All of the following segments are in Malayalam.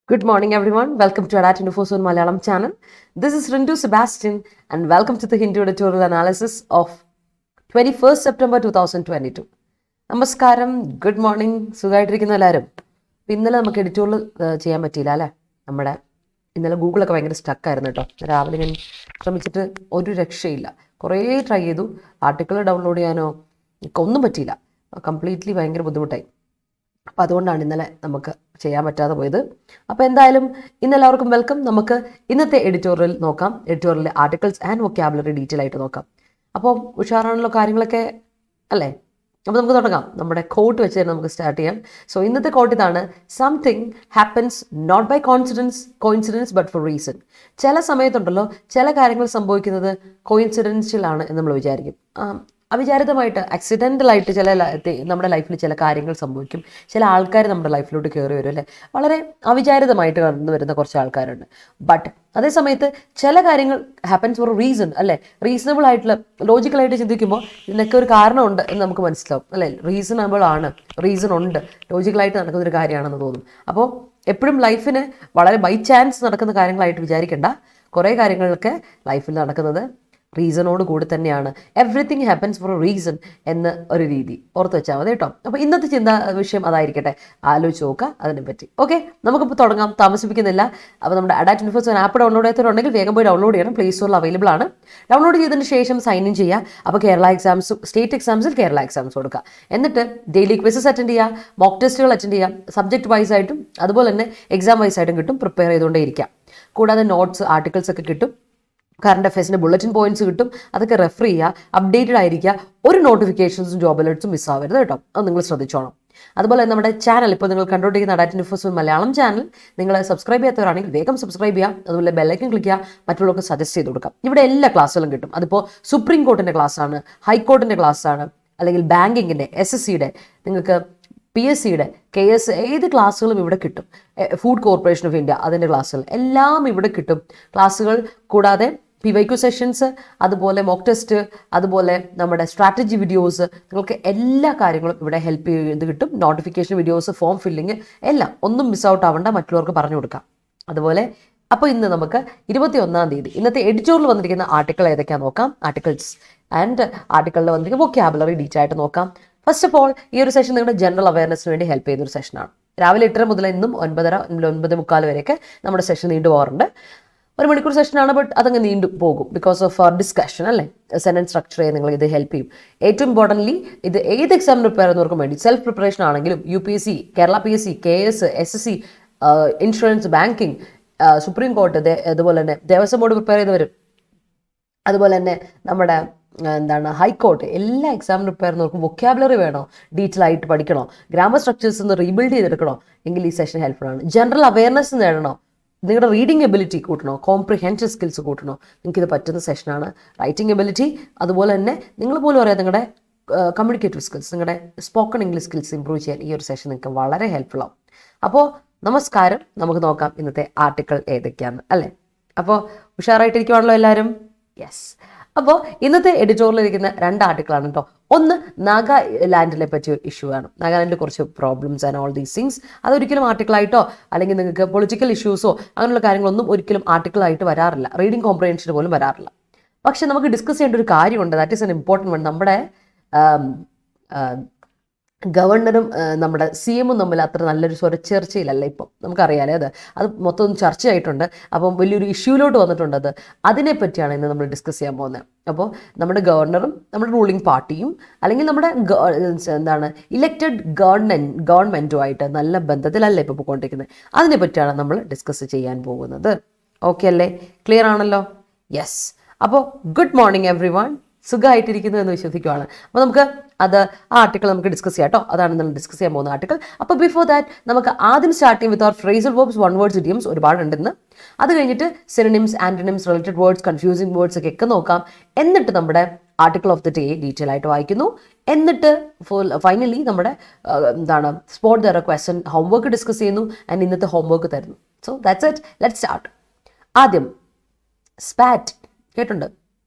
Good morning, everyone. Welcome to Adda247 Malayalam channel. This is Rintu Sebastian, and welcome to the Hindu editorial analysis of 21st September 2022. നമസ്കാരം, ഗുഡ് മോർണിംഗ്. സുഖമായിട്ടിരിക്കുന്ന എല്ലാവരും. ഇന്നലെ നമുക്ക് എഡിറ്റോറിയൽ ചെയ്യാൻ പറ്റിയില്ല അല്ലേ? ഇന്നലെ ഗൂഗിളൊക്കെ ഭയങ്കര സ്റ്റക്കായിരുന്നു കേട്ടോ. രാവിലെ ഞാൻ ശ്രമിച്ചിട്ട് ഒരു രക്ഷയില്ല. കുറേ ട്രൈ ചെയ്തു. ആർട്ടിക്കിൾ ഡൗൺലോഡ് ചെയ്യാനോ ഒന്നും പറ്റിയില്ല. കംപ്ലീറ്റ്ലി ഭയങ്കര ബുദ്ധിമുട്ടായി. അപ്പോൾ അതുകൊണ്ടാണ് ഇന്നലെ നമുക്ക് ചെയ്യാൻ പറ്റാതെ പോയത്. അപ്പോൾ എന്തായാലും ഇന്നെല്ലാവർക്കും വെൽക്കം. നമുക്ക് ഇന്നത്തെ എഡിറ്റോറിയൽ നോക്കാം. എഡിറ്റോറിയലിലെ ആർട്ടിക്കിൾസ് ആൻഡ് വൊക്കാബുലറി ഡീറ്റെയിൽ ആയിട്ട് നോക്കാം. അപ്പോൾ ഉഷാറാണല്ലോ കാര്യങ്ങളൊക്കെ അല്ലേ? അപ്പോൾ നമുക്ക് തുടങ്ങാം. നമ്മുടെ കോട്ട് വെച്ച് തന്നെ നമുക്ക് സ്റ്റാർട്ട് ചെയ്യാം. സോ ഇന്നത്തെ കോട്ട് ഇതാണ്: something happens not by coincidence but for reason. ചില സമയത്തുണ്ടല്ലോ ചില കാര്യങ്ങൾ സംഭവിക്കുന്നത് കോയിൻസിഡൻഷ്യൽ ആണ് എന്ന് നമ്മൾ വിചാരിക്കും. അവിചാരിതമായിട്ട് ആക്സിഡൻ്റലായിട്ട് നമ്മുടെ ലൈഫിൽ ചില കാര്യങ്ങൾ സംഭവിക്കും. ചില ആൾക്കാർ നമ്മുടെ ലൈഫിലോട്ട് കയറി വരും അല്ലേ? വളരെ അവിചാരിതമായിട്ട് കടന്നു വരുന്ന കുറച്ച് ആൾക്കാരുണ്ട്. ബട്ട് അതേ സമയത്ത് ചില കാര്യങ്ങൾ ഹാപ്പൻസ് ഫോർ റീസൺ അല്ലേ? റീസണബിൾ ആയിട്ടുള്ള ലോജിക്കലായിട്ട് ചിന്തിക്കുമ്പോൾ ഇതിനൊക്കെ ഒരു കാരണമുണ്ട് എന്ന് നമുക്ക് മനസ്സിലാവും അല്ലേ? റീസണബിൾ ആണ്, റീസൺ ഉണ്ട്, ലോജിക്കലായിട്ട് നടക്കുന്നൊരു കാര്യമാണെന്ന് തോന്നും. അപ്പോൾ എപ്പോഴും ലൈഫിന് വളരെ ബൈ ചാൻസ് നടക്കുന്ന കാര്യങ്ങളായിട്ട് വിചാരിക്കേണ്ട. കുറേ കാര്യങ്ങളൊക്കെ ലൈഫിൽ നടക്കുന്നത് റീസണോട് കൂടി തന്നെയാണ്. Everything happens four A reason എന്ന ഒരു രീതി ഓർത്ത് വെച്ചാൽ മതി കേട്ടോ. അപ്പോൾ ഇന്നത്തെ വിഷയം അതായിരിക്കട്ടെ. ആലോചിച്ച് നോക്കുക അതിനെപ്പറ്റി. ഓക്കെ, നമുക്കിപ്പോൾ തുടങ്ങാം, താമസിപ്പിക്കുന്നില്ല. അപ്പോൾ നമ്മുടെ Adda247 ആപ്പ് ഡൗൺലോഡ് ചെയ്തിട്ടുണ്ടെങ്കിൽ വേഗം പോയി ഡൗൺലോഡ് ചെയ്യണം. പ്ലേ സ്റ്റോറിൽ അവൈലബിൾ ആണ്. ഡൗൺലോഡ് ചെയ്തതിന് ശേഷം സൈൻ ഇൻ ചെയ്യുക. അപ്പോൾ കേരള എക്സാംസും സ്റ്റേറ്റ് എക്സാംസിൽ കേരള എക്സാംസ് കൊടുക്കുക. എന്നിട്ട് ഡെയിലി ക്വിസസ് അറ്റൻഡ് ചെയ്യുക, മോക്ക് ടെസ്റ്റുകൾ അറ്റൻഡ് ചെയ്യുക. സബ്ജക്ട് വൈസ് ആയിട്ടും അതുപോലെ തന്നെ എക്സാം വൈസ് ആയിട്ടും കിട്ടും. പ്രിപ്പയർ ചെയ്തുകൊണ്ടേ ഇരിക്കുക. കൂടാതെ നോട്ട്സ്, ആർട്ടിക്കിൾസ് ഒക്കെ കിട്ടും. കറണ്ട് അഫയേഴ്സിൻ്റെ ബുള്ളറ്റിൻ പോയിന്റ്സ് കിട്ടും. അതൊക്കെ റെഫർ ചെയ്യുക, അപ്ഡേറ്റഡ് ആയിരിക്കുക. ഒരു നോട്ടിഫിക്കേഷൻസും ജോബ് അലേർട്സും മിസ്സാവരുത് കേട്ടോ. അത് നിങ്ങൾ ശ്രദ്ധിച്ചോണം. അതുപോലെ നമ്മുടെ ചാനൽ ഇപ്പോൾ നിങ്ങൾ കണ്ടുകൊണ്ടിരിക്കുന്ന Adda247 മലയാളം ചാനൽ നിങ്ങൾ സബ്സ്ക്രൈബ് ചെയ്യാത്തവരാണെങ്കിൽ വേഗം സബ്സ്ക്രൈബ് ചെയ്യുക. അതുപോലെ ബെല്ലൈക്കൻ ക്ലിക്ക് ചെയ്യുക. മറ്റുള്ളവർക്ക് സജസ്റ്റ് ചെയ്ത് കൊടുക്കാം. ഇവിടെ എല്ലാ ക്ലാസ്സുകളും കിട്ടും. അതിപ്പോൾ സുപ്രീം കോർട്ടിൻ്റെ ക്ലാസ്സാണ്, ഹൈക്കോർട്ടിൻ്റെ ക്ലാസ്സാണ്, അല്ലെങ്കിൽ ബാങ്കിങ്ങിൻ്റെ, SSCയുടെ, നിങ്ങൾക്ക് PSCയുടെ, KS ഏത് ക്ലാസ്സുകളും ഇവിടെ കിട്ടും. ഫുഡ് കോർപ്പറേഷൻ ഓഫ് ഇന്ത്യ അതിൻ്റെ ക്ലാസ്സുകൾ എല്ലാം ഇവിടെ കിട്ടും. ക്ലാസ്സുകൾ കൂടാതെ PYQ സെഷൻസ്, അതുപോലെ മോക്ക് ടെസ്റ്റ്, അതുപോലെ നമ്മുടെ സ്ട്രാറ്റജി വീഡിയോസ്, നിങ്ങൾക്ക് എല്ലാ കാര്യങ്ങളും ഇവിടെ ഹെൽപ്പ് ചെയ്ത് കിട്ടും. നോട്ടിഫിക്കേഷൻ വീഡിയോസ്, ഫോം ഫില്ലിങ് എല്ലാം ഒന്നും മിസ് ഔട്ട് ആവണ്ട, മറ്റുള്ളവർക്ക് പറഞ്ഞു കൊടുക്കാം. അതുപോലെ അപ്പോൾ ഇന്ന് നമുക്ക് 21-ാം തീയതി ഇന്നത്തെ എഡിറ്റോറിയൽ വന്നിരിക്കുന്ന ആർട്ടിക്കിൾ ഏതൊക്കെയാണെന്ന് നോക്കാം. ആർട്ടിക്കിൾസ് ആൻഡ് ആർട്ടിക്കിളിൽ വന്നിരിക്കുന്ന വൊക്കാബുലറി ഡീറ്റെയിൽ ആയിട്ട് നോക്കാം. ഫസ്റ്റ് ഓഫ് ഓൾ, ഈ ഒരു സെഷൻ നിങ്ങളുടെ ജനറൽ അവയർനെസ്സിന് വേണ്ടി ഹെൽപ്പ് ചെയ്യുന്ന ഒരു സെഷനാണ്. രാവിലെ 8:30 മുതൽ ഇന്നും 9:30, 9:45 വരെയൊക്കെ നമ്മുടെ സെഷൻ നീണ്ടു പോകാറുണ്ട്. 1 മണിക്കൂർ സെഷനാണ്, ബട്ട് അതങ്ങ് നീണ്ടു പോകും ബിക്കോസ് ഓഫ് ഡിസ്കഷൻ അല്ലേ? സെന്റൻസ് സ്ട്രക്ചർ ചെയ്യാൻ നിങ്ങൾ ഇത് ഹെൽപ്പ് ചെയ്യും. ഏറ്റവും ഇമ്പോർട്ടൻ്റ്ലി ഇത് ഏത് എക്സാം പ്രിപ്പയർ ചെയ്യുന്നവർക്കും വേണ്ടി, സെൽഫ് പ്രിപ്പറേഷൻ ആണെങ്കിലും UPSC, Kerala PSC, KS, SSC, insurance, banking, supreme court, അതുപോലെ തന്നെ ദേവസ്വം ബോർഡ് പ്രിപ്പയർ ചെയ്തവരും, അതുപോലെ തന്നെ നമ്മുടെ ഹൈക്കോർട്ട്, എല്ലാ എക്സാം പ്രിപ്പയർ ചെയ്യുന്നവർക്കും വൊക്കാബുലറി വേണോ, ഡീറ്റെയിൽ ആയിട്ട് പഠിക്കണോ, ഗ്രാമർ സ്ട്രക്ചേഴ്സ് ഒന്ന് റീബിൽഡ് ചെയ്തെടുക്കണോ എങ്കിൽ ഈ സെഷൻ ഹെൽപ്ഫുൾ ആണ്. ജനറൽ അവയർനെസ് നേടണോ, നിങ്ങളുടെ റീഡിംഗ് എബിലിറ്റി കൂട്ടണോ, കോംപ്രിഹെൻഷൻ സ്കിൽസ് കൂട്ടണോ, നിങ്ങൾക്കിത് പറ്റുന്ന സെഷനാണ്. റൈറ്റിംഗ് എബിലിറ്റി, അതുപോലെ തന്നെ നിങ്ങൾ പോലും അറിയാം നിങ്ങളുടെ കമ്മ്യൂണിക്കേറ്റീവ് സ്കിൽസ്, നിങ്ങളുടെ സ്പോക്കൺ ഇംഗ്ലീഷ് സ്കിൽസ് ഇമ്പ്രൂവ് ചെയ്യാൻ ഈ ഒരു സെഷൻ നിങ്ങൾക്ക് വളരെ ഹെൽപ്ഫുൾ ആവും. അപ്പോൾ നമസ്കാരം, നമുക്ക് നോക്കാം ഇന്നത്തെ ആർട്ടിക്കിൾ ഏതൊക്കെയാണ് അല്ലേ? അപ്പോൾ ഉഷാറായിട്ടിരിക്കുവാണല്ലോ എല്ലാവരും? യെസ്. അപ്പോൾ ഇന്നത്തെ എഡിറ്റോറിയൽ ഇരിക്കുന്ന 2 ആർട്ടിക്കിളാണ് കേട്ടോ. ഒന്ന് നാഗാലാൻഡിനെ പറ്റിയ ഇഷ്യൂ ആണ്. നാഗാലാൻഡിൽ കുറച്ച് problems and all these things. അതൊരിക്കലും ആർട്ടിക്കിളായിട്ടോ അല്ലെങ്കിൽ നിങ്ങൾക്ക് പൊളിറ്റിക്കൽ ഇഷ്യൂസോ അങ്ങനെയുള്ള കാര്യങ്ങളൊന്നും ഒരിക്കലും ആർട്ടിക്കിളായിട്ട് വരാറില്ല. റീഡിംഗ് കോംപ്രിഹെൻഷന് പോലും വരാറില്ല. പക്ഷെ നമുക്ക് ഡിസ്കസ് ചെയ്യേണ്ട ഒരു കാര്യമുണ്ട്. That is an important one. നമ്മുടെ ഗവർണറും നമ്മുടെ CM തമ്മിൽ അത്ര നല്ലൊരു സ്വരച്ചേർച്ചയിലല്ല ഇപ്പം. നമുക്കറിയാലേ അത് മൊത്തം ചർച്ചയായിട്ടുണ്ട്. അപ്പം വലിയൊരു ഇഷ്യൂലോട്ട് വന്നിട്ടുണ്ട്. അതിനെപ്പറ്റിയാണ് ഇന്ന് നമ്മൾ ഡിസ്കസ് ചെയ്യാൻ പോകുന്നത്. അപ്പോൾ നമ്മുടെ ഗവർണറും നമ്മുടെ റൂളിംഗ് പാർട്ടിയും അല്ലെങ്കിൽ നമ്മുടെ ഇലക്റ്റഡ് ഗവൺമെൻറ്റുമായിട്ട് നല്ല ബന്ധത്തിലല്ല ഇപ്പോൾ പോയിക്കൊണ്ടിരിക്കുന്നത്. അതിനെപ്പറ്റിയാണ് നമ്മൾ ഡിസ്കസ് ചെയ്യാൻ പോകുന്നത്. ഓക്കെ അല്ലേ? ക്ലിയർ ആണല്ലോ? യെസ്. അപ്പോൾ ഗുഡ് മോർണിംഗ് എവ്രി വൺ. സുഖമായിട്ടിരിക്കുന്നു എന്ന് വിശ്വസിക്കുവാണ്. അപ്പോൾ നമുക്ക് ആ ആർട്ടിക്കിൾ നമുക്ക് ഡിസ്കസ് ചെയ്യാം കേട്ടോ. അതാണ് നമ്മൾ ഡിസ്കസ് ചെയ്യാൻ പോകുന്ന ആർട്ടിക്കിൾ. അപ്പോൾ ബിഫോർ ദാറ്റ് നമുക്ക് ആദ്യം സ്റ്റാർട്ട് ചെയ്യും with our phrasal verbs, one words, idioms ഒരുപാടുണ്ടെന്ന്. അത് കഴിഞ്ഞിട്ട് synonyms, antonyms, related words, confusing words ഒക്കെ നോക്കാം. എന്നിട്ട് നമ്മുടെ article of the day detail ആയിട്ട് വായിക്കുന്നു. എന്നിട്ട് ഫൈനലി നമ്മുടെ spot the question homework discuss ചെയ്യുന്നു. ആൻഡ് ഇന്നത്തെ ഹോംവർക്ക് തരുന്നു. So that's it. Let's start. ആദ്യം സ്പാറ്റ് കേട്ടുണ്ട്.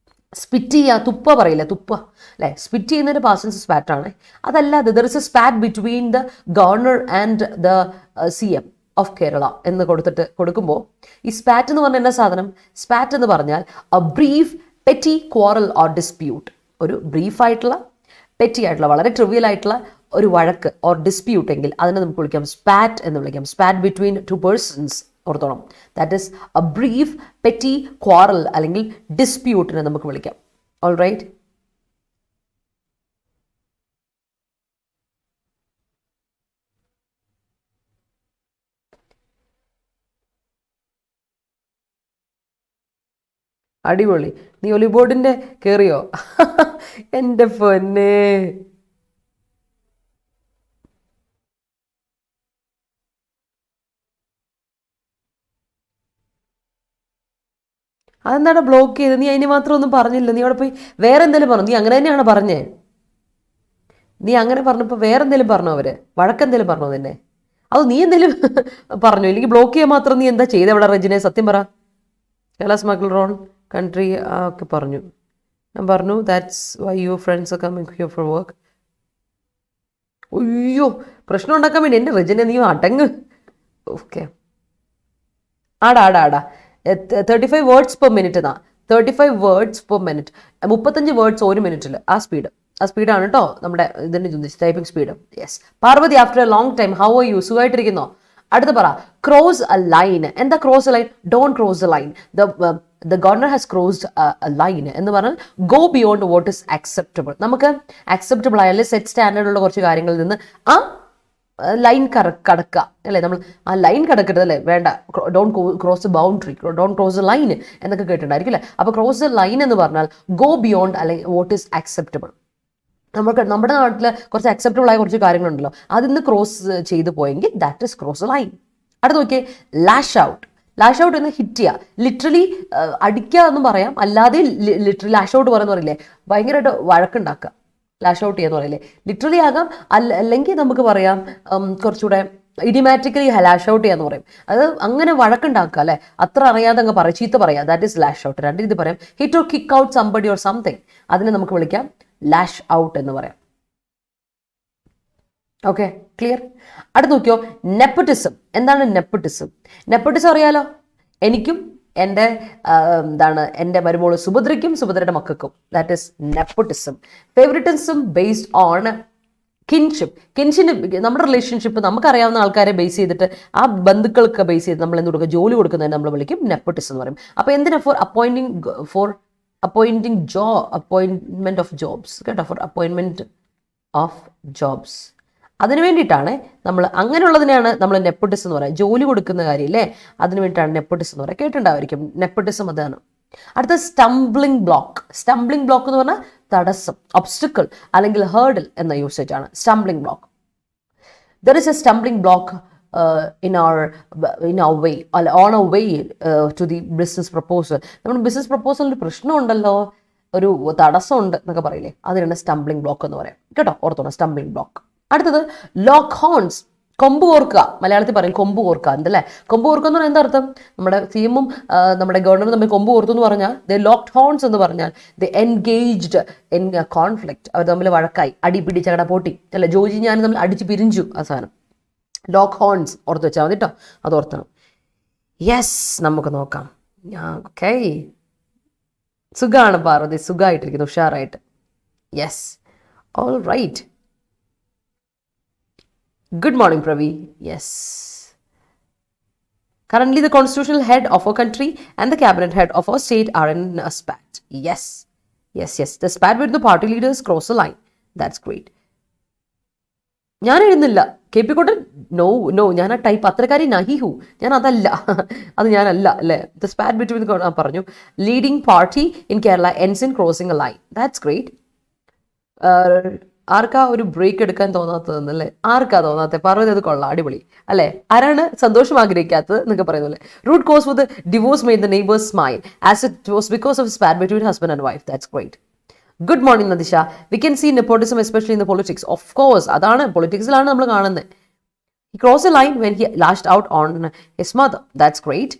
സ്പിറ്റ് ചെയ്യുക, തുപ്പ പറയില്ല, തുപ്പ അല്ലേ? സ്പിറ്റ് ചെയ്യുന്നതിൻ്റെ പാസൻസ് സ്പാറ്റ് ആണ്. അതല്ലാതെ there is A spat between the governor and the CM. Of Kerala എന്ന് കൊടുക്കുമ്പോൾ ഈ സ്പാറ്റ് എന്ന് പറഞ്ഞ എന്താ സാധനം? സ്പാറ്റ് എന്ന് പറഞ്ഞാൽ A brief petty quarrel or dispute. ഒരു ബ്രീഫായിട്ടുള്ള പെറ്റി ആയിട്ടുള്ള വളരെ ട്രിവിയൽ ആയിട്ടുള്ള ഒരു വഴക്ക് ഓർ ഡിസ്പ്യൂട്ട് എങ്കിൽ അതിനെ നമുക്ക് വിളിക്കാം സ്പാറ്റ് എന്ന് വിളിക്കാം. സ്പാറ്റ് ബിറ്റ്വീൻ ടു പേഴ്സൺസ് ഓർത്തോണം. That is a brief petty quarrel അല്ലെങ്കിൽ ഡിസ്പ്യൂട്ടിനെ നമുക്ക് വിളിക്കാം. All right. അടിപൊളി. നീ ഒലിബോർഡിന്റെ കയറിയോ? എൻ്റെ പൊന്നേ. അതെന്താണ് ബ്ലോക്ക് ചെയ്ത്? നീ അതിന് മാത്രം ഒന്നും പറഞ്ഞില്ല. നീ അവിടെ പോയി വേറെ എന്തെങ്കിലും പറഞ്ഞു? നീ അങ്ങനെ തന്നെയാണ് പറഞ്ഞേ? നീ അങ്ങനെ പറഞ്ഞപ്പോൾ വേറെ എന്തെങ്കിലും പറഞ്ഞോ? അവര് വഴക്കെന്തെങ്കിലും പറഞ്ഞോ നിന്നെ? അത് നീ എന്തെങ്കിലും പറഞ്ഞു? ഇല്ലെങ്കിൽ ബ്ലോക്ക് ചെയ്യാൻ മാത്രം നീ എന്താ ചെയ്ത് അവിടെ? റെജിനെ സത്യം പറ. കേരള സ്മഗ്ലർ ഓൺ കൺട്രി ഒക്കെ പറഞ്ഞു. ഞാൻ പറഞ്ഞു that's why your friends are coming here for work. അയ്യോ, പ്രശ്നം ഉണ്ടാക്കാൻ വേണ്ടി എൻ്റെ റെജിനെ നീ അടങ്ങ്. ഓക്കെ, ആടാ 35 വേർഡ്സ് പെർ മിനിറ്റ് എന്നാ. 35 വേർഡ്സ് പെർ മിനിറ്റ്, 35 വേർഡ്സ് ഒരു മിനിറ്റിൽ. ആ സ്പീഡാണ് കേട്ടോ നമ്മുടെ ഇതിൻ്റെ typing speed. Yes. Parvathi, after a long time, how are you? സുഖമായിട്ടിരിക്കുന്നോ? അടുത്ത് പറ, ക്രോസ് എ ലൈൻ. എന്താ cross a line? Don't cross a line. The governor has crossed a line എന്ന് പറഞ്ഞാൽ go beyond what is acceptable. നമുക്ക് അക്സെപ്റ്റബിൾ ആയ സെറ്റ് സ്റ്റാൻഡേർഡുള്ള കുറച്ച് കാര്യങ്ങളിൽ നിന്ന് ആ ലൈൻ കടക്കുക അല്ലേ? നമ്മൾ ആ ലൈൻ കടക്കരുത് അല്ലേ? വേണ്ട, don't cross A boundary, don't cross a line എന്നൊക്കെ കേട്ടിട്ടുണ്ടായിരിക്കും അല്ലേ? അപ്പോൾ ക്രോസ് എ ലൈൻ എന്ന് പറഞ്ഞാൽ ഗോ ബിയോണ്ട് അല്ലെങ്കിൽ വാട്ട് ഇസ് അക്സെപ്റ്റബിൾ. നമ്മുടെ നാട്ടിൽ കുറച്ച് അക്സെപ്റ്റബിൾ ആയ കുറച്ച് കാര്യങ്ങളുണ്ടല്ലോ, അതിന്ന് ക്രോസ് ചെയ്ത് പോയെങ്കിൽ that is cross a line. അടുത്ത് നോക്കിയേ, ലാഷ് ഔട്ട്. ലാഷ് ഔട്ട് എന്ന് ഹിറ്റ് ചെയ്യുക, ലിറ്ററലി അടിക്കുക എന്നും പറയാം, അല്ലാതെ ലിറ്ററലി ലാഷ് ഔട്ട് പറയുന്ന പറയില്ലേ, ഭയങ്കരമായിട്ട് വഴക്കുണ്ടാക്കുക. ലാഷ് ഔട്ട് ചെയ്യാന്ന് പറയില്ലേ, ലിറ്ററലി ആകാം. അല്ലെങ്കിൽ നമുക്ക് പറയാം കുറച്ചുകൂടെ ഇഡിമാറ്റിക്കലി ലാഷ് ഔട്ട് ചെയ്യാന്ന് പറയും. അത് അങ്ങനെ വഴക്കുണ്ടാക്കുക അല്ലെ, അത്ര അറിയാതെ അങ്ങ് പറയും, ചീത്ത പറയാം. That is lash out. രണ്ട് രീതി പറയാം, hit or kick out somebody or something. അതിനെ നമുക്ക് വിളിക്കാം ലാഷ് ഔട്ട് എന്ന് പറയാം. Okay, clear? അടുത്ത് നോക്കിയോ, നെപ്പറ്റിസം. എന്താണ് നെപ്പറ്റിസം? നെപ്പറ്റിസം അറിയാലോ, എനിക്കും എൻ്റെ എൻ്റെ മരുമോള് സുഭദ്രയ്ക്കും സുഭദ്രയുടെ മക്കൾക്കും. That is nepotism. Favouritism based on kinship. നമ്മുടെ റിലേഷൻഷിപ്പ് നമുക്കറിയാവുന്ന ആൾക്കാരെ ബേസ് ചെയ്തിട്ട്, ആ ബന്ധുക്കൾക്ക് ബേസ് ചെയ്ത് നമ്മൾ എന്ത് കൊടുക്കുക, ജോലി കൊടുക്കുന്നതിന് നമ്മൾ വിളിക്കും നെപ്പറ്റിസം എന്ന് പറയും. അപ്പോൾ എന്തിനാ? അപ്പോയിൻമെന്റ് ഓഫ് ജോബ്സ് കേട്ടോ, ഫോർ അപ്പോയിൻമെന്റ് ഓഫ് ജോബ്സ്. അതിന് വേണ്ടിയിട്ടാണ് നമ്മൾ, അങ്ങനെയുള്ളതിനെയാണ് നമ്മൾ നെപ്പറ്റിസം എന്ന് പറയുക. ജോലി കൊടുക്കുന്ന കാര്യമില്ലേ, അതിന് വേണ്ടിയിട്ടാണ് നെപ്പറ്റിസം എന്ന് പറയുക. കേട്ടിട്ടുണ്ടായിരിക്കും നെപ്പറ്റിസം. അതാണ്. അടുത്ത സ്റ്റംബ്ലിംഗ് ബ്ലോക്ക്. സ്റ്റംബ്ലിംഗ് ബ്ലോക്ക് എന്ന് പറഞ്ഞാൽ തടസ്സം, ഒബ്സ്റ്റിക്കിൾ അല്ലെങ്കിൽ ഹേർഡിൽ എന്ന യൂസേജ് ആണ് stumbling block. There is A stumbling block in our way, on our way to the business proposal. നമ്മുടെ ബിസിനസ് പ്രപ്പോസലിന് പ്രശ്നമുണ്ടല്ലോ, ഒരു തടസ്സമുണ്ട് എന്നൊക്കെ പറയില്ലേ, അതിനാണ് സ്റ്റംബ്ലിംഗ് ബ്ലോക്ക് എന്ന് പറയാം കേട്ടോ. ഓർത്തോണം, സ്റ്റംബ്ലിംഗ് ബ്ലോക്ക്. അടുത്തത് ലോക്ക് ഹോൺസ്. കൊമ്പ് കോർക്കുക, മലയാളത്തിൽ പറയും കൊമ്പ് കോർക്കുക. എന്തല്ലേ കൊമ്പ് കോർക്കുക എന്ന് പറഞ്ഞാൽ എന്താ അർത്ഥം? നമ്മുടെ സിഎമ്മും നമ്മുടെ ഗവർണറും തമ്മിൽ കൊമ്പ് കോർത്തു എന്ന് പറഞ്ഞാൽ ദേ ലോക്ക്ഡ് ഹോൺസ് എന്ന് പറഞ്ഞാൽ ദേ എൻഗേജ്ഡ് ഇൻ കോൺഫ്ലിക്റ്റ്. അവർ തമ്മിൽ വഴക്കായി, അടിപിടി ചകട പൊട്ടി അല്ലെ, ജോജി ഞാൻ തമ്മിൽ അടിച്ച് പിരിഞ്ചു. ആ സാധനം ലോക്ക് ഹോൺസ് ഓർത്ത് വെച്ചാൽ മതി കേട്ടോ, അത് ഓർത്തണം. യെസ്, നമുക്ക് നോക്കാം. ഓക്കെ, സുഖമാണ് പാർവതി, സുഖമായിട്ടിരിക്കുന്നു, ഉഷാറായിട്ട്. Yes, all right. Good morning, Pravi. Yes. Currently, the constitutional head of our country and the cabinet head of our state are in a spat. Yes. The spat with the party leaders cross the line. That's great. ഞാൻ എഴുതുന്നില്ല കെ പി കോട്ടൻ. നോ ഞാൻ ആ ടൈപ്പ് അത്രക്കാരി നഹിഹു, ഞാൻ അതല്ല, അത് ഞാനല്ല അല്ലേ. ദ സ്പാറ്റ് ബിറ്റ്വീൻ പറഞ്ഞു. Leading party in Kerala എൻസ് in crossing A line. That's great. ആർക്കാ ഒരു ബ്രേക്ക് എടുക്കാൻ തോന്നാത്തതെന്നല്ലേ? ആർക്കാ തോന്നാത്തത്? പാർവതി, അത് കൊള്ളാം, അടിപൊളി അല്ലേ? ആരാണ് സന്തോഷം ആഗ്രഹിക്കാത്തത് എന്നൊക്കെ പറയുന്നല്ലേ? Root cause with divorce made the neighbours smile as it was because of spat between husband and wife. That's great. Good morning Nadisha. We can see nepotism especially in the politics. Of course, അതാണ് പൊളിറ്റിക്സിലാണ് നമ്മൾ കാണുന്നത്. He cross a line when he lashed out on his mother. That's great.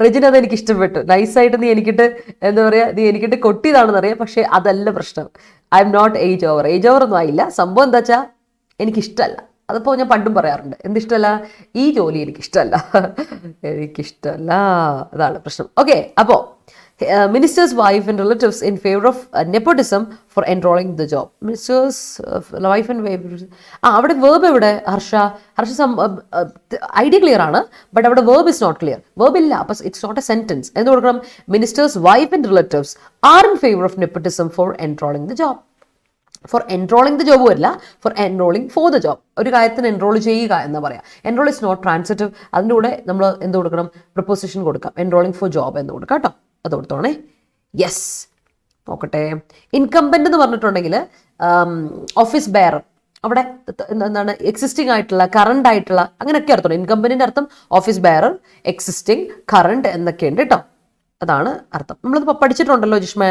Regina, അത് എനിക്ക് ഇഷ്ടപ്പെട്ടു. നൈസായിട്ട് നീ എനിക്കിട്ട് എന്താ പറയുക, നീ എനിക്കിട്ട് കൊട്ടിയതാണെന്ന് അറിയാം, പക്ഷേ അതല്ല പ്രശ്നം. I'm not age over ഒന്നും ആയില്ല. സംഭവം എന്താ വെച്ചാൽ എനിക്കിഷ്ടമല്ല. അതിപ്പോൾ ഞാൻ പണ്ടും പറയാറുണ്ട്, എന്തിഷ്ടമല്ല, ഈ ജോലി എനിക്കിഷ്ടമല്ല, എനിക്കിഷ്ടമല്ല, അതാണ് പ്രശ്നം. ഓക്കെ, അപ്പോൾ minister's wife and relatives in favor of nepotism for enrolling the job. Minister's wife and അവിടെ വേർബ് എവിടെ? ഹർഷ ഐഡിയ ക്ലിയർ ആണ്, ബട്ട് അവിടെ verb is not clear. Verb ഇല്ല, അപ്പം ഇറ്റ്സ് നോട്ട് എ സെന്റൻസ്. എന്ത് കൊടുക്കണം? Minister's wife and relatives are in favour of nepotism for enrolling the job. For enrolling the job വരില്ല, for enrolling for the job. ഒരു കാര്യത്തിന് എൻറോൾ ചെയ്യുക എന്ന് പറയാം. Enrol is not transitive. അതിൻ്റെ കൂടെ നമ്മൾ എന്ത് കൊടുക്കണം? പ്രപ്പോസിഷൻ കൊടുക്കാം. എൻറോളിംഗ് ഫോർ ജോബ് എന്ന് കൊടുക്കാം കേട്ടോ. അത് കൊടുത്തോണേ. യെസ്, നോക്കട്ടെ. ഇൻകംബന്റ് എന്ന് പറഞ്ഞിട്ടുണ്ടെങ്കിൽ ഓഫീസ് ബെയറർ, അവിടെ എന്താണ് എക്സിസ്റ്റിംഗ് ആയിട്ടുള്ള, കറണ്ട് ആയിട്ടുള്ള, അങ്ങനെയൊക്കെ അർത്ഥം. ഇൻകംബന്റിന്റെ അർത്ഥം ഓഫീസ് ബെയറർ, എക്സിസ്റ്റിംഗ്, കറണ്ട് എന്നൊക്കെയുണ്ട് കേട്ടോ. അതാണ് അർത്ഥം. നമ്മളിത് പഠിച്ചിട്ടുണ്ടല്ലോ Jishma.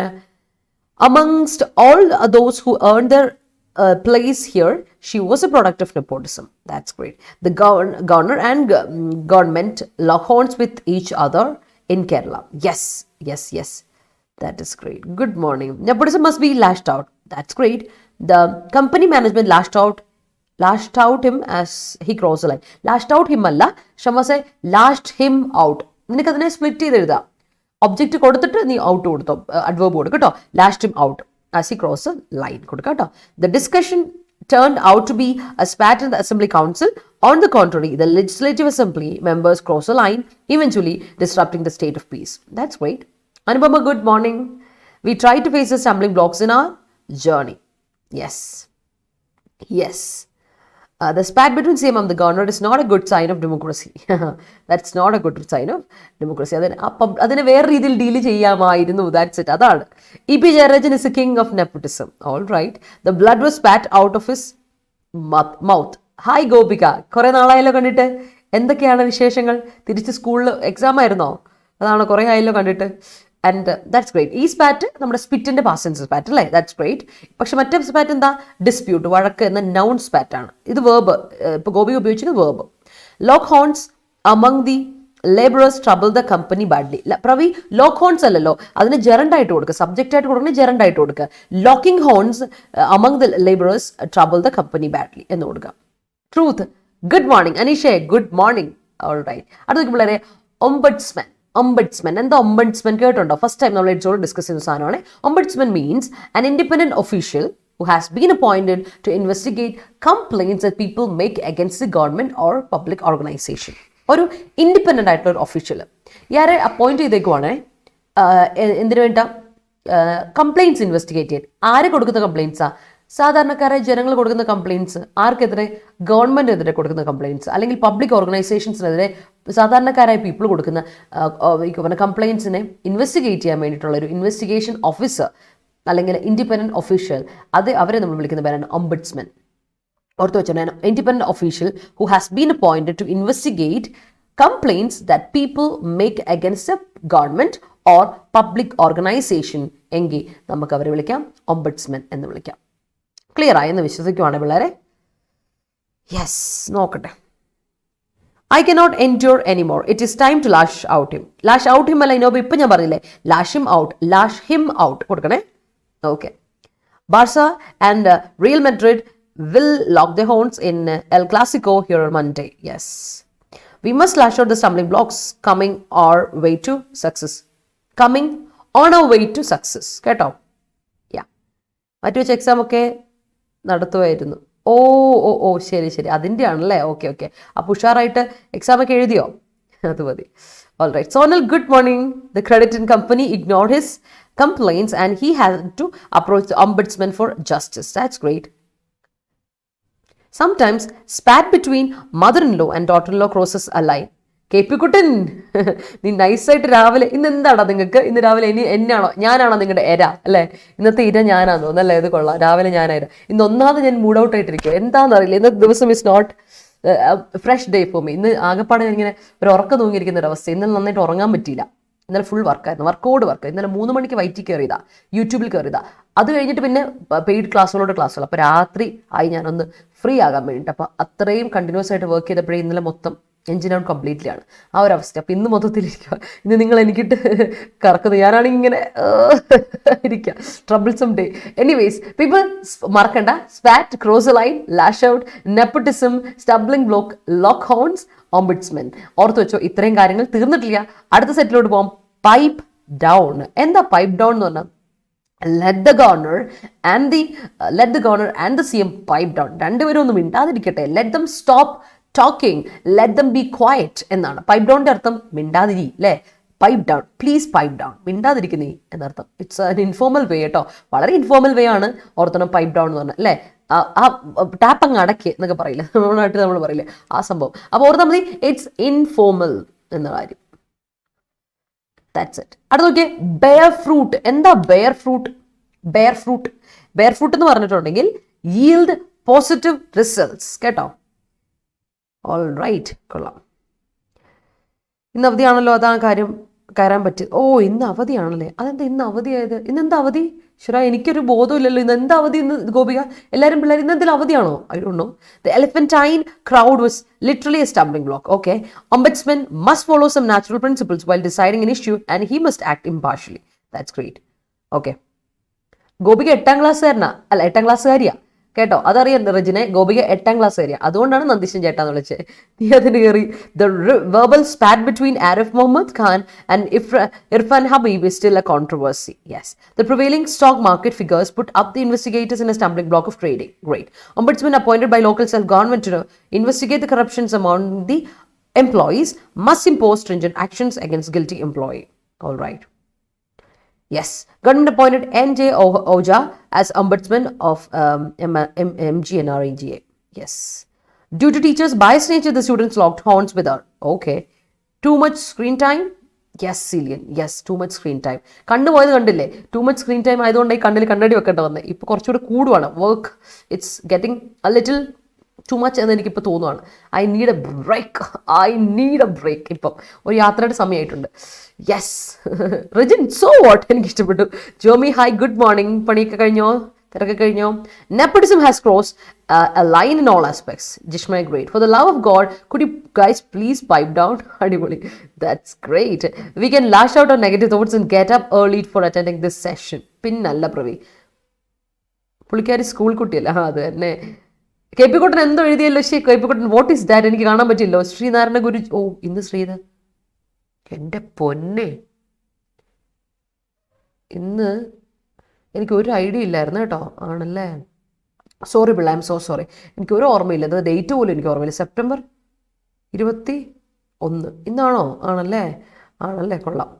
Amongst all those who earned their place here, she was a product of nepotism. That's great. The governor and government lock horns with each other in Kerala. Yes. That is great. Good morning. Nepotism must be lashed out. That's great. The company management lashed out him as he crossed the line. Lashed out him alla, Shama say lashed him out. നിനക്ക് അതിനെ സ്പ്ലിറ്റ് ചെയ്ത് എഴുതാം. ഒബ്ജക്റ്റ് കൊടുത്തിട്ട് നീ ഔട്ട് കൊടുത്തോ, അഡ്വേർബ് കൊടുക്കും കേട്ടോ. Last him out as he cross line കൊടുക്കാം കേട്ടോ. The discussion turned out to be a spat in the Assembly Council. On the contrary, the Legislative Assembly members crossed a line, eventually disrupting the state of peace. That's great. Anupama, good morning. We try to face the stumbling blocks in our journey. Yes. The spat between CM and the governor is not a good sign of democracy. That's not a good sign of democracy. അതിനെ വേറെ രീതിയിൽ ഡീൽ ചെയ്യാമായിരുന്നു. That's it. അതാണ്. E.P. Jayarajan is a king of nepotism. All right. The blood was spat out of his mouth. Hi Gopika, കുറെ നാളായല്ലോ കണ്ടിട്ട്. എന്തൊക്കെയാണ് വിശേഷങ്ങൾ? തിരിച്ച് സ്കൂളിൽ എക്സാം ആയിരുന്നോ? അതാണ്, കുറെ ആയല്ലോ കണ്ടിട്ട്. And that's great. ഈ സ്പാറ്റ് നമ്മുടെ സ്പിറ്റിന്റെ പാസൻസ് സ്പാറ്റ് അല്ലേ? That's great. പക്ഷെ മറ്റേ സ്പാറ്റ് എന്താ? ഡിസ്പ്യൂട്ട്, വഴക്ക് എന്ന നൗൺ സ്പാറ്റ് ആണ്. ഇത് വേർബ്. ഇപ്പൊ ഗോപി ഉപയോഗിച്ചത് verb. Lock horns among the labourers trouble the company badly. Pravi, lock horns അല്ലല്ലോ, അതിന് ജെറണ്ട് ആയിട്ട് കൊടുക്കുക. സബ്ജക്റ്റ് ആയിട്ട് കൊടുക്കണേ ജെറണ്ട് ആയിട്ട് കൊടുക്കുക. Locking horns among the labourers trouble the company badly എന്ന് കൊടുക്കുക. ട്രൂത്ത്. ഗുഡ് മോർണിംഗ് അനീഷേ, ഗുഡ് മോർണിംഗ്. All right. അടുത്ത പിള്ളേരെ, ഒംബഡ്സ്മാൻ. എന്താ ഒംബഡ്സ്മാൻ കേട്ടുണ്ടോ? ഫസ്റ്റ് ടൈം നമ്മൾ എഡിറ്റോറിയൽ ഡിസ്കസ് ചെയ്യുന്ന സാധനമാണ്. Ombudsman means an independent official who has been appointed to investigate complaints that people make against the government or public organization. ഒരു ഇൻഡിപെൻഡന്റ് ആയിട്ടുള്ള ഒരു ഒഫീഷ്യൽ ഇയാരെ അപ്പോയിന്റ് ചെയ്തേക്കുവാണ്. എന്തിനു വേണ്ട? കംപ്ലയിൻറ്റ്സ് ഇൻവെസ്റ്റിഗേറ്റ് ചെയ്യാൻ. ആര് കൊടുക്കുന്ന കംപ്ലയിൻറ്റ്സാ? സാധാരണക്കാരായ ജനങ്ങൾ കൊടുക്കുന്ന കംപ്ലയിൻറ്റ്സ്. ആർക്കെതിരെ? ഗവൺമെന്റിനെതിരെ കൊടുക്കുന്ന കംപ്ലയിൻറ്റ്സ്, അല്ലെങ്കിൽ പബ്ലിക് ഓർഗനൈസേഷൻസിനെതിരെ സാധാരണക്കാരായ പീപ്പിൾ കൊടുക്കുന്ന കംപ്ലയിൻറ്റ്സിനെ ഇൻവെസ്റ്റിഗേറ്റ് ചെയ്യാൻ വേണ്ടിയിട്ടുള്ള ഒരു ഇൻവെസ്റ്റിഗേഷൻ ഓഫീസർ അല്ലെങ്കിൽ ഇൻഡിപെൻഡന്റ് ഒഫീഷ്യൽ, അവരെ നമ്മൾ വിളിക്കുന്ന പേരാണ് ഒംബഡ്സ്മാൻ. ഓർത്ത് വെച്ചാൽ independent official who has been appointed to investigate complaints that people make against a government or public organisation എങ്കിൽ നമുക്ക് അവരെ വിളിക്കാം ഒംബഡ്സ്മാൻ എന്ന് വിളിക്കാം. ക്ലിയർ ആയെന്ന് വിശ്വസിക്കുവാണ് പിള്ളേരെ. യെസ്, നോക്കട്ടെ. I cannot endure anymore. It is time to lash out him. Lash out him അല്ല, ഇനോബ് ഇപ്പം ഞാൻ പറഞ്ഞില്ലേ, lash him out. Lash him out കൊടുക്കണേ. Okay. Barca and Real Madrid will lock their horns in El Clasico here on Monday. Yes. We must lash out the stumbling blocks coming our way to success. Coming on our way to success. കേട്ടോ? യാ, മറ്റു വെച്ച എക്സാം ഒക്കെ നടത്തുമായിരുന്നു. ഓ ശരി, അതിൻ്റെ ആണല്ലേ. ഓക്കെ. അപ്പോൾ ഉഷാറായിട്ട് എക്സാം ഒക്കെ എഴുതിയോ? അത് മതി. All right. Sonal, good morning. The credit company ignored his complaints and he had to approach the ombudsman for justice. That's great. Sometimes spat between mother-in-law and daughter-in-law crosses a line. KP കുട്ടൻ, നീ നൈസായിട്ട് രാവിലെ ഇന്ന് എന്താണോ നിങ്ങൾക്ക്? ഇന്ന് രാവിലെ ഞാനാണോ നിങ്ങളുടെ എര അല്ലേ? ഇന്നത്തെ ഇര ഞാനാന്ന് തോന്നല്ലേ? ഇത് കൊള്ളാം. രാവിലെ ഞാനായിരം. ഇന്ന് ഒന്നാമത് ഞാൻ മൂഡ് ഔട്ട് ആയിട്ടിരിക്കും. എന്താണെന്നറിയില്ല. ഇന്നത്തെ ദിവസം is not fresh day for me. ഇന്ന് ആകെപ്പാടെ ഇങ്ങനെ ഒരു ഉറക്കം തൂങ്ങിയിരിക്കുന്ന ഒരു അവസ്ഥ. ഇന്നലെ നന്നായിട്ട് ഉറങ്ങാൻ പറ്റിയില്ല. ഇന്നലെ ഫുൾ വർക്കായിരുന്നു, വർക്ക്. ഇന്നലെ 3 മണിക്ക് വൈറ്റി കയറിയതാ, യൂട്യൂബിൽ കയറിയതാ. അത് കഴിഞ്ഞിട്ട് പിന്നെ പെയ്ഡ് ക്ലാസ്സുകൾ. അപ്പോൾ രാത്രി ആയി ഞാനൊന്ന് ഫ്രീ ആകാൻ വേണ്ടിയിട്ട്. അപ്പോൾ അത്രയും കണ്ടിന്യൂസ് ആയിട്ട് വർക്ക് ചെയ്തപ്പോഴേ ഇന്നലെ മൊത്തം എൻജിൻ ഔട്ട് കംപ്ലീറ്റ്ലി ആണ് ആ ഒരു അവസ്ഥ. അപ്പം ഇന്ന് മൊത്തത്തിലിരിക്കുക, ഇന്ന് നിങ്ങൾ എനിക്കിട്ട് കറക്കുന്നത്, ഞാനാണെങ്കിൽ ഇങ്ങനെ ഇരിക്കുക, ട്രബിൾസം ഡേ. എനിവേസ് പീപ്പിൾ മറക്കണ്ട, spat, cross line, lash out, nepotism, stumbling block, lock horns, ombudsmen. ഓർത്ത് വെച്ചോ, ഇത്രയും കാര്യങ്ങൾ തീർന്നിട്ടില്ല. അടുത്ത സെറ്റിലോട്ട് പോകാം. Pipe down. എന്താ പൈപ്പ് ഡൗൺ എന്ന് പറഞ്ഞാൽ let the governor and the CM pipe down. രണ്ടുപേരും ഒന്നും മിണ്ടാതിരിക്കട്ടെ. let them stop talking, let them be quiet എന്നാണ് പൈപ്പ് ഡൗണിന്റെ അർത്ഥം. മിണ്ടാതിരി അല്ലേ, pipe down, please pipe down, മിണ്ടാതിരിക്കുന്നേ എന്നർത്ഥം. ഇറ്റ്സ് an informal way കേട്ടോ, വളരെ ഇൻഫോർമൽ വേ ആണ്. ഓർത്തണം പൈപ്പ് ഡൗൺ എന്ന് പറഞ്ഞാൽ അല്ലേ, ആ ടാപ്പ് അങ്ങ് അടക്കി എന്നൊക്കെ പറയില്ല, നമ്മുടെ നാട്ടിൽ നമ്മൾ പറയില്ലേ ആ സംഭവം. അപ്പോൾ ഓർത്താൽ മതി, ഇറ്റ്സ് ഇൻഫോർമൽ എന്ന കാര്യം. That's it. അടുത്ത നോക്കിയേ, ബെയർ ഫ്രൂട്ട്. എന്താ ബെയർ ഫ്രൂട്ട്? ബെയർ ഫ്രൂട്ട് എന്ന് പറഞ്ഞിട്ടുണ്ടെങ്കിൽ yield പോസിറ്റീവ് റിസൾട്ട്സ് കേട്ടോ. ഓൾ റൈറ്റ്, കൊള്ളാം. ഇന്ന് അവധിയാണല്ലോ, അതാണ് കാര്യം, കയറാൻ പറ്റും. ഓ ഇന്ന് അവധിയാണല്ലേ, അതെന്താ ഇന്ന് അവധിയായത്? ഇന്നെന്താ അവധി? ശരാ, എനിക്കൊരു ബോധമില്ലല്ലോ ഇന്ന് എന്താ അവധി. ഇന്ന് ഗോപിക, എല്ലാവരും പിള്ളേർ ഇന്ന് എന്തെങ്കിലും അവധിയാണോ? I don't know. The elephantine crowd was literally a stumbling block. Okay, ombudsman must follow some natural principles while deciding an issue and he must act impartially. That's great. Okay, Gopika 8ാം ക്ലാസ്സുകാരനാ, അല്ല 8ാം ക്ലാസ്സുകാരിയാ കേട്ടോ, അതറിയാം റെജിനെ. ഗോപിക 8ാം ക്ലാസ്സുകാരിയാ, അതുകൊണ്ടാണ് നന്ദീശൻ ചേട്ടാന്ന് വിളിച്ചത്. നീ അതിന് കയറി. The verbal spat between Arif Mohammed Khan and Irfan Habib is still a controversy. Yes, the prevailing stock market figures put up the investigators in a stumbling block of trading. Great. Ombudsman appointed by local self-government to investigate the corruptions among the employees must impose stringent actions against guilty employee. All right. Yes, government appointed N.J. Oja as ombudsman of MGNREGA. Yes. Due to teachers' biased nature, the students locked horns with her. Okay. Too much screen time? Yes, Cillian. Yes, too much screen time. കണ്ടു പോയത് കണ്ടില്ലേ? Too much screen time ആയതുകൊണ്ട് ഈ കണ്ണിൽ കണ്ണടി വെക്കേണ്ട വന്നേ. ഇപ്പോൾ കുറച്ചുകൂടെ കൂടുവാണ് work. It's getting a little too much എന്ന് എനിക്കിപ്പോൾ തോന്നുവാണ്. I need a break. ഇപ്പം ഒരു യാത്രയുടെ സമയമായിട്ടുണ്ട്. യെസ് റിജിൻ, സോ വാട്ട്, എനിക്ക് ഇഷ്ടപ്പെട്ടു. Jomi, hi, good morning. പണിയൊക്കെ കഴിഞ്ഞോ? തിരക്ക് കഴിഞ്ഞോ? Nepotism has crossed a line in all aspects. Jishma, great. For the love of God, could you guys please pipe down? Adiboli. That's great. We can lash out our negative thoughts and get up early for attending this session. Pinnalla Pravi. പുള്ളിക്കാരി സ്കൂൾ കുട്ടിയല്ല. അത് തന്നെ. കെ പി കുട്ടൻ എന്തോ എഴുതിയല്ലോ. ശരി, K P Kuttan, what is that? എനിക്ക് കാണാൻ പറ്റില്ലോ. ശ്രീനാരായണ ഗുരു. ഓ ഇന്ന് ശ്രീധർ, എൻ്റെ പൊന്നെ, ഇന്ന് എനിക്ക് ഒരു ഐഡിയ ഇല്ലായിരുന്നു കേട്ടോ. ആണല്ലേ, sorry Pillai, I M so sorry. എനിക്ക് ഒരു ഓർമ്മയില്ല, അത് ഡേറ്റ് പോലും എനിക്ക് ഓർമ്മയില്ല. സെപ്റ്റംബർ 21 ഇന്നാണോ? ആണല്ലേ, കൊള്ളാം.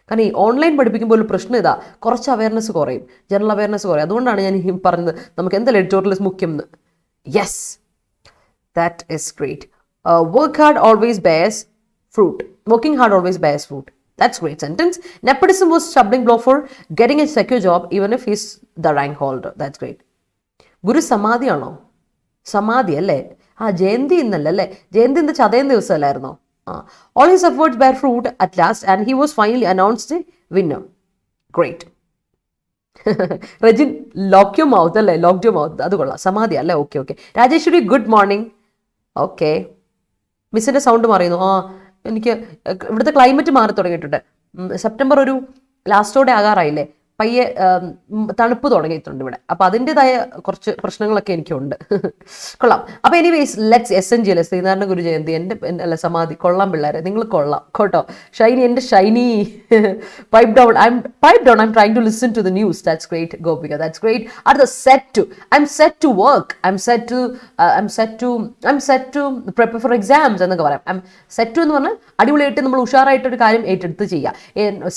കാരണം ഈ ഓൺലൈൻ പഠിപ്പിക്കുമ്പോൾ ഒരു പ്രശ്നം ഇതാ, കുറച്ച് അവയർനെസ് കുറയും, ജനറൽ അവയർനെസ് കുറയും. അതുകൊണ്ടാണ് ഞാൻ ഈ പറഞ്ഞത് നമുക്ക് എന്തായാലും എഡിറ്റോറിയൽ മുഖ്യം എന്ന്. Yes, that is great. Working hard always bears fruit. That's great sentence. Nepotism was stumbling block for getting a secure job even if he's the rank holder. That's great. ഗുരു സമാധിയാണോ? സമാധി അല്ലേ? ജയന്തി ഇന്നല്ലേ? ജയന്തി ഇന്ന് ചതയം ദിവസമല്ലായിരുന്നോ? All his efforts bear fruit at last and he was finally announced a winner. Great. Regin, lock your mouth അല്ലേ? Locked your mouth. അത് കൊള്ളാം. സമാധി അല്ലേ? Okay. Rajeshwari, good morning. Okay. മിസ്സിൻ്റെ സൗണ്ട് മാറിയുന്നു. എനിക്ക് ഇവിടുത്തെ ക്ലൈമറ്റ് മാറി തുടങ്ങിയിട്ടുണ്ട്. സെപ്റ്റംബർ ഒരു ലാസ്റ്റോടെ ആകാറായില്ലേ, പയ്യെ തണുപ്പ് തുടങ്ങിയിട്ടുണ്ട് ഇവിടെ. അപ്പോൾ അതിൻ്റെതായ കുറച്ച് പ്രശ്നങ്ങളൊക്കെ എനിക്കുണ്ട്. കൊള്ളാം. അപ്പോൾ എനിവേസ് ലെറ്റ്സ് എസെൻഷ്യൽ ശ്രീനാരായണ ഗുരു ജയന്തി, എൻ്റെ അല്ല സമാധി. കൊള്ളാം പിള്ളേരെ, നിങ്ങൾ കൊള്ളാം കേട്ടോ. ഷൈനി, എൻ്റെ Shiny, pipe down. I'm trying to listen to the news. That's great Gopika, that's great. അടുത്ത I'm set to work. I'm set to prepare for exams എന്നൊക്കെ പറയാം. ഐ എം സെറ്റ് ടു എന്ന് പറഞ്ഞാൽ അടിപൊളിയായിട്ട് നമ്മൾ ഉഷാറായിട്ടൊരു കാര്യം ഏറ്റെടുത്ത് ചെയ്യുക.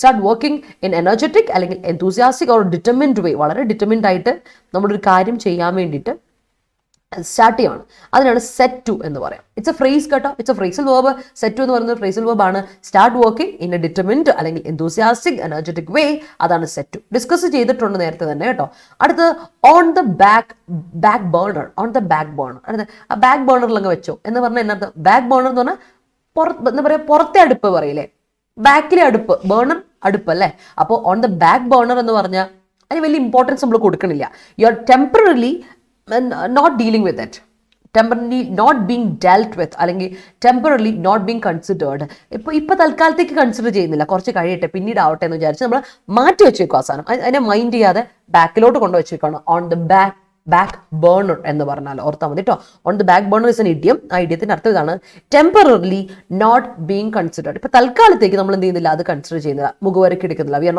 സ്റ്റാർട്ട് വർക്കിംഗ് ഇൻ എനർജറ്റിക് അല്ലെങ്കിൽ enthusiastic or determined way. വളരെ ഡിറ്റർമിൻഡ് ആയിട്ട് നമ്മളൊരു കാര്യം ചെയ്യാൻ വേണ്ടിയിട്ട് സ്റ്റാർട്ട് ചെയ്യണം. അതിനാണ് സെറ്റ് ടു എന്ന് പറയാം. ഇറ്റ്സ് എ ഫ്രേസ് കേട്ടോ. It's a phrasal verb. Set to എന്ന് പറയുന്നത് ഫ്രേസൽ വേർബ് ആണ്. Start working in a determined അല്ലെങ്കിൽ enthusiastic എനർജറ്റിക് വേ, അതാണ് സെറ്റ് ടു. ഡിസ്കസ് ചെയ്തിട്ടുണ്ട് നേരത്തെ തന്നെ കേട്ടോ. അടുത്തത് ഓൺ ദ ബാക്ക് ബേർണർ. അടുത്ത ആ ബാക്ക് ബേർണറിലങ്ങ് വെച്ചോ എന്ന് പറഞ്ഞാൽ എന്നർത്ഥം? ബാക്ക് ബേർണർ എന്ന് പറഞ്ഞാൽ എന്താ പറയുക, പുറത്തെ അടുപ്പ് പറയില്ലേ, ബാക്കിലെ അടുപ്പ്, ബേർണർ അടുപ്പ് അല്ലേ. അപ്പോൾ ഓൺ ദ ബാക്ക് ബേർണർ എന്ന് പറഞ്ഞാൽ അതിന് വലിയ ഇമ്പോർട്ടൻസ് നമ്മൾ കൊടുക്കണില്ല. You are temporarily not dealing with it. Temporarily not being dealt with, അല്ലെങ്കിൽ ടെമ്പറലി നോട്ട് ബീങ് കൺസിഡേർഡ്. ഇപ്പൊ തൽക്കാലത്തേക്ക് കൺസിഡർ ചെയ്യുന്നില്ല, കുറച്ച് കഴിയട്ടെ പിന്നീട് ആവട്ടെ എന്ന് വിചാരിച്ച് നമ്മൾ മാറ്റി വെച്ചേക്കും. അവസാനം അതിനെ മൈൻഡ് ചെയ്യാതെ ബാക്കിലോട്ട് കൊണ്ടുവച്ചേക്കാണ്. ഓൺ ദ ബാക്ക് ബേണർ എന്ന് പറഞ്ഞാൽ ഓർത്താൽ മതി കേട്ടോ. On the back burner is an idiom. ആ ഇഡിയത്തിന്റെ അർത്ഥം ഇതാണ്, ടെമ്പറലി നോട്ട് ബീങ് കൺസിഡേർഡ്. ഇപ്പൊ തൽക്കാലത്തേക്ക് നമ്മൾ എന്ത് ചെയ്യുന്നില്ല, അത് കൺസിഡർ ചെയ്യുന്നില്ല, മുഖവരക്ക് എടുക്കുന്നില്ല. We are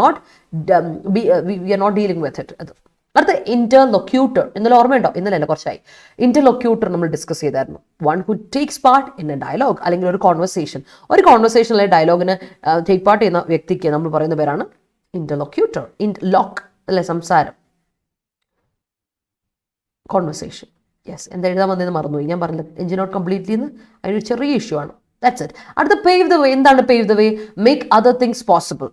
not dealing with it. അത് അടുത്ത ഇന്റർലൊക്യൂട്ടർ. ഇന്നലെ ഓർമ്മയുണ്ടോ? ഇന്നലെ കുറച്ചായി. ഇന്റർലൊക്യൂട്ടർ നമ്മൾ ഡിസ്കസ് ചെയ്തായിരുന്നു. One who takes part in a dialogue, അല്ലെങ്കിൽ ഒരു കോൺവെർസേഷനിലെ ഡയലോഗിന് ടേക്ക് പാർട്ട് ചെയ്യുന്ന വ്യക്തിക്ക് നമ്മൾ പറയുന്ന പേരാണ് ഇന്റർലൊക്യൂട്ടർ. ലോക്ക് അല്ലെ, സംസാരം, കോൺവെർസേഷൻ. യെസ്, എന്താ എഴുതാൻ വന്നതെന്ന് മറന്നുപോയി, ഞാൻ പറഞ്ഞില്ല എൻജിൻ നോട്ട് കംപ്ലീറ്റ്ലി എന്ന്. അതിനൊരു ചെറിയ ഇഷ്യൂ ആണ്. That's it. അടുത്ത പേവ് ദ വേ. എന്താണ് pave the way? Make other things possible.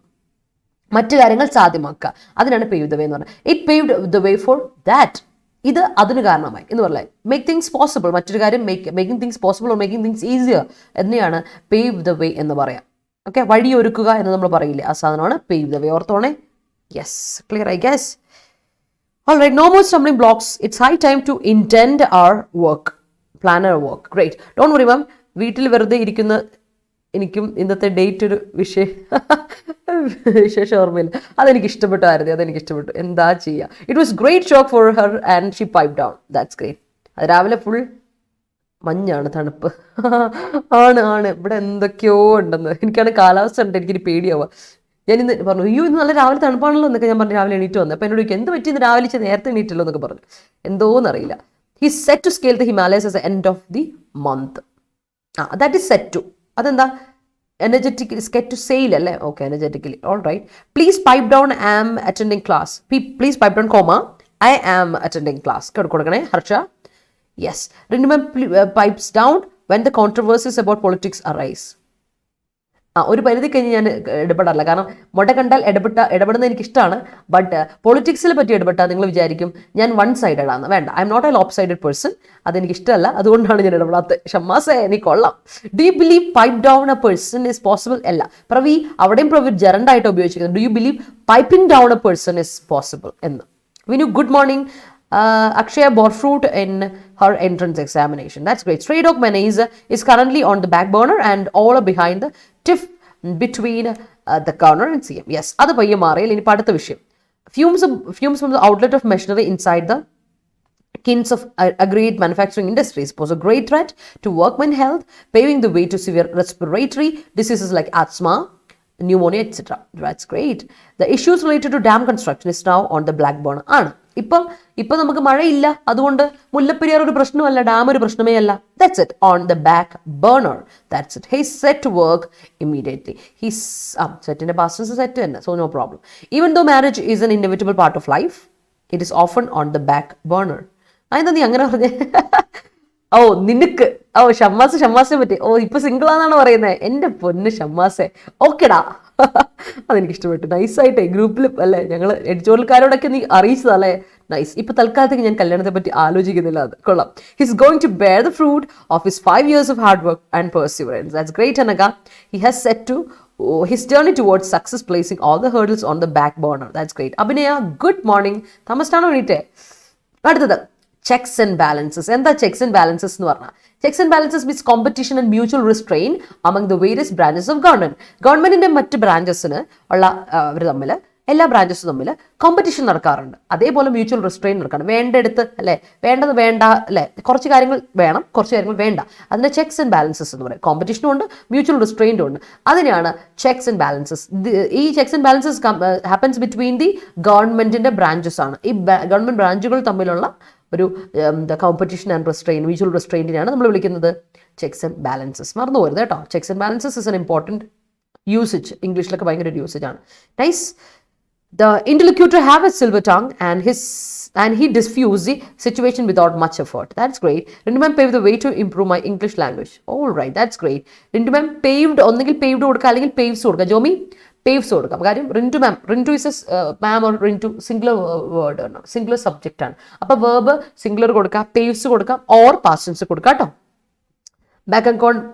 മറ്റു കാര്യങ്ങൾ സാധ്യമാക്കുക, അതിനാണ് പേവ് ദ വേ എന്ന് പറഞ്ഞത്. It paved the way for that. ഇത് അതിന് കാരണമായി എന്ന് പറഞ്ഞാൽ മേക്ക് തിങ്സ് പോസിബിൾ. മറ്റൊരു കാര്യം making things possible or making things easier എന്നെയാണ് പേവ് ദ വേ എന്ന് പറയാം. ഓക്കെ, വഴിയൊരുക്കുക എന്ന് നമ്മൾ പറയില്ലേ, ആ സാധനമാണ് പേവ് ദ വേ. ഓർത്തോണേ. Yes, clear I guess. All right, no more stumbling blocks. It's high time to intend our work, plan our work. Great. Don't worry, ma'am. വീട്ടിൽ വെറുതെ ഇരിക്കുന്ന എനിക്കും ഇന്നത്തെ ഡേറ്റ് ഒരു വിശേഷം ഓർമ്മയില്ല. അതെനിക്ക് ഇഷ്ടപ്പെട്ടായിരുന്നു, അതെനിക്ക് ഇഷ്ടപ്പെട്ടു. എന്താ ചെയ്യുക. It was great shock for her and she pipe down. That's great. അത് രാവിലെ ഫുൾ മഞ്ഞാണ്, തണുപ്പ് ആണ്. ഇവിടെ എന്തൊക്കെയോ ഉണ്ടെന്ന്. എനിക്കാണ് കാലാവസ്ഥ ഉണ്ട്, എനിക്കൊരു പേടിയാവുക. ഞാൻ ഇന്ന് പറഞ്ഞു, അയ്യോ ഇന്ന് നല്ല രാവിലെ തണുപ്പാണല്ലോ എന്നൊക്കെ ഞാൻ പറഞ്ഞു. രാവിലെ എണീറ്റ് വന്നു. അപ്പോൾ എന്നോട് ചോദിക്കും, എന്ത് പറ്റി ഇന്ന് രാവിലെ നേരത്തെ എണീറ്റല്ലോ എന്നൊക്കെ പറഞ്ഞു. എന്തോന്നറിയില്ല. He set to scale the Himalayas as end of the month. That is set to. അതെന്താ? എനർജറ്റിക്കലി സ്കെറ്റ് ടു സെയിൽ അല്ലേ? Okay, energetically. All right. Please pipe down, I am attending class. Please pipe down, comma, I am attending class. കൊടുക്കണേ Harsha. Yes. Rintu pipes down when the controversies about politics arise. ഒരു പരിധി കഴിഞ്ഞ് ഞാൻ ഇടപെടാറില്ല, കാരണം മുട കണ്ടാൽ ഇടപെടുന്നത് എനിക്കിഷ്ടമാണ്. ബട്ട് പൊളിറ്റിക്സിനെ പറ്റി ഇടപെട്ടാൽ നിങ്ങൾ വിചാരിക്കും ഞാൻ വൺ സൈഡഡ് ആണ്. വേണ്ട, I'm not a lopsided person. അതെനിക്കിഷ്ടമല്ല, അതുകൊണ്ടാണ് ഞാൻ ഇടപെടാത്തത്. ഷമ്മാസേ, നീ കൊള്ളാം. Do you believe pipe down a person is possible? അല്ല പ്രവി, അവിടെയും പ്രവി ജെറണ്ടായിട്ട് ഉപയോഗിച്ചിരിക്കുന്നത്. Do you believe piping down a person is possible എന്ന്. Vinu, good morning. Akshaya bought fruit in her entrance examination. That's great. Stray dog menace is currently on the back burner and all are behind the tiff between the governor and CM. Yes, അത് പയ്യെ മാറിയാൽ ഇനി അടുത്ത വിഷയം. Fumes from the outlet of machinery inside the kins of agreed manufacturing industries pose a great threat to workmen health, paving the way to severe respiratory diseases like asthma, pneumonia, etc. That's great. The issues related to dam construction is now on the black burner. ആണ്. ഇപ്പം നമുക്ക് മഴയില്ല, അതുകൊണ്ട് മുല്ലപ്പെരിയാർ ഒരു പ്രശ്നമല്ല, ഡാം ഒരു പ്രശ്നമേ അല്ല. That's it, on the back burner. That's it. He's set to work immediately. He's set in a past tense set തന്നെ, so no problem. Even though marriage is an inevitable part of life, it is often on the back burner. അതെന്താ നീ അങ്ങനെ പറഞ്ഞേ? ഓ നിനക്ക്, ഓ ഷമ്മാസിനെ പറ്റി, ഓ ഇപ്പൊ സിംഗിൾ ആണെന്നാണ് പറയുന്നത്. എൻ്റെ പൊന്ന് ഷമ്മാസെ, ഓക്കെടാ. അതെനിക്ക് ഇഷ്ടപ്പെട്ടു. നൈസായിട്ടേ ഗ്രൂപ്പിൽ അല്ലേ, ഞങ്ങൾ എഡിറ്റോറിയൽക്കാരോടൊക്കെ നീ അറിയിച്ചതല്ലേ, നൈസ്. ഇപ്പൊ തൽക്കാലത്തേക്ക് ഞാൻ കല്യാണത്തെ പറ്റി ആലോചിക്കുന്നില്ല, അത് കൊള്ളാം. He's going to bear the fruit of his 5 years of hard work and perseverance. That's great, Anaga. He has set to his journey towards success, placing all the hurdles on the back burner. That's great. Abhinaya, good morning. താമസിച്ചാണോ എണീറ്റേ? അടുത്തത് ചെക്സ് ആൻഡ് ബാലൻസസ്. എന്താ ചെക്സ് ആൻഡ് ബാലൻസസ് എന്ന് പറഞ്ഞാൽ? Checks and balances means competition and mutual restraint among the various branches of government. ഗവൺമെന്റിന്റെ മറ്റ് ബ്രാഞ്ചസിന് ഉള്ള അവർ തമ്മിൽ, എല്ലാ ബ്രാഞ്ചസും തമ്മിൽ കോമ്പറ്റീഷൻ നടക്കാറുണ്ട്. അതേപോലെ മ്യൂച്വൽ റിസ്ട്രെയിൻ നടക്കാറുണ്ട്. വേണ്ടെടുത്ത് അല്ലെ, വേണ്ടത് വേണ്ട അല്ലെ, കുറച്ച് കാര്യങ്ങൾ വേണം, കുറച്ച് കാര്യങ്ങൾ വേണ്ട. അതിന്റെ ചെക്സ് ആൻഡ് ബാലൻസസ് എന്ന് പറയും. കോമ്പറ്റീഷനും ഉണ്ട്, മ്യൂച്വൽ റിസ്ട്രെയിനും ഉണ്ട്. അതിനെയാണ് ചെക്സ് ആൻഡ് ബാലൻസസ്. ഈ checks and balances happens between the ഗവൺമെന്റിന്റെ ബ്രാഞ്ചസ് ആണ്. ഈ ഗവൺമെന്റ് ബ്രാഞ്ചുകൾ തമ്മിലുള്ള ഒരു കോമ്പറ്റീഷൻ ആൻഡ് റിസ്ട്രെയിൻ, മ്യൂച്വൽ റിസ്ട്രെയിനിനെയാണ് നമ്മൾ വിളിക്കുന്നത് ചെക്സ് ആൻഡ് ബാലൻസസ്. മറന്നു പോരുത് കേട്ടോ. Checks and balances is an important usage. ഇംഗ്ലീഷിലൊക്കെ ഭയങ്കര ഒരു യൂസേജ് ആണ്. Nice. The interlocutor have a silver tongue and he diffused the situation without much effort. That's great. Rintu ma'am paved the way to improve my English language. All right, that's great. Rintu ma'am paved, ഒന്നെങ്കിൽ paved കൊടുക്കുക അല്ലെങ്കിൽ paves കൊടുക്കുക. ജോമി പേവ്സ് കൊടുക്കാം. കാര്യം Rintu ma'am, Rintu is ma'am or Rintu singular word ആണ്, സിംഗുലർ സബ്ജക്റ്റ് ആണ്. അപ്പൊ വേർബ് സിംഗുലർ കൊടുക്കാം, പേവ്സ് കൊടുക്കാം, ഓർ പാസ്റ്റ് ടെൻസ് കൊടുക്കാം കേട്ടോ. ബാക്ക് അക്കൗണ്ട്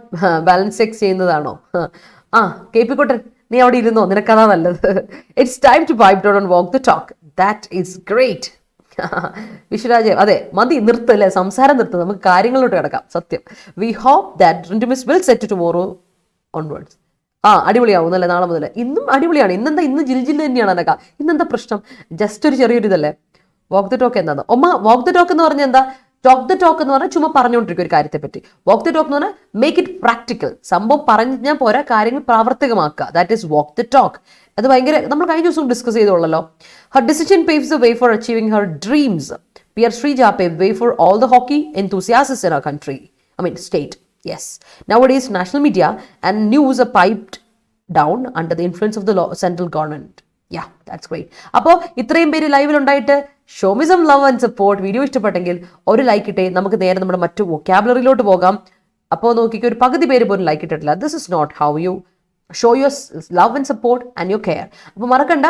ബാലൻസ് ചെക്ക് ചെയ്യുന്നതാണോ? KP കോട്ടൻ, നീ അവിടെ ഇരുന്നോ, നിനക്കതാ നല്ലത്. It's time to pipe down and walk the talk. That is great. Vishwaraj, അതെ മതി, നിർത്തല്ലേ, സംസാരം നിർത്തും, നമുക്ക് കാര്യങ്ങളിലോട്ട് കിടക്കാം. സത്യം. We hope that Rintu miss will set tomorrow onwards. അടിപൊളിയാവും എന്നല്ലേ, നാളെ മുതൽ. ഇന്നും അടിപൊളിയാണ്. ഇന്നെന്താ, ഇന്ന് ജില്ല് തന്നെയാണ് അതൊക്കെ. ഇന്നെന്താ പ്രശ്നം? ജസ്റ്റ് ഒരു ചെറിയൊരു ഇതല്ലേ. വാക്ക് ദ ടോക്ക് എന്താണ്? വാക്ക് ദ ടോക്ക് എന്ന് പറഞ്ഞാൽ എന്താ? ടോക്ക് ദ ടോക്ക് എന്ന് പറഞ്ഞാൽ ചുമ്മാ പറഞ്ഞുകൊണ്ടിരിക്കും ഒരു കാര്യത്തെ പറ്റി. വാക്ക് ദ ടോക്ക് എന്ന് പറഞ്ഞാൽ മേക്ക് ഇറ്റ് പ്രാക്ടിക്കൽ. സംഭവം പറഞ്ഞാൽ പോരാ, കാര്യങ്ങൾ പ്രാവർത്തികമാക്കുക. That is walk the talk. അത് ഭയങ്കര, നമ്മൾ കഴിഞ്ഞ ദിവസം ഡിസ്കസ് ചെയ്തോളല്ലോ. Her decision paves the way for achieving her dreams. Peer Sreeja pave way for all the hockey enthusiasts in our country. State. Yes. Nowadays, national media and news are piped down under the influence of the central government. Yeah, that's great. അപ്പോൾ ഇത്രയും പേര് ലൈവിൽ ഉണ്ടായിട്ട് show me some love and support. Video ഇഷ്ടപ്പെട്ടെങ്കിൽ ഒരു ലൈക്ക് ഇട്ടേ. നമുക്ക് നേരെ നമ്മുടെ മറ്റു വൊക്കാബുലറിയിലോട്ട് പോകാം. അപ്പോൾ നോക്കിക്കോ, ഒരു പകുതി പേര് പോലും ലൈക്ക് ഇട്ടിട്ടില്ല. This is not how you show your love and support and your care. അപ്പോൾ മറക്കണ്ട,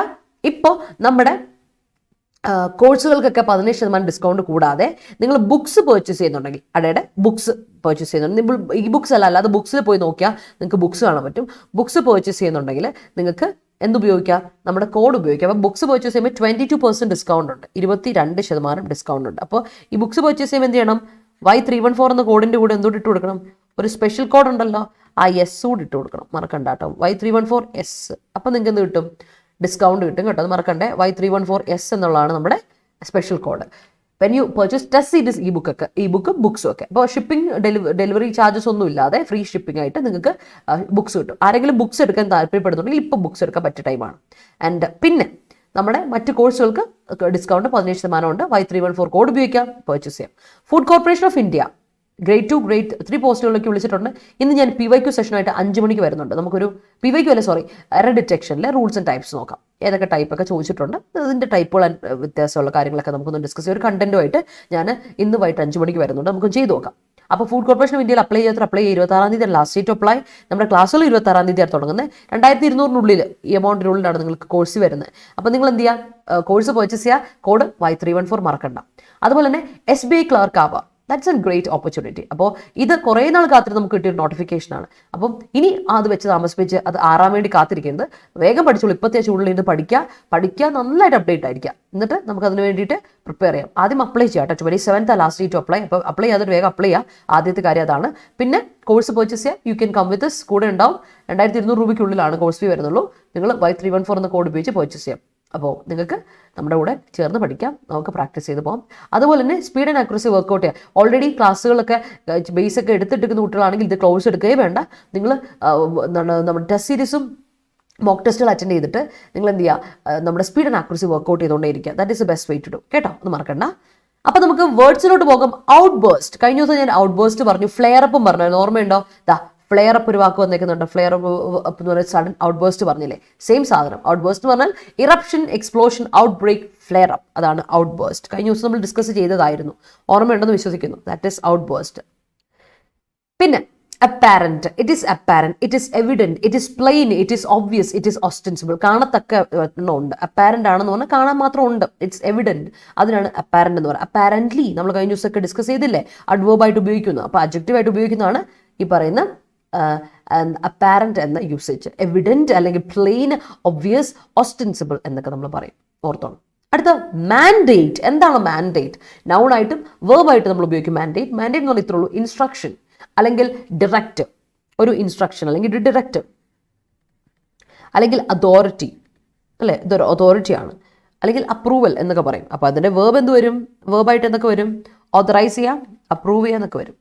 ഇപ്പോൾ നമ്മുടെ കോഴ്സുകൾക്കൊക്കെ 15% ഡിസ്കൗണ്ട് കൂടാതെ നിങ്ങൾ ബുക്സ് പർച്ചേസ് ചെയ്യുന്നുണ്ടെങ്കിൽ, അടയുടെ ബുക്സ് പർച്ചേസ് ചെയ്യുന്നുണ്ട്, ഈ ബുക്സ് അല്ലാതെ ബുക്സിൽ പോയി നോക്കിയാൽ നിങ്ങൾക്ക് ബുക്സ് കാണാൻ പറ്റും. ബുക്സ് പർച്ചേസ് ചെയ്യുന്നുണ്ടെങ്കിൽ നിങ്ങൾക്ക് എന്തുപയോഗിക്കാം? നമ്മുടെ കോഡ് ഉപയോഗിക്കാം. അപ്പോൾ ബുക്സ് പർച്ചേസ് ചെയ്യുമ്പോൾ 22% ഡിസ്കൗണ്ട് ഉണ്ട്, 22% ഡിസ്കൗണ്ട് ഉണ്ട്. അപ്പോൾ ഈ ബുക്സ് പർച്ചേസ് ചെയ്യുമ്പോൾ എന്ത് ചെയ്യണം? Y314 എന്ന കോഡിൻ്റെ കൂടെ എന്തോട്ട് ഇട്ട് കൊടുക്കണം? ഒരു സ്പെഷ്യൽ കോഡ് ഉണ്ടല്ലോ, ആ S കൂടി ഇട്ട് കൊടുക്കണം. മറക്കണ്ട കേട്ടോ, Y314S. അപ്പോൾ നിങ്ങൾക്ക് എന്ത് കിട്ടും? ഡിസ്കൗണ്ട് കിട്ടും കേട്ടോ. അത് മറക്കണ്ടേ. Y314S എന്നുള്ളതാണ് നമ്മുടെ special code. When you purchase test series ഈ ബുക്കും ബുക്സും ഒക്കെ. അപ്പോൾ ഷിപ്പിംഗ് ഡെലിവറി ചാർജസ് ഒന്നും ഇല്ലാതെ ഫ്രീ ഷിപ്പിംഗ് ആയിട്ട് നിങ്ങൾക്ക് ബുക്സ് കിട്ടും. ആരെങ്കിലും ബുക്സ് എടുക്കാൻ താല്പര്യപ്പെടുന്നുണ്ടെങ്കിൽ ഇപ്പോൾ ബുക്സ് എടുക്കാൻ പറ്റിയ ടൈമാണ്. ആൻഡ് പിന്നെ നമ്മുടെ മറ്റ് കോഴ്സുകൾക്ക് ഡിസ്കൗണ്ട് 17% ഉണ്ട്. Y314 കോഡ് ഉപയോഗിക്കാം, പർച്ചേസ് ചെയ്യാം. Food corporation of India grade 2, grade 3 പോസ്റ്റുകളിലേക്ക് വിളിച്ചിട്ടുണ്ട്. ഇന്ന് ഞാൻ PYQ സെഷനായിട്ട് 5 മണിക്ക് വരുന്നുണ്ട്. നമുക്കൊരു എറർ ഡിറ്റക്ഷനിലെ റൂൾസ് ആൻഡ് ടൈപ്സ് നോക്കാം. ഏതൊക്കെ ടൈപ്പൊക്കെ ചോദിച്ചിട്ടുണ്ട്, അതിൻ്റെ ടൈപ്പുകൾ വ്യത്യാസമുള്ള കാര്യങ്ങളൊക്കെ നമുക്കൊന്ന് ഡിസ്കസ് ചെയ്യാം. ഒരു കണ്ടന്റുമായിട്ട് ഞാൻ ഇന്ന് വൈകിട്ട് 5 മണിക്ക് വരുന്നുണ്ട്. നമുക്ക് ചെയ്ത് നോക്കാം. അപ്പോൾ ഫുഡ് കോർപ്പറേഷൻ ഓഫ് ഇന്ത്യയിൽ അപ്ലൈ ചെയ്യാത്ത 26-ാം തീയതി ലാസ്റ്റ് ഡേറ്റ് അപ്ലൈ. നമ്മുടെ ക്ലാസ്സുകൾ 26-ാം തീയതിയാണ് തുടങ്ങുന്നത്. 2200 ഈ എമൗണ്ടിനുള്ളിലാണ് നിങ്ങൾക്ക് കോഴ്സ് വരുന്നത്. അപ്പോൾ നിങ്ങൾ എന്ത് ചെയ്യുക? കോഴ്സ് പർച്ചേസ് ചെയ്യുക. കോഡ് Y314 മറക്കണ്ട. അതുപോലെ തന്നെ SBI ക്ലർക്ക് ആവുക. That's A great opportunity. അപ്പോൾ ഇത് കുറേ നാൾ കാത്തിട്ട് നമുക്ക് കിട്ടിയൊരു നോട്ടിഫിക്കേഷനാണ്. അപ്പം ഇനി അത് വെച്ച് താമസിപ്പിച്ച് അത് ആറാൻ വേണ്ടി കാത്തിരിക്കുന്നത്, വേഗം പഠിച്ചോളൂ. 27 ഇത് പഠിക്കുക, നന്നായിട്ട് അപ്ഡേറ്റ് ആയിരിക്കുക. എന്നിട്ട് നമുക്ക് അതിന് വേണ്ടിയിട്ട് പ്രിപ്പയർ ചെയ്യാം. ആദ്യം അപ്ലൈ ചെയ്യാം കേട്ടോ. 27th last date apply. അപ്പോൾ അപ്ലൈ ചെയ്യാതെ വേഗം അപ്ലൈ ചെയ്യുക. ആദ്യത്തെ കാര്യം അതാണ്. പിന്നെ കോഴ്സ് പർച്ചേസ് ചെയ്യുക. You can come with this. കൂടെ ഉണ്ടാവും. 2200 രൂപയ്ക്കുള്ളിലാണ് കോഴ്സ് ഫീ വരുന്നുള്ളൂ. നിങ്ങൾ Y314 എന്ന കോഡ് ഉപയോഗിച്ച് പർച്ചേസ് ചെയ്യാം. അപ്പോൾ നിങ്ങൾക്ക് നമ്മുടെ കൂടെ ചേർന്ന് പഠിക്കാം, നമുക്ക് പ്രാക്ടീസ് ചെയ്ത് പോകാം. അതുപോലെ തന്നെ സ്പീഡ് ആൻഡ് ആക്യുറസി വർക്കൗട്ട് ചെയ്യാം. ഓൾറെഡി ക്ലാസ്സുകളൊക്കെ ബേസൊക്കെ എടുത്തിട്ടിരിക്കുന്ന കുട്ടികളാണെങ്കിൽ ഇത് ക്ലോസ് എടുക്കുകയും വേണ്ട. നിങ്ങൾ നമ്മുടെ ടെസ്റ്റ് സീരീസും മോക്ക് ടെസ്റ്റുകൾ അറ്റൻഡ് ചെയ്തിട്ട് നിങ്ങൾ എന്ത് ചെയ്യുക? നമ്മുടെ സ്പീഡ് ആൻഡ് ആക്യുറസി വർക്കൗട്ട് ചെയ്തുകൊണ്ടേ ഇരിക്കുക. That is the best way to do. കേട്ടോ, ഒന്ന് മറക്കണ്ട. അപ്പോൾ നമുക്ക് വേർഡ്സിലോട്ട് പോകാം. Outburst. കഴിഞ്ഞ ദിവസം ഞാൻ ഔട്ട് ബേസ്റ്റ് പറഞ്ഞു, ഫ്ലെയർ അപ്പും പറഞ്ഞു. ഓർമ്മയുണ്ടോ? ഫ്ലെയർ അപ്പ് ഒരു വാക്ക് വന്നേക്കുന്നുണ്ട്. ഫ്ലെയർ അപ്പ് എന്ന് പറഞ്ഞാൽ സഡൻ ഔട്ട് ബേസ്റ്റ് പറഞ്ഞില്ലേ? സെയിം സാധനം. ഔട്ട് ബേസ്റ്റ് എന്ന് പറഞ്ഞാൽ eruption, explosion, outbreak, flare up. അതാണ് ഔട്ട് ബേസ്റ്റ്. കഴിഞ്ഞ ദിവസം നമ്മൾ ഡിസ്കസ് ചെയ്തതായിരുന്നു. ഓർമ്മയുണ്ടെന്ന് വിശ്വസിക്കുന്നു. That is outburst. പിന്നെ apparent. It is apparent. It is evident. It is plain. It is obvious. It is ostensible. കാണത്തക്ക ഉണ്ട്. അപ്പാരന്റ് ആണെന്ന് പറഞ്ഞാൽ കാണാൻ മാത്രം ഉണ്ട്. It's evident. അതിനാണ് അപ്പാരന്റ് എന്ന് പറയുന്നത്. അപ്പാരന്റ്ലി നമ്മൾ കഴിഞ്ഞ ദിവസമൊക്കെ ഡിസ്കസ് ചെയ്തില്ലേ? അഡ്വേർബായിട്ട് ഉപയോഗിക്കുന്നു. അപ്പോൾ അഡ്ജക്റ്റീവായിട്ട് ഉപയോഗിക്കുന്നതാണ് ഈ പറയുന്ന അപ്പാരന്റ് എന്ന യൂസേജ്. എവിഡന്റ് അല്ലെങ്കിൽ പ്ലെയിൻ, ഒബ്വിയസ്, ഓസ്റ്റൻസിബിൾ എന്നൊക്കെ നമ്മൾ പറയും. ഓർത്തോണം. അടുത്ത മാൻഡേറ്റ്. എന്താണ് മാൻഡേറ്റ്? നൗണായിട്ടും വേർബായിട്ടും നമ്മൾ ഉപയോഗിക്കും മാൻഡേറ്റ്. മാൻഡേറ്റ് എന്ന് പറഞ്ഞാൽ ഇത്രേ ഉള്ളൂ. ഇൻസ്ട്രക്ഷൻ അല്ലെങ്കിൽ ഡിറക്റ്റ്. ഒരു ഇൻസ്ട്രക്ഷൻ അല്ലെങ്കിൽ ഡിറക്റ്റ് അല്ലെങ്കിൽ അതോറിറ്റി അല്ലേ? ഇതൊരു അതോറിറ്റിയാണ്. അല്ലെങ്കിൽ അപ്രൂവൽ എന്നൊക്കെ പറയും. അപ്പോൾ അതിൻ്റെ വേർബ് എന്ത് വരും? വേർബായിട്ട് എന്തൊക്കെ വരും? ഓതറൈസ് ചെയ്യാം, അപ്രൂവ് ചെയ്യാം എന്നൊക്കെ വരും.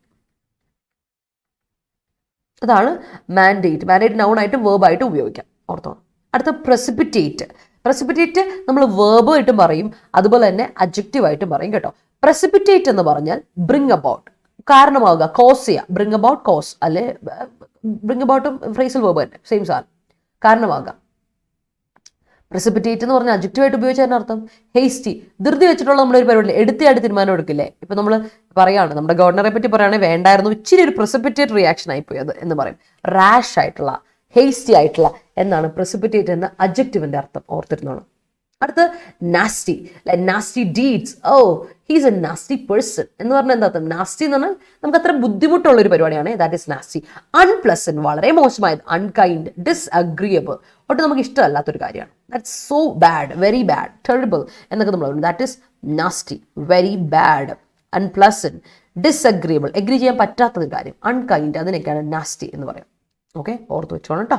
അതാണ് മാൻഡേറ്റ്. മാൻഡേറ്റ് നൗണായിട്ടും വേർബായിട്ടും ഉപയോഗിക്കാം. ഓർത്തോണം. അടുത്ത പ്രസിപ്പിറ്റേറ്റ്. പ്രസിപ്പിറ്റേറ്റ് നമ്മൾ വേർബായിട്ടും പറയും, അതുപോലെ തന്നെ അഡ്ജക്റ്റീവായിട്ടും പറയും കേട്ടോ. പ്രസിപ്പിറ്റേറ്റ് എന്ന് പറഞ്ഞാൽ ബ്രിങ് അബൌട്ട്, കാരണമാവുക, കോസ് ചെയ്യുക. Bring about, cause. അല്ലെ ബ്രിങ് അബൌട്ടും ഫ്രേസൽ വേർബ് തന്നെ, സെയിം സാധനം. കാരണമാവുക. പ്രസിപ്പിറ്റേറ്റ് എന്ന് പറഞ്ഞാൽ അഡ്ജക്റ്റീവായിട്ട് ഉപയോഗിച്ചതിന് അർത്ഥം ഹേസ്റ്റി, ധൃതി വെച്ചിട്ടുള്ള നമ്മളൊരു പരിപാടി എടുത്തിയായിട്ട് തീരുമാനം എടുക്കില്ലേ? ഇപ്പം നമ്മൾ പറയാണ്, നമ്മുടെ ഗവർണറെ പറ്റി പറയുകയാണെങ്കിൽ വേണ്ടായിരുന്നു, ഇച്ചിരി ഒരു പ്രസിപ്പിറ്റേറ്റ് റിയാക്ഷൻ ആയിപ്പോയത് എന്ന് പറയും. റാഷ് ആയിട്ടുള്ള, ഹേസ്റ്റി ആയിട്ടുള്ള എന്നാണ് പ്രസിപ്പിറ്റേറ്റ് എന്ന അഡ്ജക്റ്റീവിൻ്റെ അർത്ഥം. ഓർത്തിരുന്നോണം. അടുത്ത് nasty, like nasty deeds. Oh he's a nasty person എന്ന് പറഞ്ഞാൽ എന്താ? നാസ്റ്റി എന്ന് പറഞ്ഞാൽ നമുക്ക് അത്ര ബുദ്ധിമുട്ടുള്ള ഒരു പരിപാടിയാണ്. That is nasty. അൺപ്ലസന്റ്, വളരെ മോശമായത്. അൺകൈൻഡ്, ഡിസ്അഗ്രിയബിൾ, ഒട്ടും നമുക്ക് ഇഷ്ടമല്ലാത്തൊരു കാര്യമാണ്. That's so bad, very bad, terrible എന്നൊക്കെ നമ്മൾ പറയുന്നത്. That is nasty, very bad, unpleasant, disagreeable, agree ചെയ്യാൻ പറ്റാത്തൊരു കാര്യം, അൺകൈൻഡ്, അതിനൊക്കെയാണ് നാസ്റ്റി എന്ന് പറയാം. ഓക്കെ, ഓർത്ത് വെച്ചോണം കേട്ടോ.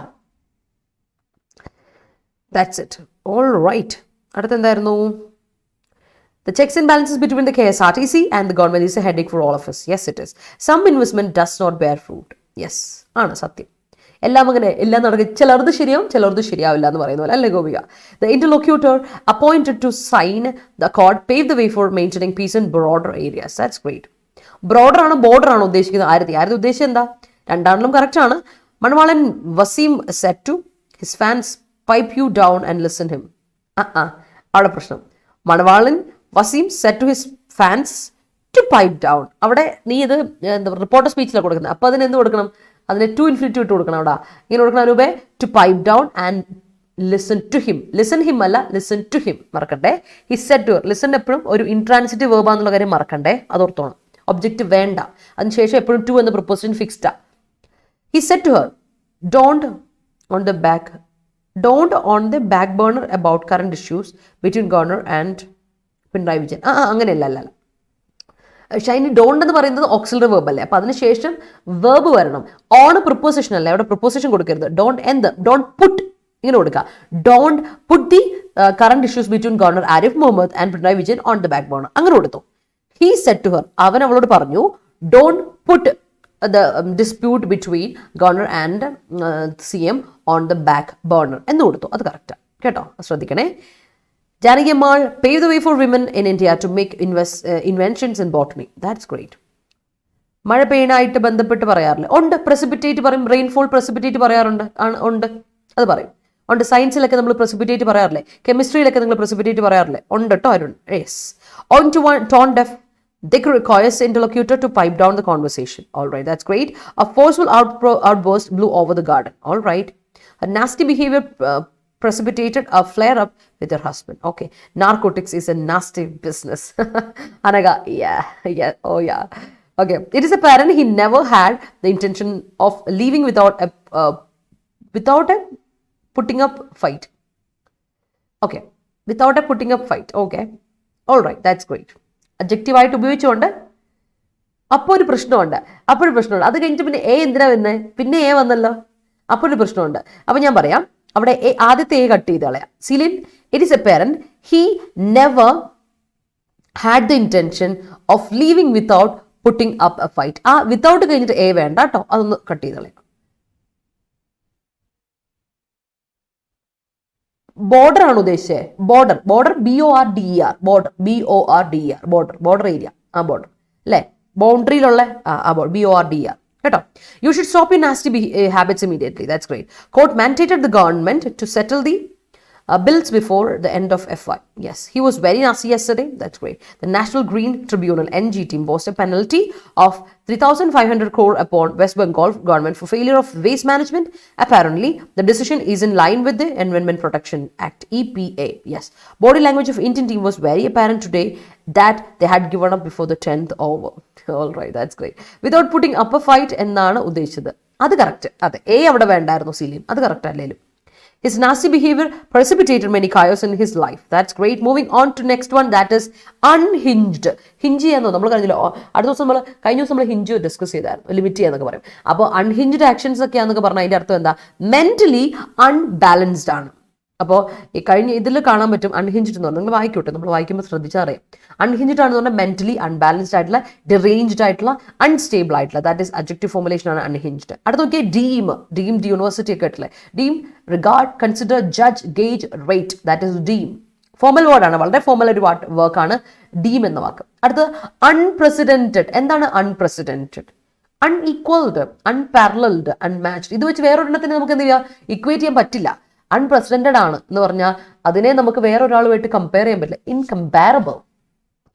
That's it. All right. അടുത്ത് എന്തായിരുന്നു? The checks and balances between the KSRTC and the government is a headache for all of us. Yes, it is. Some investment does not bear fruit. Yes, ആണ് സത്യം. എല്ലാം അങ്ങനെ, എല്ലാം നടക്കും. ചിലർത് ശരിയാവും, ചിലർത് ശരിയാവില്ല എന്ന് പറയുന്ന പോലെ അല്ലേ Gopika? The interlocutor appointed to sign the accord paved the way for maintaining peace in broader areas. That's great. Broader ആണോ ബോർഡർ ആണോ ഉദ്ദേശിക്കുന്നത്? ആരതി ഉദ്ദേശിച്ചത് എന്താ? രണ്ടാണ്ടിലും കറക്റ്റ് ആണ്. മണവാളൻ Waseem said to his fans, pipe you down and listen him. അവിടെ പ്രശ്നം. മണവാളൻ Waseem said to his fans to pipe down. അവിടെ നീ ഇത് എന്താ റിപ്പോർട്ടർ സ്പീച്ചിലാണ് കൊടുക്കുന്നത്. അപ്പോൾ അതിന് എന്ത് കൊടുക്കണം? അതിന് ടു ഇൻഫിനിറ്റ് ഇട്ട് കൊടുക്കണം. അവിടെ ഇങ്ങനെ കൊടുക്കണം. രൂപേ to pipe down and listen to him. Listen him അല്ല, ലിസൺ ടു ഹിം മറക്കണ്ടേ. He said to. ലിസൺ എപ്പോഴും ഒരു ഇൻട്രാൻസിറ്റീവ് വേർബാന്നുള്ള കാര്യം മറക്കണ്ടേ, അതോർത്തോണം. ഒബ്ജക്റ്റ് വേണ്ട, അതിനുശേഷം എപ്പോഴും ടു എന്ന പ്രിപ്പോസിഷൻ ഫിക്സ്ഡാ. He said to her, don't on the back burner about current issues between governor and Pinarayi Vijayan. അങ്ങനെയല്ല, അല്ല. ഷൈനി ഡോണ്ട് എന്ന് പറയുന്നത് ഓക്സിലറി വേർബ് അല്ലേ, അപ്പൊ അതിനുശേഷം വേർബ് വരണം. ഓൺ പ്രിപ്പോസിഷൻ അല്ലേ, അവിടെ പ്രിപ്പോസിഷൻ കൊടുക്കരുത്. ഡോണ്ട് പുട്ട് ഇങ്ങനെ കൊടുക്കുക. Don't put the current issues between governor Arif Mohammad and Pinarayi Vijayan on the back burner, അങ്ങനെ കൊടുത്തു. ഹി സെഡ് ടു ഹർ, അവൻ അവളോട് പറഞ്ഞു, don't put the dispute between governor and CM on the back burner എന്ന് കൊടുത്തു. അത് കറക്റ്റാ കേട്ടോ, ശ്രദ്ധിക്കണേ. Janaki Ammal pave the way for women in India to make inventions in botany. That's great. മഴ പെയ്യാനായിട്ട് ബന്ധപ്പെട്ട് പറയാറില്ല. ഉണ്ട്, precipitate പറയും, റെയിൻഫോൾ precipitate പറയാറുണ്ട്. ഉണ്ട്, അത് പറയും. ഉണ്ട്, സയൻസിലൊക്കെ നമ്മൾ precipitate പറയാറില്ലേ, കെമിസ്ട്രിയിലൊക്കെ നിങ്ങൾ precipitate പറയാറില്ലേ? ഉണ്ട് കേട്ടോ, Arun. Yes. On to one tone deaf, they requires the interlocutor to pipe down the conversation. All right, that's great. A forceful outburst blew over the garden. All right. Her nasty behavior precipitated a flare-up with her husband. Okay. Narcotics is a nasty business. Anaga, yeah. Oh, yeah. Okay. It is apparent he never had the intention of leaving without a putting up fight. Okay. Without a putting up fight. Okay. All right, that's great. അബ്ജക്റ്റീവായിട്ട് ഉപയോഗിച്ചുകൊണ്ട് അപ്പോൾ ഒരു പ്രശ്നമുണ്ട്. അത് കഴിഞ്ഞിട്ട് പിന്നെ എ എന്തിനാ വരുന്നത്? പിന്നെ എ വന്നല്ലോ, അപ്പോൾ ഒരു പ്രശ്നമുണ്ട്. അപ്പം ഞാൻ പറയാം, അവിടെ ആദ്യത്തെ എ കട്ട് ചെയ്ത് കളയാം. സീലിൻ, it is a parent, he never had the intention of leaving without putting up a fight. ആ വിത്തൗട്ട് കഴിഞ്ഞിട്ട് എ വേണ്ട കേട്ടോ, അതൊന്ന് കട്ട് ചെയ്ത് കളയാം. ബോർഡർ ആണ് ഉദ്ദേശിച്ചത്. ബോർഡർ BORDER, ബോർഡർ ഏരിയ, ആ ബോർഡർ അല്ലേ, ബൗണ്ടറിയിലുള്ള ആ ബോർഡർ BORDER കേട്ടോ. You should stop your nasty habits immediately. That's great. Court mandated the government to settle the bills before the end of FY. Yes, he was very nasty yesterday. That's great. The National Green Tribunal NGT imposed a penalty of 3,500 crore upon West Bengal government for failure of waste management. Apparently, the decision is in line with the Environment Protection Act (EPA). Yes, body language of Indian team was very apparent today that they had given up before the 10th over. All right, that's great. Without putting up a fight എന്നാണ് ഉദ്ദേശിച്ചത്. അത് കറക്റ്റ്. അതെ, എ അവിടെ വേണ്ടായിരുന്നു സീലിൻ, അത് കറക്റ്റ് അല്ലേലും. His nasty behavior precipitated many chaos in his life. That's great. Moving on to next one, that is unhinged. Hinge ചെയ്യാന്നോ നമ്മൾ കഴിഞ്ഞല്ലോ. കഴിഞ്ഞ ദിവസം നമ്മൾ ഹിഞ്ച് ഡിസ്കസ് ചെയ്തായിരുന്നു, ലിമിറ്റ് ചെയ്യാന്നൊക്കെ പറയും. അപ്പോൾ അൺഹിഞ്ച്ഡ് ആക്ഷൻസ് ഒക്കെയാന്നൊക്കെ പറഞ്ഞാൽ അതിൻ്റെ അർത്ഥം എന്താ? മെന്റലി അൺബാലൻസ്ഡ് ആണ്. അപ്പോൾ ഈ കഴിഞ്ഞ ഇതിൽ കാണാൻ പറ്റും അൺഹിഞ്ച്ഡ് എന്ന് പറഞ്ഞാൽ, നിങ്ങൾ വായിക്കോട്ടെ, നമ്മൾ വായിക്കുമ്പോൾ ശ്രദ്ധിച്ചാൽ അറിയാം. അൺഹിഞ്ച്ഡ് ആണെന്ന് പറഞ്ഞാൽ മെന്റലി അൺബാലൻസ്ഡ് ആയിട്ടുള്ള, ഡിറേഞ്ച്ഡ് ആയിട്ടുള്ള, അൺസ്റ്റേബിൾ ആയിട്ടുള്ള, ദാറ്റ് ഈസ് അഡ്ജക്റ്റീവ് ഫോർമുലേഷൻ ആണ് അൺഹിഞ്ച്ഡ്. അടുത്ത നോക്കിയാൽ ഡീംഡ് യൂണിവേഴ്സിറ്റി ഒക്കെ ആയിട്ടില്ലേ, deem, regard, consider, judge, gauge, rate, that is deem. Formal വേർഡാണ്, വളരെ ഫോർമൽ ഒരു വർക്കാണ് ഡീം എന്ന വാക്ക്. അടുത്തത് അൺപ്രസിഡന്റഡ്. എന്താണ് അൺപ്രസിഡന്റഡ്? അൺഈക്വൽഡ്, unparalleled, unmatched. ഇത് വെച്ച് വേറൊരെണ്ണത്തിന് നമുക്ക് എന്ത് ചെയ്യാം? ഇക്വേറ്റ് ചെയ്യാൻ പറ്റില്ല. അൺപ്രസിഡന്റഡ് ആണ് എന്ന് പറഞ്ഞാൽ അതിനെ നമുക്ക് വേറൊരാളുമായിട്ട് കമ്പയർ ചെയ്യാൻ പറ്റില്ല. Incomparable,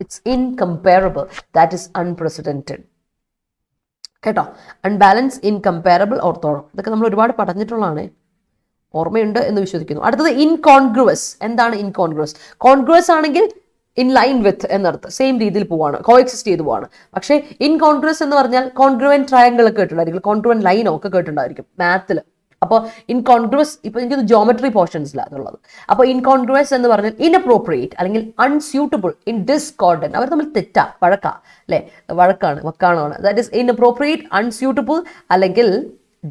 it's incomparable, that is unprecedented കേട്ടോ. അൺബാലൻസ്, ഇൻകമ്പയറബിൾ, ഓർത്തോളം, ഇതൊക്കെ നമ്മൾ ഒരുപാട് പഠിച്ചിട്ടുള്ളതാണ്. ഓർമ്മയുണ്ട് എന്ന് വിശ്വസിക്കുന്നു. അടുത്തത് ഇൻകോൺഗ്രുവസ്. എന്താണ് ഇൻകോൺഗ്രുവസ്? കോൺഗ്രുവസ് ആണെങ്കിൽ ഇൻ ലൈൻ വിത്ത് എന്നർത്ഥം, സെയിം രീതിയിൽ പോവാണ്, കോഎക്സിസ്റ്റ് ചെയ്ത് പോവാണ്. പക്ഷേ ഇൻകോൺഗ്രുവസ് എന്ന് പറഞ്ഞാൽ കോൺഗ്രുവൻ ട്രയാങ്കിൾ ഒക്കെ കേട്ടിട്ടുണ്ടായിരിക്കും, കോൺഗ്രുവൻ ലൈനോ ഒക്കെ കേട്ടിട്ടുണ്ടായിരിക്കും മാത്തിൽ. അപ്പോൾ ഇൻകോൺഗ്രുവസ് ഇപ്പൊ എനിക്ക് ജോമെട്രി പോർഷൻസിലാണ് അതുള്ളത്. അപ്പോൾ ഇൻകോൺഗ്രുവസ് എന്ന് പറഞ്ഞാൽ ഇൻഅപ്രോപ്രിയേറ്റ് അല്ലെങ്കിൽ അൺസ്യൂട്ടബിൾ, ഇൻ ഡിസ്കോർഡന്റ്, അവർ തമ്മിൽ തെറ്റാ, വഴക്കാ, അല്ലെ, വക്കാണാണ്. ദാറ്റ് ഇസ് ഇൻഅപ്രോപ്രിയേറ്റ്, അൺസ്യൂട്ടബിൾ അല്ലെങ്കിൽ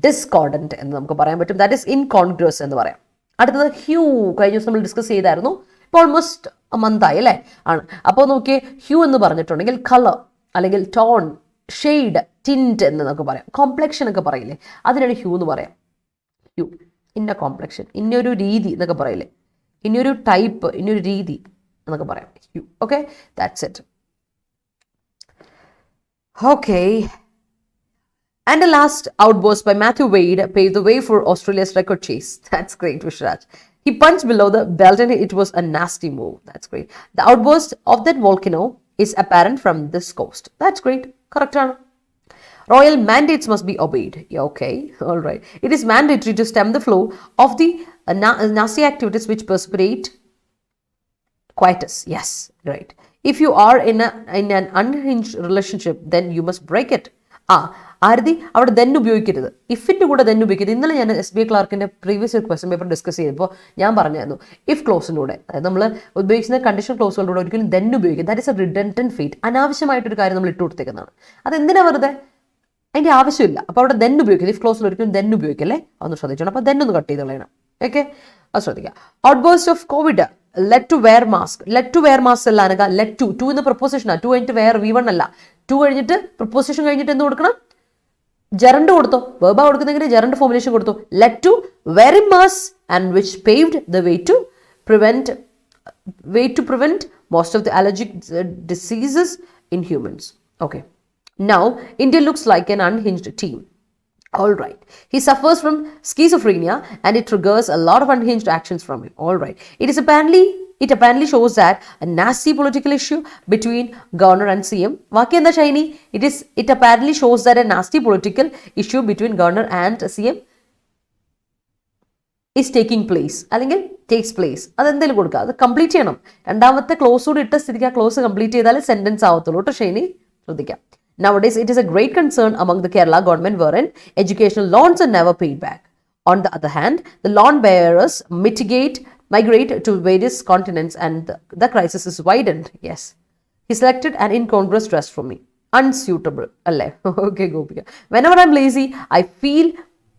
ഡിസ്കോർഡന്റ് എന്ന് നമുക്ക് പറയാൻ പറ്റും. ദാറ്റ് ഇസ് ഇൻകോൺഗ്രുവസ് എന്ന് പറയാം. അടുത്തത് ഹ്യൂ. കഴിഞ്ഞ ദിവസം നമ്മൾ ഡിസ്കസ് ചെയ്തായിരുന്നു, ഇപ്പോൾ ഓൾമോസ്റ്റ് മന്തായി അല്ലേ ആണ്. അപ്പോൾ നോക്കിയേ, ഹ്യൂ എന്ന് പറഞ്ഞിട്ടുണ്ടെങ്കിൽ കളർ അല്ലെങ്കിൽ ടോൺ, ഷെയ്ഡ്, ടിൻറ്റ് എന്ന് നമുക്ക് പറയാം. കോംപ്ലക്ഷൻ ഒക്കെ പറയില്ലേ, അതിനാണ് ഹ്യൂ എന്ന് പറയാം. ഹ്യൂ, ഇന്ന കോംപ്ലക്ഷൻ, ഇന്നൊരു രീതി എന്നൊക്കെ പറയില്ലേ, ഇന്നൊരു ടൈപ്പ്, ഇന്നൊരു രീതി എന്നൊക്കെ പറയാം. Hue. Okay, that's it. Okay. And the last outburst by Matthew Wade paved the way for Australia's record chase. That's great, Vishraj. He punched below the belt and it was a nasty move. That's great. The outburst of that volcano is apparent from this coast. That's great. Correct. Royal mandates must be obeyed. Yeah, okay. All right. It is mandatory to stem the flow of the nasty activities which precipitate quietus. Yes, right. If you are in an unhinged relationship, then you must break it. ആരതി അവിടെ ദെൻ ഉപയോഗിക്കരുത്, ഇഫിൻ്റെ കൂടെ ദെൻ ഉപയോഗിക്കരുത്. ഇന്നലെ ഞാൻ SBI ക്ലാർക്കിൻ്റെ പ്രീവിയസ് ക്വസ്റ്റ്യൻ പേപ്പർ ഡിസ്കസ് ചെയ്തപ്പോൾ ഞാൻ പറഞ്ഞായിരുന്നു, ഇഫ് ക്ലോസിലൂടെ, അതായത് നമ്മൾ ഉപയോഗിക്കുന്ന കണ്ടീഷൻ ക്ലോസുകളിലൂടെ ഒരിക്കലും ദെൻ ഉപയോഗിക്കും. That is a redundant fate. അനാവശ്യമായിട്ടൊരു കാര്യം നമ്മൾ ഇട്ട് കൊടുത്തേക്കുന്നതാണ്. അതെന്തിനാ വെറുതെ, അതിൻ്റെ ആവശ്യമില്ല. അപ്പോൾ അവിടെ ദെൻ ഉപയോഗിക്കുന്നത്, ഇഫ് ക്ലോസിൽ ഒരിക്കലും ദെൻ ഉപയോഗിക്കല്ലേ, അതൊന്ന് ശ്രദ്ധിച്ചോണം. അപ്പോൾ ദെൻ ഒന്ന് കട്ട് ചെയ്ത് കളയണം. ഓക്കെ, അത് ശ്രദ്ധിക്കുക. Outburst of Covid let to wear mask. Let to wear mask അല്ല അനക, ലെറ്റ് ടു എന്ന പ്രപ്പോസിഷനാണ്. 2 കഴിഞ്ഞിട്ട് വെയർ V1 അല്ല. 2 കഴിഞ്ഞിട്ട് പ്രപ്പോസിഷൻ കഴിഞ്ഞിട്ട് എന്ത് കൊടുക്കണം? ജെറണ്ട് കൊടുത്തോ, വെർബ കൊടുക്കുന്നെങ്കിൽ ജെറണ്ട് ഫോർമുലേഷൻ കൊടുത്തു. Led to wear mask and which paved the way to prevent most of the allergic diseases in humans. Okay. Now, India looks like an unhinged team. All right. He suffers from schizophrenia and it triggers a lot of unhinged actions from him. All right. It apparently shows that a nasty political issue between governor and CM. Vakya enda shiny. It apparently shows that a nasty political issue between governor and CM is taking place. അല്ലെങ്കിൽ takes place. അതെന്തെങ്കിലും കൊടുക്കുക, അത് കംപ്ലീറ്റ് ചെയ്യണം. രണ്ടാമത്തെ ക്ലോസ് കൂടി ഇട്ട സ്ഥിതിക്ക് ആ ക്ലോസ് കംപ്ലീറ്റ് ചെയ്താലേ സെന്റൻസ് ആവത്തുള്ളൂ കേട്ടോ ഷൈനി, ശ്രദ്ധിക്കാം. Nowadays, it is a great concern among the Kerala government wherein educational loans are never paid back. On the other hand, the loan bearers migrate to various continents and the crisis is widened. Yes. He selected an incongruous dress for me. Unsuitable. Okay, Gopika. Whenever I'm lazy, I feel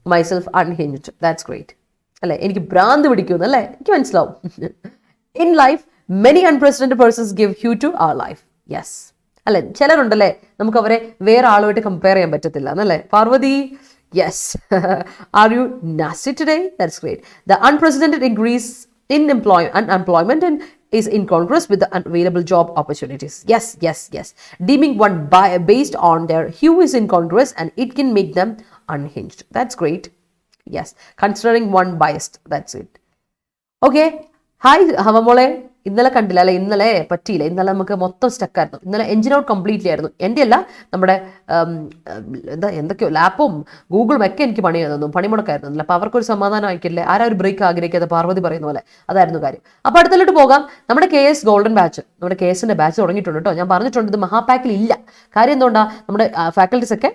myself unhinged. That's great. എനിക്ക് ഭ്രാന്ത് പിടിക്കുമെന്നല്ലേ, എനിക്ക് മനസ്സിലാവും. In life, many unprecedented persons give hue to our life. Yes. അല്ലെ, ചിലരുണ്ടല്ലേ നമുക്ക് അവരെ വേറെ ആളുമായിട്ട് കമ്പയർ ചെയ്യാൻ പറ്റത്തില്ല എന്നല്ലേ. Parvathi, yes. Are you nasty today? That's great. The unprecedented increase in unemployment and is incongruous with the available job opportunities. Yes. Deeming one based on their hue is incongruous and it can make them unhinged. That's great. Yes. Considering one biased. That's it. Okay. Hi, Havamole. ഇന്നലെ കണ്ടില്ല അല്ലെ, ഇന്നലെ പറ്റിയില്ല. ഇന്നലെ നമുക്ക് മൊത്തം സ്റ്റക്കായിരുന്നു. ഇന്നലെ എൻജിൻ ഔട്ട് കംപ്ലീറ്റ്ലി ആയിരുന്നു. എൻ്റെ അല്ല, നമ്മുടെ എന്തൊക്കെയോ ലാപ്പും ഗൂഗിളും ഒക്കെ എനിക്ക് പണിമുടക്കായിരുന്നു. അപ്പോൾ അവർക്കൊരു സമാധാനം ആയിക്കില്ലേ, ആരാ ഒരു ബ്രേക്ക് ആഗ്രഹിക്കാതെ, പാർവതി പറയുന്ന പോലെ അതായിരുന്നു കാര്യം. അപ്പോൾ അടുത്തോട്ട് പോകാം. നമ്മുടെ KS ഗോൾഡൻ ബാച്ച്, നമ്മുടെ KSന്റെ ബാച്ച് തുടങ്ങിയിട്ടുണ്ട് കേട്ടോ. ഞാൻ പറഞ്ഞിട്ടുണ്ട് ഇത് മഹാപാക്കിൽ ഇല്ല. കാര്യം എന്തുകൊണ്ടാണ്, നമ്മുടെ ഫാക്കൽറ്റീസ് ഒക്കെ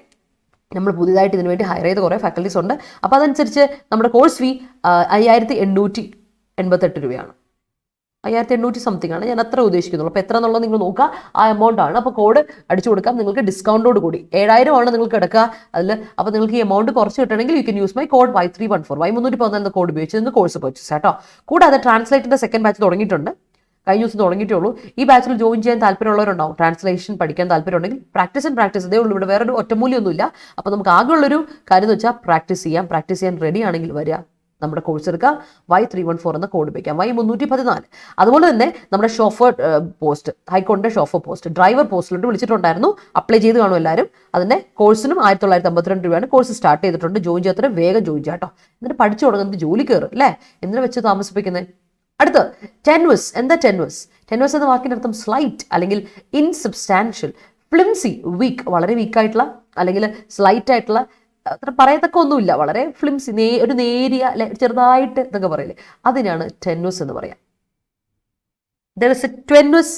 നമ്മൾ പുതിയതായിട്ട് ഇതിനു വേണ്ടി ഹയർ ചെയ്ത കുറേ ഫാക്കൽറ്റീസ് ഉണ്ട്. അപ്പോൾ അതനുസരിച്ച് നമ്മുടെ കോഴ്സ് ഫീ 5888 രൂപയാണ്. 5800 സംതിങ് ആണ് ഞാൻ അത്ര ഉദ്ദേശിക്കുന്നുള്ളൂ. അപ്പോൾ എത്ര എന്നുള്ളത് നിങ്ങൾ നോക്കുക, ആ എമൗണ്ട് ആണ്. അപ്പോൾ കോഡ് അടിച്ചു കൊടുക്കാം നിങ്ങൾക്ക് ഡിസ്കൗണ്ടോട് കൂടി. 7000 ആണ് നിങ്ങൾക്ക് എടുക്കുക അതിൽ. അപ്പോൾ നിങ്ങൾക്ക് ഈ എമൗണ്ട് കുറച്ച് കിട്ടണമെങ്കിൽ you can use my code Y314 Y314 എന്ന കോഡ് ഉപയോഗിച്ച് നിങ്ങൾക്ക് കോഴ്സ് പർച്ചേസ് കേട്ടോ. കൂടാതെ ട്രാൻസ്ലേറ്ററിൻ്റെ സെക്കൻഡ് ബാച്ച് തുടങ്ങിയിട്ടുണ്ട്. കഴിഞ്ഞ ദിവസം തുടങ്ങിയിട്ടേ ഉള്ളൂ. ഈ ബാച്ചിൽ ജോയിൻ ചെയ്യാൻ താല്പര്യമുള്ളവരുണ്ടാവും, ട്രാൻസ്ലേഷൻ പഠിക്കാൻ താല്പര്യമുണ്ടെങ്കിൽ. പ്രാക്ടീസ് ഇതേ ഉള്ളൂ, ഇവിടെ വേറൊരു ഒറ്റമൂല്യമൊന്നുമില്ല. അപ്പോൾ നമുക്ക് ആകെയുള്ളൊരു കാര്യം എന്ന് വെച്ചാൽ പ്രാക്ടീസ് ചെയ്യാൻ റെഡി ആണെങ്കിൽ വരിക, നമ്മുടെ കോഴ്സ് എടുക്കുക. Y314 എന്ന കോഡ് ഉപയോഗിക്കാം. Y314. അതുപോലെ തന്നെ നമ്മുടെ ഷോഫർ പോസ്റ്റ്, ഹൈക്കോടതിയുടെ ഷോഫർ പോസ്റ്റ്, ഡ്രൈവർ പോസ്റ്റിലോട്ട് വിളിച്ചിട്ടുണ്ടായിരുന്നു. അപ്ലൈ ചെയ്ത് കാണും എല്ലാവരും. അതിൻ്റെ കോഴ്സിനും 1952 രൂപയാണ്. കോഴ്സ് സ്റ്റാർട്ട് ചെയ്തിട്ടുണ്ട്. ജോയിൻ ചെയ്യാത്ത വേഗം ജോയിൻ ചെയ്യാം കേട്ടോ. എന്നിട്ട് പഠിച്ചു തുടങ്ങുന്നത് ജോലി കയറും അല്ലേ, എന്തിനു വെച്ച് താമസിപ്പിക്കുന്നത്. അടുത്ത് ടെൻവസ്. എന്താ ടെൻവസ്? ടെൻവസ് എന്ന വാക്കിൻ്റെ അർത്ഥം സ്ലൈറ്റ് അല്ലെങ്കിൽ ഇൻസബ്സ്റ്റാൻഷ്യൽ, ഫ്ലിംസി, വീക്ക്, വളരെ വീക്കായിട്ടുള്ള അല്ലെങ്കിൽ സ്ലൈറ്റ് ആയിട്ടുള്ള, അത്ര പറയത്തക്ക ഒന്നുമില്ല, വളരെ ഫ്ലിംസി, ഒരു നേരിയ അല്ലെ ചെറുതായിട്ട് എന്നൊക്കെ പറയില്ലേ, അതിനാണ് ടെന്വസ് എന്ന് പറയാം. There is a tenuous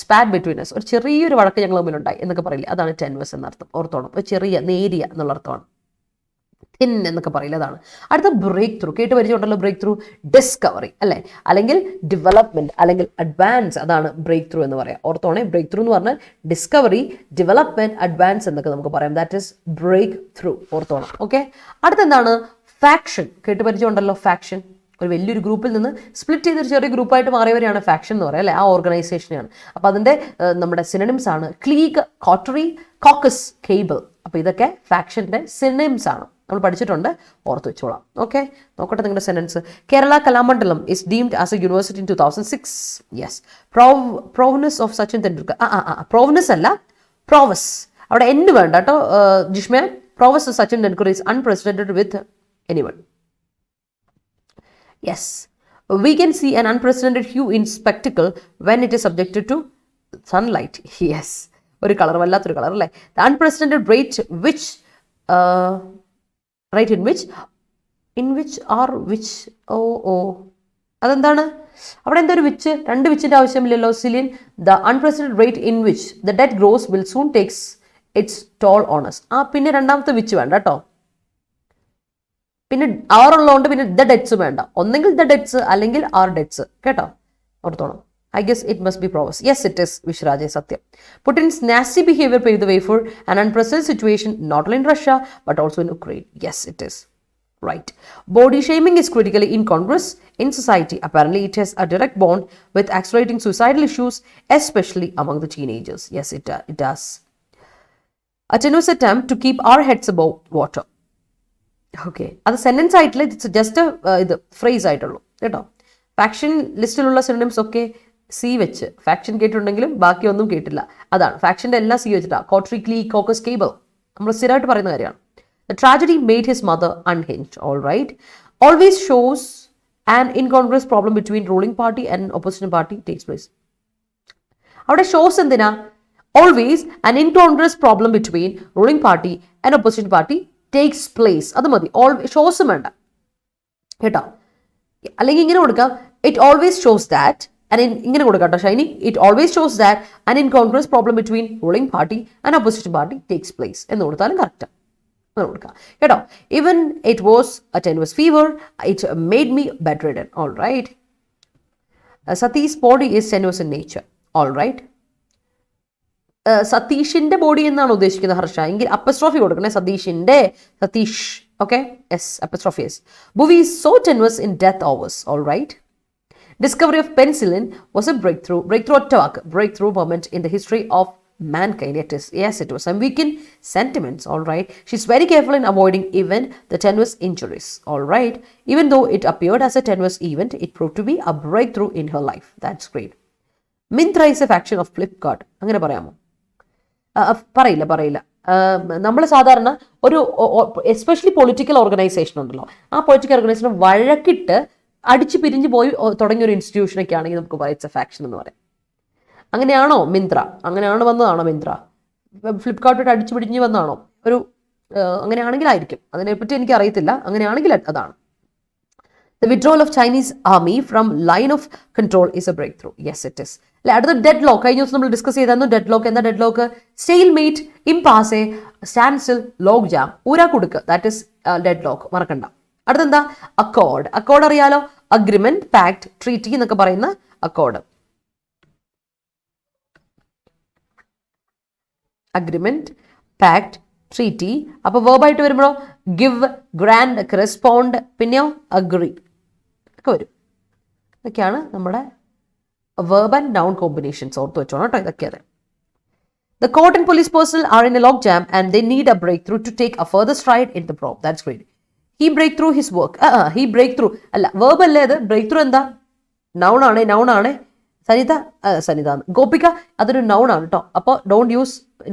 spat between us, ഒരു ചെറിയൊരു വഴക്ക് ഞങ്ങൾ തമ്മിലുണ്ടായി എന്നൊക്കെ പറയില്ലേ, അതാണ് ടെന്വസ് എന്നർത്ഥം. ഓർത്തോണം, ഒരു ചെറിയ നേരിയ എന്നുള്ള അർത്ഥമാണ്. തിൻ എന്നൊക്കെ പറയില്ല, അതാണ്. അടുത്ത ബ്രേക്ക് ത്രൂ, കേട്ട് പരിചയമുണ്ടല്ലോ ബ്രേക്ക് ത്രൂ. ഡിസ്കവറി അല്ലേ, അല്ലെങ്കിൽ ഡെവലപ്മെന്റ്, അല്ലെങ്കിൽ അഡ്വാൻസ്, അതാണ് ബ്രേക്ക് ത്രൂ എന്ന് പറയാം. ഓർത്തോണേ, ബ്രേക്ക് ത്രൂ എന്ന് പറഞ്ഞാൽ ഡിസ്കവറി, ഡെവലപ്മെന്റ്, അഡ്വാൻസ് എന്നൊക്കെ നമുക്ക് പറയാം. That is breakthrough. ഓർത്തോണം. ഓക്കെ, അടുത്തെന്താണ് ഫാക്ഷൻ. കേട്ട് പരിചയമുണ്ടല്ലോ ഫാക്ഷൻ. ഒരു വലിയൊരു ഗ്രൂപ്പിൽ നിന്ന് സ്പ്ലിറ്റ് ചെയ്തൊരു ചെറിയ ഗ്രൂപ്പായിട്ട് മാറിയവരെയാണ് ഫാക്ഷൻ എന്ന് പറയുക അല്ലേ, ആ ഓർഗനൈസേഷനെയാണ്. അപ്പോൾ അതിൻ്റെ നമ്മുടെ സിനണിംസ് ആണ് ക്ലീഗ്, കോട്ടറി, കോക്കസ്, കേബിൾ. അപ്പോൾ ഇതൊക്കെ ഫാക്ഷൻ്റെ സിനണിംസ് ആണ്, നമ്മൾ പഠിച്ചിട്ടുണ്ട്, ഓർത്ത് വെച്ചോളാം. ഓക്കെ, നോക്കട്ടെ നിങ്ങളുടെ sentence. Kerala Kalamandalam is deemed as a university in 2006. Yes. Provenance of Sachin Tendulkar. പ്രോവനസ് അല്ല, പ്രോവസ്. അവിടെ എന്ന് വേണ്ട കേട്ടോ Jishma. Prowess of Sachin Tendulkar is unprecedented with anyone. Yes, we can see an unprecedented hue in spectacle when it is subjected to sunlight. Yes, ഒരു കളർ, വല്ലാത്തൊരു കളർ അല്ലേ. The unprecedented rate which rate in which or which അതെന്താണ് അവിടെ, എന്താ ഒരു വിച്ച്, രണ്ട് വിച്ചിൻ്റെ ആവശ്യമില്ലല്ലോ. സിലിൻ, the unprecedented rate in which the dead grows will soon takes its toll on us. പിന്നെ രണ്ടാമത്തെ വിച്ച് വേണ്ട കേട്ടോ, പിന്നെ ആറുള്ളതുകൊണ്ട് പിന്നെ ദ ഡെറ്റ്സ് വേണ്ട, ഒന്നെങ്കിൽ ദ ഡെറ്റ്സ് അല്ലെങ്കിൽ ആർ ഡെറ്റ്സ് കേട്ടോ, ഓർത്തോണം. I guess it must be Provence. Yes, it is, Vishraje Satyam. Putin's nasty behavior paved the way for an unprecedented situation not only in Russia but also in Ukraine. Yes, it is. Right. Body shaming is critically incongruous in society. Apparently, it has a direct bond with accelerating suicidal issues, especially among the teenagers. Yes, it does. A tenuous attempt to keep our heads above water. Okay, അത് സെൻറ്റൻസ് ആയിട്ടില്ല, ഇറ്റ്സ് ജസ്റ്റ് ഇത് ഫ്രേസ് ആയിട്ടുള്ളൂ കേട്ടോ. ഫാക്ഷൻ ലിസ്റ്റിലുള്ള സിനോണിംസ് ഒക്കെ സി വെച്ച്, ഫാക്ഷൻ കേട്ടിട്ടുണ്ടെങ്കിലും ബാക്കിയൊന്നും കേട്ടില്ല, അതാണ്. ഫാക്ഷൻ്റെ എല്ലാം സി വെച്ചിട്ടാണ്. കോട്ടറി, ക്ലീ, കോക്കസ്, കേബിൾ, നമ്മൾ സ്ഥിരമായിട്ട് പറയുന്ന കാര്യമാണ്. The tragedy made his mother unhinged. All right, always shows an incongruous problem between ruling party and opposition party takes place. അവിടെ ഷോസ് എന്തിനാ? Always an incongruous problem between ruling party and opposition party takes place. അത് മതി, ഷോസും വേണ്ട കേട്ടോ. അല്ലെങ്കിൽ ഇങ്ങനെ കൊടുക്കാം, ഇറ്റ് ഓൾവേസ് ഷോസ് ദാറ്റ്, ഇങ്ങനെ കൊടുക്കാം കേട്ടോ Shiny. It always shows that an incongruous problem between ruling party and opposition party takes place എന്ന് കൊടുത്താലും കറക്റ്റ് കൊടുക്കാം കേട്ടോ. Even it was a tenuous fever, it made me bedridden. All right. Satheesh body is tenuous in nature. All right. സതീഷിന്റെ ബോഡി എന്നാണ് ഉദ്ദേശിക്കുന്നത് ഹർഷ, എങ്കിൽ അപ്പസ്ട്രോഫി കൊടുക്കണേ. സതീഷിന്റെ, Satheesh. Okay, yes, apostrophe yes. Buvi is so tenuous in death hours. All right. Discovery of penicillin was a breakthrough ഒറ്റ വാക്ക്, breakthrough moment in the history of mankind. It is, yes, it was some weakened sentiments. All right. She's very careful in avoiding even the tenuous injuries. All right. Even though it appeared as a tenuous event, it proved to be a breakthrough in her life. That's great. Myntra is a faction of Flipkart. അങ്ങനെ പറയാമോ? പറയില്ല. നമ്മൾ സാധാരണ ഒരു എസ്പെഷ്യലി പൊളിറ്റിക്കൽ ഓർഗനൈസേഷൻ ഉണ്ടല്ലോ, ആ പൊളിറ്റിക്കൽ ഓർഗനൈസേഷൻ വഴക്കിട്ട് അടിച്ച് പിരിഞ്ഞ് പോയി തുടങ്ങിയ ഒരു ഇൻസ്റ്റിറ്റ്യൂഷനൊക്കെ ആണെങ്കിൽ നമുക്ക് പറയാം ഇറ്റ്സ് എ ഫാക്ഷൻ എന്ന് പറയാം. അങ്ങനെയാണോ മിന്ത്ര? അങ്ങനെയാണ് വന്നതാണോ മിന്ത്ര? ഫ്ലിപ്കാർട്ടിട്ട് അടിച്ച് പിടിഞ്ഞ് വന്നതാണോ? അങ്ങനെയാണെങ്കിലായിരിക്കും, അതിനെപ്പറ്റി എനിക്ക് അറിയത്തില്ല. അങ്ങനെയാണെങ്കിൽ അതാണ്. The withdrawal of Chinese army from line of control is a breakthrough. Yes, it is. അടുത്ത ഡെഡ് ലോക്ക്, കഴിഞ്ഞ ദിവസം നമ്മൾ ഡിസ്കസ് ചെയ്തായിരുന്നു. ഡെഡ് ലോക്ക് എന്താ? Deadlock stalemate, impasse, standstill, lock jam, ഊരാ കുടുക്ക്, ദാറ്റ് ഇസ് ഡെഡ് ലോക്ക്, മറക്കണ്ട. അടുത്തെന്താ? അക്കോർഡ്. അക്കോർഡ് അറിയാലോ, അഗ്രിമെന്റ്, പാക്ട്, ട്രീറ്റി എന്നൊക്കെ പറയുന്ന അക്കോർഡ്. Agreement, pact, treaty. അപ്പോൾ വേർബായിട്ട് വരുമ്പോഴോ ഗിവ്, ഗ്രാൻഡ്, റെസ്പോണ്ട്, പിന്നെയോ അഗ്രി ഒക്കെ വരും. ഇതൊക്കെയാണ് നമ്മുടെ verb and noun combinations. ഓർത്ത് വെച്ചോണം കേട്ടോ, ഇതൊക്കെയാണ്. The court and police personnel are in a log jam and they need a breakthrough to take a further stride in the probe. That's great. He break through his work. He break through അല്ല, verb അല്ലേ ഇത്. ബ്രേക്ക് ത്രൂ എന്താ? noun ആണ്. സനിത, ഗോപിക, അതൊരു noun ആണ് കേട്ടോ. അപ്പോൾ don't use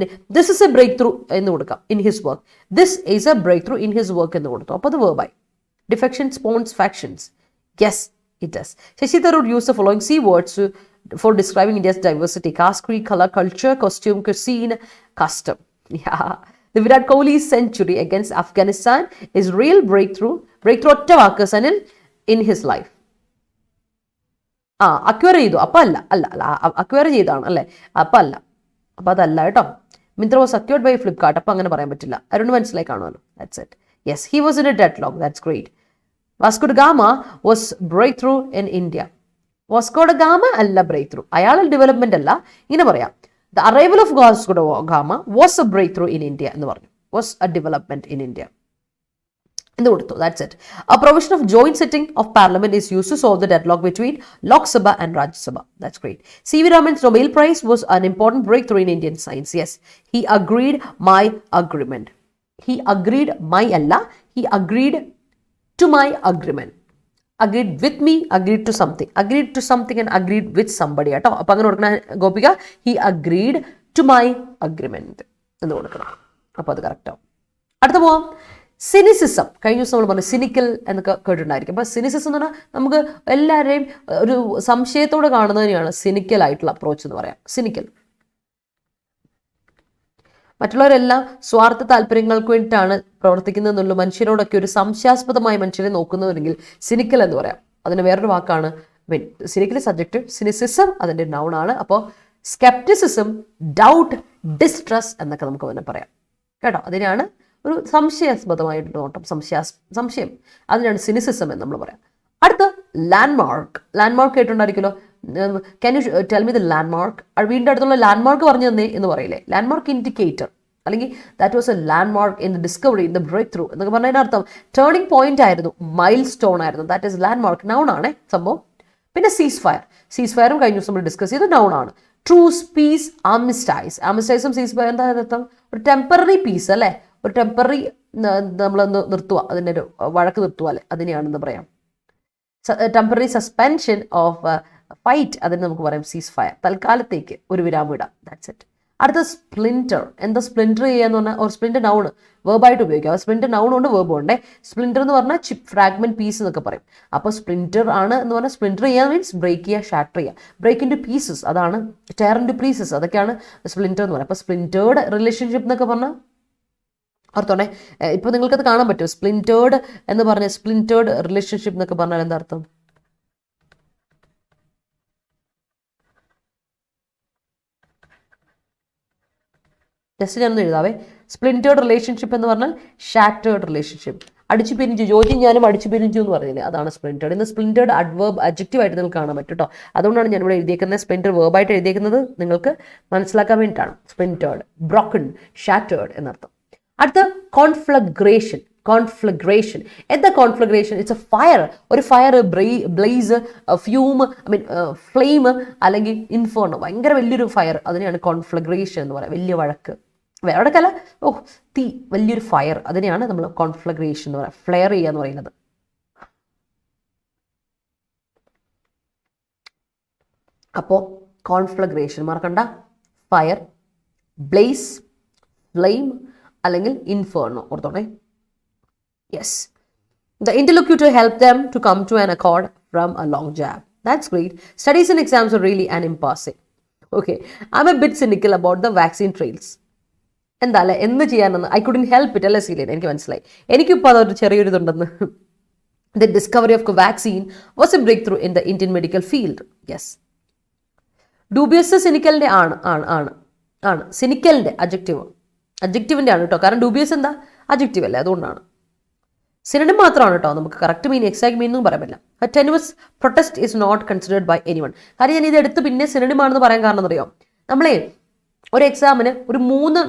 this is a breakthrough എന്ന് കൊടുക്കാം. in his work, this is a breakthrough in his work എന്ന് കൊടുത്തു. അപ്പോൾ അത് verb ആയി. defection spawns factions. Yes, it does. Shashi Tharoor used the following C words for describing India's diversity: caste, creed, color, culture, costume, cuisine, custom. Yeah, The Virat Kohli century against Afghanistan is real breakthrough ഒറ്റ വാക്ക് Sanil in his life. Acquire ചെയ്തു. അപ്പം അല്ല അക്വയർ ചെയ്താണ് അല്ലേ? അപ്പം അല്ല, അപ്പം അതല്ല കേട്ടോ. Myntra was acquired by Flipkart. അപ്പം അങ്ങനെ പറയാൻ പറ്റില്ല. അരുൺ മനസ്സിലായി കാണുമല്ലോ. That's it. Yes, he was in a deadlock. That's great. Vasco da Gama was breakthrough in India. Vasco da Gama അല്ല ബ്രേക്ക് ത്രൂ, അയാൾ ഡെവലപ്മെന്റ് അല്ല. ഇങ്ങനെ പറയാം, the arrival of Vasco da Gama was a breakthrough in India എന്ന് പറഞ്ഞു. Was a development in India എന്ന് കൊടുത്തു. That's it. A provision of joint sitting of parliament is used to solve the deadlock between Lok Sabha and Rajya Sabha. That's great. C.V. Raman's Nobel Prize was an important breakthrough in Indian science. Yes, he agreed my agreement. He agreed my Allah. He agreed to my agreement. Agreed with me, agreed to something. Agreed to something and agreed with somebody. കേട്ടോ. അപ്പം അങ്ങനെ കൊടുക്കണ Gopika, he agreed to my agreement എന്ന് കൊടുക്കണം. അപ്പോൾ അത് കറക്റ്റാവും. അടുത്ത പോവാം. സിനിസിസം. കഴിഞ്ഞ ദിവസം നമ്മൾ പറഞ്ഞു സിനിക്കൽ എന്നൊക്കെ കേട്ടിട്ടുണ്ടായിരിക്കും. അപ്പോൾ സിനിസിസം എന്ന് പറഞ്ഞാൽ നമുക്ക് എല്ലാവരെയും ഒരു സംശയത്തോടെ കാണുന്നതിനെയാണ് സിനിക്കൽ ആയിട്ടുള്ള അപ്രോച്ച് എന്ന് പറയാം. സിനിക്കൽ. മറ്റുള്ളവരെല്ലാം സ്വാർത്ഥ താല്പര്യങ്ങൾക്ക് വേണ്ടിയിട്ടാണ് പ്രവർത്തിക്കുന്നതെന്നുള്ളൂ, മനുഷ്യരോടൊക്കെ ഒരു സംശയാസ്പദമായ മനുഷ്യരെ നോക്കുന്നവരെങ്കിൽ സിനിക്കൽ എന്ന് പറയാം. അതിന് വേറൊരു വാക്കാണ് സിനിക്കൽ സബ്ജക്റ്റ്, സിനിസിസം അതിൻ്റെ നൗൺ ആണ്. അപ്പോൾ സ്കെപ്റ്റിസിസം, ഡൗട്ട്, ഡിസ്ട്രസ് എന്നൊക്കെ നമുക്ക് തന്നെ പറയാം കേട്ടോ. അതിനാണ് ഒരു സംശയാസ്പദമായിട്ട് നോട്ടം, സംശയം, അതിനാണ് സിനിസിസം എന്ന് നമ്മൾ പറയാം. അടുത്ത ലാൻഡ്മാർക്ക്. ലാൻഡ്മാർക്ക് കേട്ടുണ്ടായിരിക്കുമല്ലോ. Can you tell me the landmark? വീടിൻ്റെ അടുത്തുള്ള ലാൻഡ്മാർക്ക് പറഞ്ഞു തന്നേ എന്ന് പറയില്ലേ? ലാൻഡ്മാർക്ക് ഇൻഡിക്കേറ്റർ, അല്ലെങ്കിൽ that was a landmark in the discovery, in the breakthrough എന്നൊക്കെ പറഞ്ഞതിൻ്റെ അർത്ഥം ടേണിംഗ് പോയിന്റ് ആയിരുന്നു, മൈൽ സ്റ്റോൺ ആയിരുന്നു. That is landmark. നൗൺ ആണ് സംഭവം. പിന്നെ സീസ് ഫയറും കഴിഞ്ഞ ദിവസം നമ്മൾ ഡിസ്കസ് ചെയ്ത് നൗൺ ആണ്. ട്രൂസ്, പീസ്, ആമിസ്റ്റൈസും സീസ് ഫയർ എന്താ അർത്ഥം? ഒരു ടെമ്പററി പീസ് അല്ലേ, ഒരു ടെമ്പററി നമ്മളൊന്ന് നിർത്തുക, അതിൻ്റെ ഒരു വഴക്ക് നിർത്തുക അല്ലേ, അതിനെയാണെന്ന് പറയാം. ടെമ്പററി സസ്പെൻഷൻ ഓഫ് ഫൈറ്റ്, അതിന് നമുക്ക് പറയാം സീസ് ഫയർ. തൽക്കാലത്തേക്ക് ഒരു വിരാമം ഇടാം. That's it. അടുത്ത സ്പ്ലിൻറ്റർ. എന്താ സ്പ്ലിൻറ്റർ ചെയ്യാന്ന് പറഞ്ഞാൽ? ഒരു സ്പ്ലിൻറ്റർ നൗൺ വേർബായിട്ട് ഉപയോഗിക്കാം. സ്പ്ലിൻറ്റർ നൗൺ ഉണ്ട്, വേർബും ഉണ്ടേ. സ്പ്ലിൻറ്റർ എന്ന് പറഞ്ഞാൽ ചിപ്പ്, ഫ്രാഗ്മെന്റ്, പീസ് എന്നൊക്കെ പറയും. അപ്പോൾ സ്പ്ലിൻറ്റർ ആണ് എന്ന് പറഞ്ഞാൽ സ്പ്ലിൻറ്റർ ചെയ്യാൻ മീൻസ് ബ്രേക്ക് ചെയ്യുക, ഷാറ്റർ ചെയ്യുക. ബ്രേക്ക് ഇൻ ടു പീസസ്, അതാണ് ടയർ ഇൻ ടു പീസസ്, അതൊക്കെയാണ് സ്പ്ലിൻറ്റർ എന്ന് പറയുന്നത്. അപ്പോൾ സ്പ്ലിൻറ്റേർഡ് റിലേഷൻഷിപ്പ് എന്നൊക്കെ പറഞ്ഞാൽ ഓർത്തോണേ, ഇപ്പോൾ നിങ്ങൾക്കത് കാണാൻ പറ്റും. സ്പ്ലിൻറ്റേർഡ് എന്ന് പറഞ്ഞാൽ, സ്പ്ലിൻറ്റേർഡ് റിലേഷൻഷിപ്പ് എന്നൊക്കെ പറഞ്ഞാൽ എന്താ അർത്ഥം? ജസ്റ്റ് ഞാനൊന്ന് എഴുതാവേ. സ്പ്ലിൻറ്റേർഡ് റിലേഷൻഷിപ്പ് എന്ന് പറഞ്ഞാൽ ഷാറ്റേർഡ് റിലേഷൻഷിപ്പ്. അടിച്ചു പിരിഞ്ഞു, ജോജി ഞാനും അടിച്ചു പിരിഞ്ഞു എന്ന് പറഞ്ഞില്ലേ, അതാണ് സ്പ്ലിൻറ്റേർഡ്. ഇന്ന് സ്പ്ലിൻറ്റേർഡ് അഡ്വേർബ്, അഡ്ജക്റ്റീവ് ആയിട്ട് നിങ്ങൾക്ക് കാണാൻ പറ്റും കേട്ടോ. അതുകൊണ്ടാണ് ഞാൻ ഇവിടെ എഴുതിയേക്കുന്നത്. സ്പ്ലിൻറ്റർ വേർബായിട്ട് എഴുതിയേക്കുന്നത് നിങ്ങൾക്ക് മനസ്സിലാക്കാൻ വേണ്ടിയിട്ടാണ്. സ്പ്ലിൻറ്റേർഡ്, ബ്രോക്കൺ, ഷാറ്റേർഡ് എന്നർത്ഥം. അടുത്ത കോൺഫ്ലഗ്രേഷൻ. എന്താ കോൺഫ്ലഗ്രേഷൻ? It's a fire. ഒരു ഫയർ, ബ്ലേസ്, ഫ്യൂം, ഫ്ലെയിം, അല്ലെങ്കിൽ ഇൻഫേർണോ, ഭയങ്കര വലിയൊരു ഫയർ, അതിനെയാണ് കോൺഫ്ലഗ്രേഷൻ എന്ന് പറയുക. വലിയ വഴക്ക്, വഴക്കല്ല, തീ, വലിയൊരു ഫയർ, അതിനെയാണ് നമ്മൾ കോൺഫ്ലഗ്രേഷൻ എന്ന് പറയുക. ഫ്ലെയർ ചെയ്യുക എന്ന് പറയുന്നത്. അപ്പോൾ കോൺഫ്ലഗ്രേഷൻ മറക്കണ്ട. ഫയർ, ബ്ലേസ്, ഫ്ലെയിം അല്ലെങ്കിൽ ഇൻഫേർണോ ഓർത്തോണേ. Yes. The interlocutor helped them to come to an accord from a long jab. That's great. Studies and exams are really an impasse. Okay. I'm a bit cynical about the vaccine trials. എന്താ അല്ലേ, എന്ത് ചെയ്യാനെന്ന് ഐ കുഡൻ ഹെൽപ്പ് ഇറ്റ് അല്ലേ സീലിയൻ, എനിക്ക് മനസ്സിലായി. എനിക്കിപ്പോൾ അതൊരു ചെറിയൊരു ഇതുണ്ടെന്ന്. The discovery of vaccine was a breakthrough in the Indian medical field. Yes. Dubious സിനിക്കലിൻ്റെ ആണ് സിനിക്കലിൻ്റെ അഡ്ജക്റ്റീവിൻ്റെ ആണ് കേട്ടോ. കാരണം ഡൂബിയസ് എന്താ അഡ്ജക്റ്റീവ് അല്ലേ, അതുകൊണ്ടാണ്. സിനോണിം മാത്രമാണ് കേട്ടോ, നമുക്ക് കറക്റ്റ് മീനിങ്, എക്സാക്ട് മീനിങ് പറയാൻ പറ്റില്ല. Continuous protest is not considered by anyone. കാരണം ഞാൻ ഇത് എടുത്ത് പിന്നെ സിനോണിം ആണെന്ന് പറയാൻ കാരണം എന്നറിയാം, നമ്മളെ ഒരു എക്സാമിന് ഒരു 3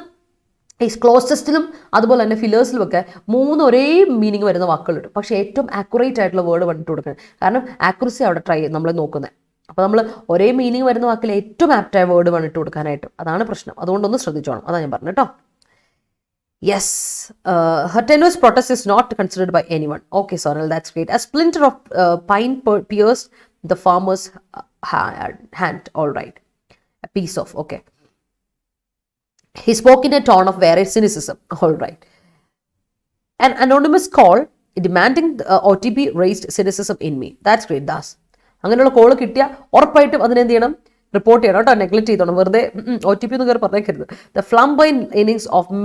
ഈ ക്ലോസ് ടെസ്റ്റിലും അതുപോലെ തന്നെ ഫില്ലേഴ്സിലും ഒക്കെ 3 ഒരേ മീനിങ് വരുന്ന വാക്കുകളുണ്ട്. പക്ഷേ ഏറ്റവും ആക്യുറേറ്റ് ആയിട്ടുള്ള വേർഡ് വന്നിട്ട് കൊടുക്കണം. കാരണം ആക്യുറസി അവിടെ നമ്മൾ നോക്കുന്നത്. അപ്പോൾ നമ്മൾ ഒരേ മീനിങ് വരുന്ന വാക്കിൽ ഏറ്റവും ആപ്റ്റായ വേർഡ് വന്നിട്ട് കൊടുക്കാനായിട്ട്, അതാണ് പ്രശ്നം. അതുകൊണ്ടൊന്ന് ശ്രദ്ധിച്ചോണം, അതാണ് ഞാൻ പറഞ്ഞു കേട്ടോ. Yes, her tenuous protest is not considered by anyone. Okay, Sonal, that's great. A splinter of pine pierced the farmer's hand. All right, a piece of, okay. He spoke in a tone of varied cynicism. All right. An anonymous call demanding OTP raised cynicism in me. That's great, Das. അങ്ങനെയുള്ള കോള് കിട്ടിയാൽ ഉറപ്പായിട്ടും അതിനെന്ത് ചെയ്യണം? റിപ്പോർട്ട് ചെയ്യണം കേട്ടോ, നെഗ്ലക്ട് ചെയ്തോണം, വെറുതെ OTP എന്ന് കയറി പറഞ്ഞേക്കരുത്. The flamboyant innings of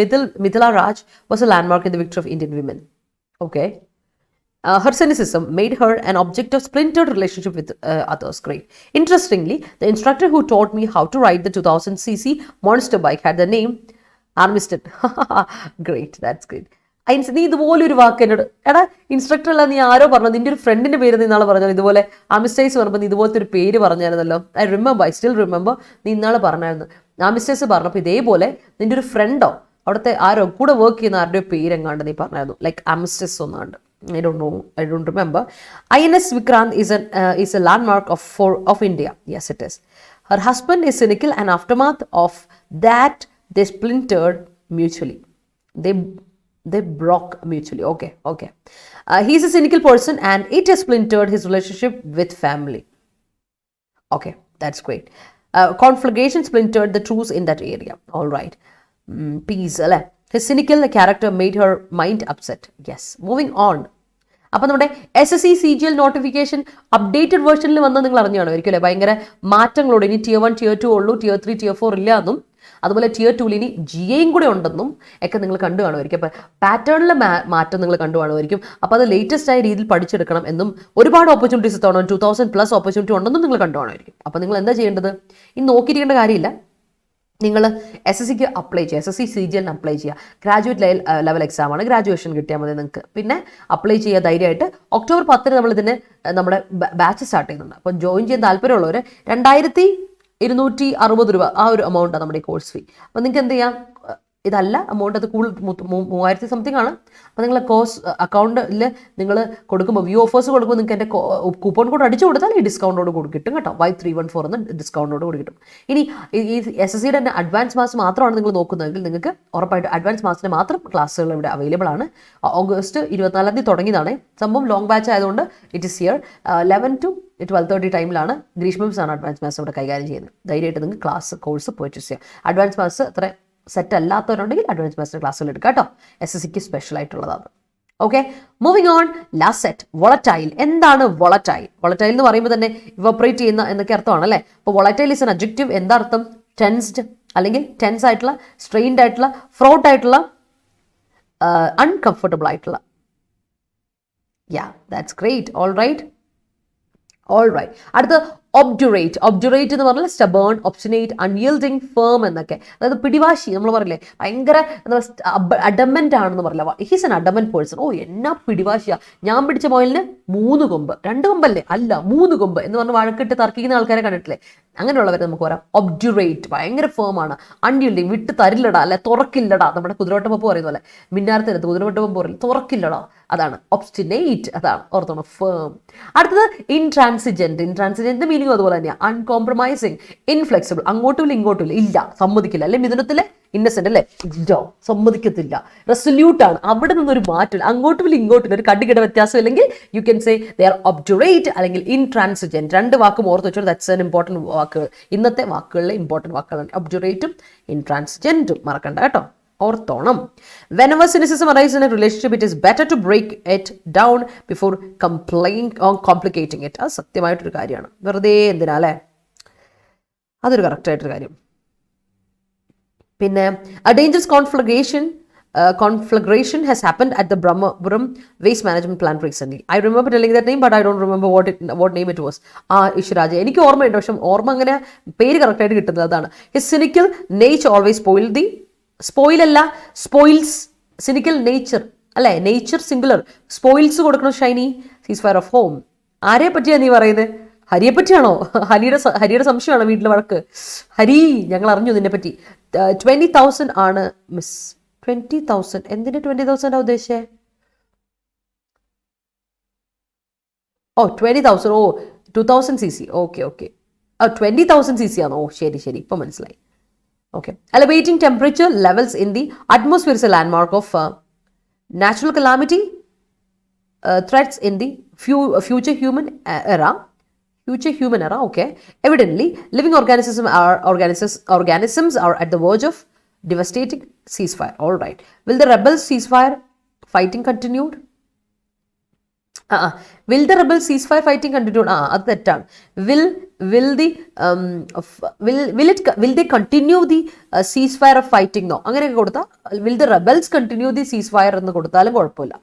Mithali Raj was a landmark in the victory of Indian women. Okay. Her cynicism made her an object of splintered relationship with others. Great. Interestingly, the instructor who taught me how to ride the 2000cc monster bike had the name Armistead. Great, that's great. നീ ഇതുപോലെ ഒരു വാക്ക് എന്നോട്, എടാ ഇൻസ്ട്രക്ടർ അല്ല നീ ആരോ പറഞ്ഞു, നിന്റെ ഒരു ഫ്രണ്ടിന്റെ പേര് നീ ഇന്നാളെ പറഞ്ഞു, ഇതുപോലെ ആമിസ്റ്റൈസ് പറഞ്ഞപ്പോൾ നീ ഇതുപോലത്തെ ഒരു പേര് പറഞ്ഞായിരുന്നല്ലോ. ഐ സ്റ്റിൽ റിമെമ്പർ, നീ ഇന്നാളെ പറഞ്ഞായിരുന്നു ആമിസ്റ്റൈസ് പറഞ്ഞപ്പോൾ ഇതേപോലെ നിന്റെ ഒരു ഫ്രണ്ടോ അവിടുത്തെ ആരോ കൂടെ വർക്ക് ചെയ്യുന്ന ആരുടെ പേര് എങ്ങാണ്ട് നീ പറഞ്ഞായിരുന്നു, like ആമിസ്റ്റൈസ് ഒന്നാണ്ട്. I don't know. I don't remember. INS Vikrant is a landmark of India. Yes, it is. Her husband is cynical, and aftermath of that, they splintered mutually. They broke mutually. Okay. He's a cynical person, and it has splintered his relationship with family. Okay, that's great. Conflagration splintered the truce in that area. All right. Peace. His cynical character made her mind upset. Yes. Moving on. അപ്പോൾ നമ്മുടെ SSC CGL നോട്ടിഫിക്കേഷൻ അപ്ഡേറ്റഡ് വേർഷനിൽ വന്നത് നിങ്ങൾ അറിഞ്ഞാണോ ഒരിക്കലും ഭയങ്കര മാറ്റങ്ങളോട്. ഇനി Tier 1 Tier 2 ഉള്ളൂ, Tier 3 Tier 4 ഇല്ല എന്നും, അതുപോലെ Tier 2 ഇനി GAയും കൂടെ ഉണ്ടെന്നും ഒക്കെ നിങ്ങൾ കണ്ടു കാണുമായിരിക്കും. അപ്പോൾ പാറ്റേണിലെ മാറ്റം നിങ്ങൾ കണ്ടു കാണുമായിരിക്കും. അപ്പോൾ അത് ലേറ്റസ്റ്റ് ആയ രീതിയിൽ പഠിച്ചെടുക്കണം എന്നും ഒരുപാട് ഓപ്പർച്യൂണിറ്റീസ് തവണ 2000+ ഓപ്പർച്യൂണിറ്റി ഉണ്ടെന്നും നിങ്ങൾ കണ്ടു കാണുമായിരിക്കും. അപ്പോൾ നിങ്ങൾ എന്താ ചെയ്യേണ്ടത്? ഇനി നോക്കിയിരിക്കേണ്ട കാര്യമില്ല, നിങ്ങൾ SSCക്ക് അപ്ലൈ ചെയ്യുക, SSC CGL അപ്ലൈ ചെയ്യുക. ഗ്രാജുവേറ്റ് ലെവൽ എക്സാമാണ്, ഗ്രാജുവേഷൻ കിട്ടിയാൽ മതി നിങ്ങൾക്ക്. പിന്നെ അപ്ലൈ ചെയ്യുക ധൈര്യമായിട്ട്. October 10 നമ്മളിതിന് നമ്മുടെ ബാച്ച് സ്റ്റാർട്ട് ചെയ്യുന്നുണ്ട്. അപ്പോൾ ജോയിൻ ചെയ്യാൻ താല്പര്യമുള്ളവർ 2260 രൂപ ആ ഒരു എമൗണ്ടാണ് നമ്മുടെ ഈ കോഴ്സ് ഫീ. അപ്പോൾ നിങ്ങൾക്ക് എന്ത് ചെയ്യാം, ഇതല്ല എമൗണ്ട്, അത് കൂടുതൽ 3000 സംതിങ് ആണ്. അപ്പോൾ നിങ്ങൾ കോഴ്സ് അക്കൗണ്ടിൽ നിങ്ങൾ കൊടുക്കുമ്പോൾ വ്യൂ ഓഫേഴ്സ് കൊടുക്കുമ്പോൾ നിങ്ങൾക്ക് എൻ്റെ കൂപ്പൺ കോഡ് അടിച്ചു കൊടുത്താൽ ഈ ഡിസ്കൗണ്ടോട് കൂടി കിട്ടും കേട്ടോ. Y314 എന്ന് ഡിസ്കൗണ്ടോട് കൂടി കിട്ടും. ഇനി ഈ SSCയുടെ തന്നെ അഡ്വാൻസ് മാസ് മാത്രമാണ് നിങ്ങൾ നോക്കുന്നതെങ്കിൽ നിങ്ങൾക്ക് ഉറപ്പായിട്ട് അഡ്വാൻസ് മാസിന് മാത്രം ക്ലാസ്സുകൾ ഇവിടെ അവൈലബിൾ ആണ്. August 24 തുടങ്ങിയതാണ് സംഭവം. ലോങ് ബാച്ച് ആയതുകൊണ്ട് ഇറ്റ് ഇസ് ഹിയർ 11 to 12:30 ടൈമിലാണ്. ഗ്രീഷ്മംസ് ആണ് അഡ്വാൻസ് മാസ് ഇവിടെ കൈകാര്യം ചെയ്യുന്നത്. ധൈര്യമായിട്ട് നിങ്ങൾക്ക് ക്ലാസ് കോഴ്സ് പർച്ചേസ് ചെയ്യാം. അഡ്വാൻസ് മാസ് അത്ര സെറ്റ് അല്ലാത്തവരുണ്ടെങ്കിൽ അഡ്വാൻസ് മാസ്റ്റർ ക്ലാസ്സുകൾ എടുക്കുക കേട്ടോ. SSCക്ക് സ്പെഷ്യൽ ആയിട്ടുള്ളതാണ്. Okay, moving on. Last set, volatile. എന്താണ് വോളറ്റൈൽ? വോളറ്റൈൽ എന്ന് പറയുമ്പോൾ തന്നെ ഇവോപ്പറേറ്റ് ചെയ്യുന്ന എന്നൊക്കെ അർത്ഥമാണ് അല്ലേ. അപ്പോൾ വോളറ്റൈൽ ഇസ് എൻ അഡ്ജക്റ്റീവ്. എന്താ അർത്ഥം? ടെൻസ്ഡ് അല്ലെങ്കിൽ ടെൻസ് ആയിട്ടുള്ള, സ്ട്രെയിൻഡ് ആയിട്ടുള്ള, ഫ്രോട്ട് ആയിട്ടുള്ള, അൺകംഫർട്ടബിൾ ആയിട്ടുള്ള. Yeah, that's great. All right. അടുത്ത ഒബ്ഡുറേറ്റ്. ഒബ്ഡുറേറ്റ് എന്ന് പറഞ്ഞാൽ സ്റ്റബേൺ, ഒബ്സ്റ്റിനേറ്റ്, അൺയീൽഡിങ്, ഫേം എന്നൊക്കെ. അതായത് പിടിവാശി. നമ്മൾ പറയില്ലേ ഭയങ്കര അഡമൻ്റ് ആണെന്ന് പറയില്ല. He's an adamant person. എന്നാ പിടിവാശിയാ, ഞാൻ പിടിച്ച മുയലിന് 3 കൊമ്പ്, 2 കൊമ്പല്ലേ, അല്ല 3 കൊമ്പ് എന്ന് പറഞ്ഞ് വഴക്കിട്ട് തർക്കിക്കുന്ന ആൾക്കാരെ കണ്ടിട്ടില്ലേ? അങ്ങനെയുള്ളവരെ നമുക്ക് പറയാം ഒബ്ഡുറേറ്റ്. ഭയങ്കര ഫേം ആണ്. അൺയീൽഡിങ്, വിട്ട് തരില്ലടാ, അല്ലെ തുറക്കില്ലടാ. നമ്മുടെ കുതിരവട്ടപ്പപ്പ് പറയുന്ന പോലെ, മിന്നാരത്തിനകത്ത് കുതിരവട്ടപ്പപ്പ് പറയില്ല, തുറക്കില്ലടാ. അതാണ് ഒബ്സ്റ്റിനേറ്റ്. അതാണ് ഓർത്തോണം, ഫേം. അടുത്തത് ഇൻട്രാൻസിജന്റ്. ഇൻട്രാൻസിജന്റ് മീനിങ് അതുപോലെ തന്നെയാണ്. Uncompromising, inflexible. അങ്ങോട്ടുമില്ല ഇങ്ങോട്ടുമില്ല, ഇല്ല സമ്മതിക്കില്ല. അല്ലെ മിഥുനത്തിലെ ഇന്നസെന്റ് അല്ലേ, ഇല്ലോ സമ്മതിക്കത്തില്ല. റെസൊല്യൂട്ട് ആണ്, അവിടെ നിന്നൊരു മാറ്റമില്ല. അങ്ങോട്ടുമില്ല ഇങ്ങോട്ടില്ല, ഒരു കടികിട വ്യത്യാസം ഇല്ലെങ്കിൽ you can say they are obdurate അല്ലെങ്കിൽ ഇൻട്രാൻസിജന്റ്. 2 വാക്കും ഓർത്ത് വെച്ചോ. ദാറ്റ്സ് ആൻ ഇമ്പോർട്ടൻറ്റ് വാക്കുകൾ. ഇന്നത്തെ വാക്കുകളിലെ ഇമ്പോർട്ടൻറ്റ് വാക്കുകളാണ് ഒബ്ഡുറേറ്റും ഇൻട്രാൻസിജന്റും. മറക്കണ്ട കേട്ടോ, ഓർത്തോണം. Whenever cynicism arises in a relationship, it is better to break it down before complicating it. അത് സത്യമായിട്ടൊരു കാര്യമാണ്. വെറുതെ എന്തിനാ അല്ലേ, അതൊരു കറക്റ്റായിട്ടൊരു കാര്യം. പിന്നെ a dangerous conflagration has happened at the Brahmapuram waste management plant recently. I remember telling that name, but I don't remember what name it was. ഇഷുരാജ. എനിക്ക് ഓർമ്മയുണ്ട്, പക്ഷെ ഓർമ്മ അങ്ങനെ പേര് കറക്റ്റായിട്ട് കിട്ടുന്നത് അതാണ്. His cynical nature always spoils cynical nature അല്ലേ, നേച്ചർ സിംഗുലർ, സ്പോയിൽസ് കൊടുക്കണം. ഷൈനി സീസ് ഫയർ ഓഫ് ഹോം. ആരെ പറ്റിയാണ് നീ പറയുന്നത്? ഹരിയെ പറ്റിയാണോ? ഹരിയുടെ സംശയമാണോ വീട്ടിൽ വഴക്ക്? ഹരി, ഞങ്ങൾ അറിഞ്ഞു നിന്നെ പറ്റി. 20,000 ആണ് മിസ്. 20,000 എന്തിന് 20,000 ഉദ്ദേശിച്ചേ? 20,000. 2000cc. ഓക്കെ. 20,000cc ആണോ? ശരി, ഇപ്പം മനസ്സിലായി. Okay. Elevating temperature levels in the atmosphere is a landmark of natural calamity, threats in the future human era. Okay. Evidently, living organisms are at the verge of devastating ceasefire. All right. Will the rebels ceasefire fighting continued? Will the rebels ceasefire fighting continue? അത് തെറ്റാണ്. Will they continue the ceasefire of fighting? No. അങ്ങനെയൊക്കെ കൊടുത്താൽ will the rebels continue the ceasefire എന്ന് കൊടുത്താലും കുഴപ്പമില്ല.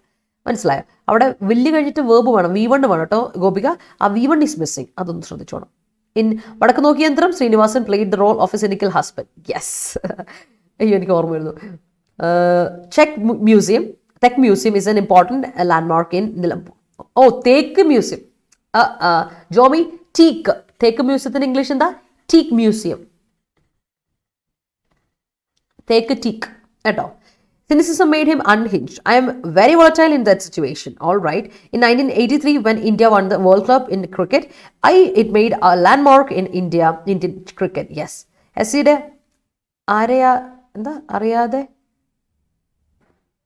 മനസ്സിലായോ? അവിടെ വില്ല് കഴിഞ്ഞിട്ട് വേർബ് വേണം, V1 വേണം കേട്ടോ ഗോപിക. ആ V1 is missing. അതൊന്ന് ശ്രദ്ധിച്ചോണം. In Vadakku Nokkiya Yanthram Sreenivasan played the role of a cynical husband. Yes, അയ്യോ എനിക്ക് ഓർമ്മ വരുന്നു. Thekku museum is an important landmark in Nilambur. തേക്ക് മ്യൂസിയം. ജോമി ടീക്ക്. തേക്ക് മ്യൂസിയത്തിന് ഇംഗ്ലീഷ് എന്താ? Teak museum. തേക്ക് ടീക്ക് കേട്ടോ. Cynicism made him unhinged. I am very volatile in that situation. All right. In 1983, when India won the World Cup in cricket, it made a landmark in Indian cricket. Yes. SEBI അറിയാതെ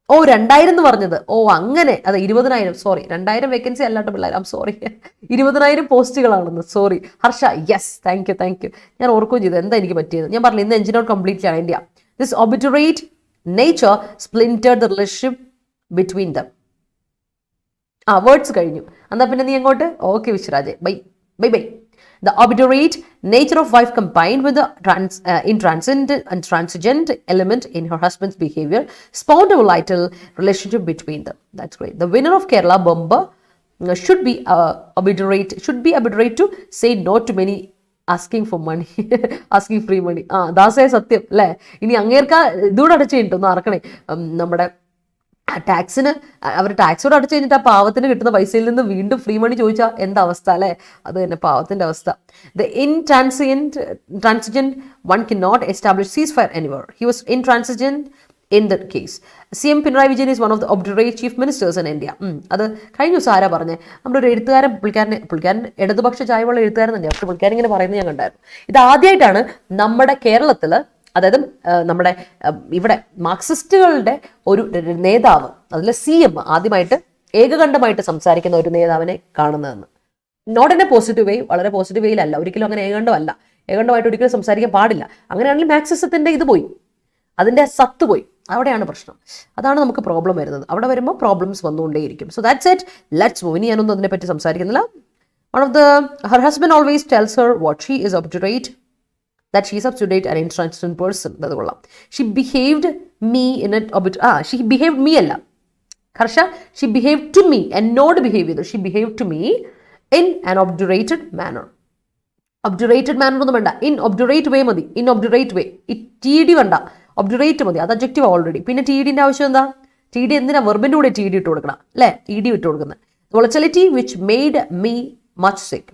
2000 എന്ന് പറഞ്ഞത്. അങ്ങനെ അതെ 20,000. സോറി, 2000 വേക്കൻസി അല്ലാത്ത പിള്ളേർ. ഐം സോറി, 20,000 പോസ്റ്റുകളാണെന്ന്. Sorry Harsha. Yes, thank you. ഞാൻ ഓർക്കുകയും ചെയ്തു എന്താ എനിക്ക് പറ്റിയത്. ഞാൻ പറഞ്ഞു ഇന്ന് എഞ്ചിനോട് കംപ്ലീറ്റ് ആണ് India. This obdurate nature splintered the relationship between them. Words കഴിഞ്ഞു. എന്നാ പിന്നെ നീ അങ്ങോട്ട്. ഓക്കെ വിശ്വരാജെ, bye. The obdurate nature of wife combined with the intransigent element in her husband's behavior spawned a volatile relationship between them. That's great. The winner of Kerala Bomber should be obdurate to say no to many asking for money. asking free money. ദാസേ സത്യം അല്ലേ. ഇനി അങ്ങേർക്ക ഇതുകൂടെ അടച്ചു കഴിഞ്ഞിട്ടൊന്ന് അറക്കണേ. നമ്മുടെ ടാക്സിന് അവർ ടാക്സോട് അടച്ചു കഴിഞ്ഞിട്ട് ആ പാവത്തിന് കിട്ടുന്ന പൈസയിൽ നിന്ന് വീണ്ടും ഫ്രീ മണി ചോദിച്ചാൽ എന്താ അവസ്ഥ അല്ലേ. അത് തന്നെ പാവത്തിന്റെ അവസ്ഥ. The intransigent one cannot establish ceasefire anywhere. He was intransigent in that case. CM Pinarayi Vijayan is one of the obdurate chief ministers in India. അത് കഴിഞ്ഞ ദിവസം ആരാ പറഞ്ഞേ? നമ്മുടെ ഒരു എഴുത്തുകാരൻ, പുള്ളിക്കാരൻ ഇടതുപക്ഷ ചായവുള്ള എഴുത്തുകാരൻ തന്നെ. പക്ഷെ പുള്ളിക്കാരൻ ഇങ്ങനെ പറയുന്നത് ഞാൻ കണ്ടായിരുന്നു. ഇത് ആദ്യമായിട്ടാണ് നമ്മുടെ കേരളത്തിൽ, അതായത് നമ്മുടെ ഇവിടെ മാർക്സിസ്റ്റുകളുടെ ഒരു നേതാവ്, അതിൽ CM ആദ്യമായിട്ട് ഏകകണ്ഠമായിട്ട് സംസാരിക്കുന്ന ഒരു നേതാവിനെ കാണുന്നതെന്ന്. Not in a positive way, വളരെ പോസിറ്റീവ് വേയിലല്ല, ഒരിക്കലും അങ്ങനെ ഏകണ്ഠമല്ല. ഏകണ്ഠമായിട്ട് ഒരിക്കലും സംസാരിക്കാൻ പാടില്ല. അങ്ങനെയാണെങ്കിൽ മാർക്സിസത്തിന്റെ ഇത് പോയി, അതിൻ്റെ സത്ത് പോയി. അവിടെയാണ് പ്രശ്നം. അതാണ് നമുക്ക് പ്രോബ്ലം വരുന്നത്. അവിടെ വരുമ്പോൾ പ്രോബ്ലംസ് വന്നുകൊണ്ടേയിരിക്കും. So that's it. Let's move. ഇനി ഞാനൊന്നും അതിനെപ്പറ്റി സംസാരിക്കുന്നില്ല. Her husband always tells her what she is obdurate, that she is obdurate and intransigent person. അത് കൊള്ളാം. She behaved me in it. She behaved me അല്ല Harsh, she behaved to me and not behave either. She behaved to me in an obdurated manner. Obdurated manner ഒന്നും വേണ്ട, in obdurate way മതി. in obdurate way. TD വേണ്ട, ഒബ്ഡുറേറ്റ് മതി. അത് അഡ്ജക്റ്റീവ് ഓൾറെഡി. പിന്നെ TDന്റെ ആവശ്യം എന്താ? TD എന്തിനാ? വെർബിന്റെ കൂടെ TD ഇട്ട് കൊടുക്കണം അല്ലേ? TD ഇട്ട് കൊടുക്കുന്നത്. Volatility which made me much sick.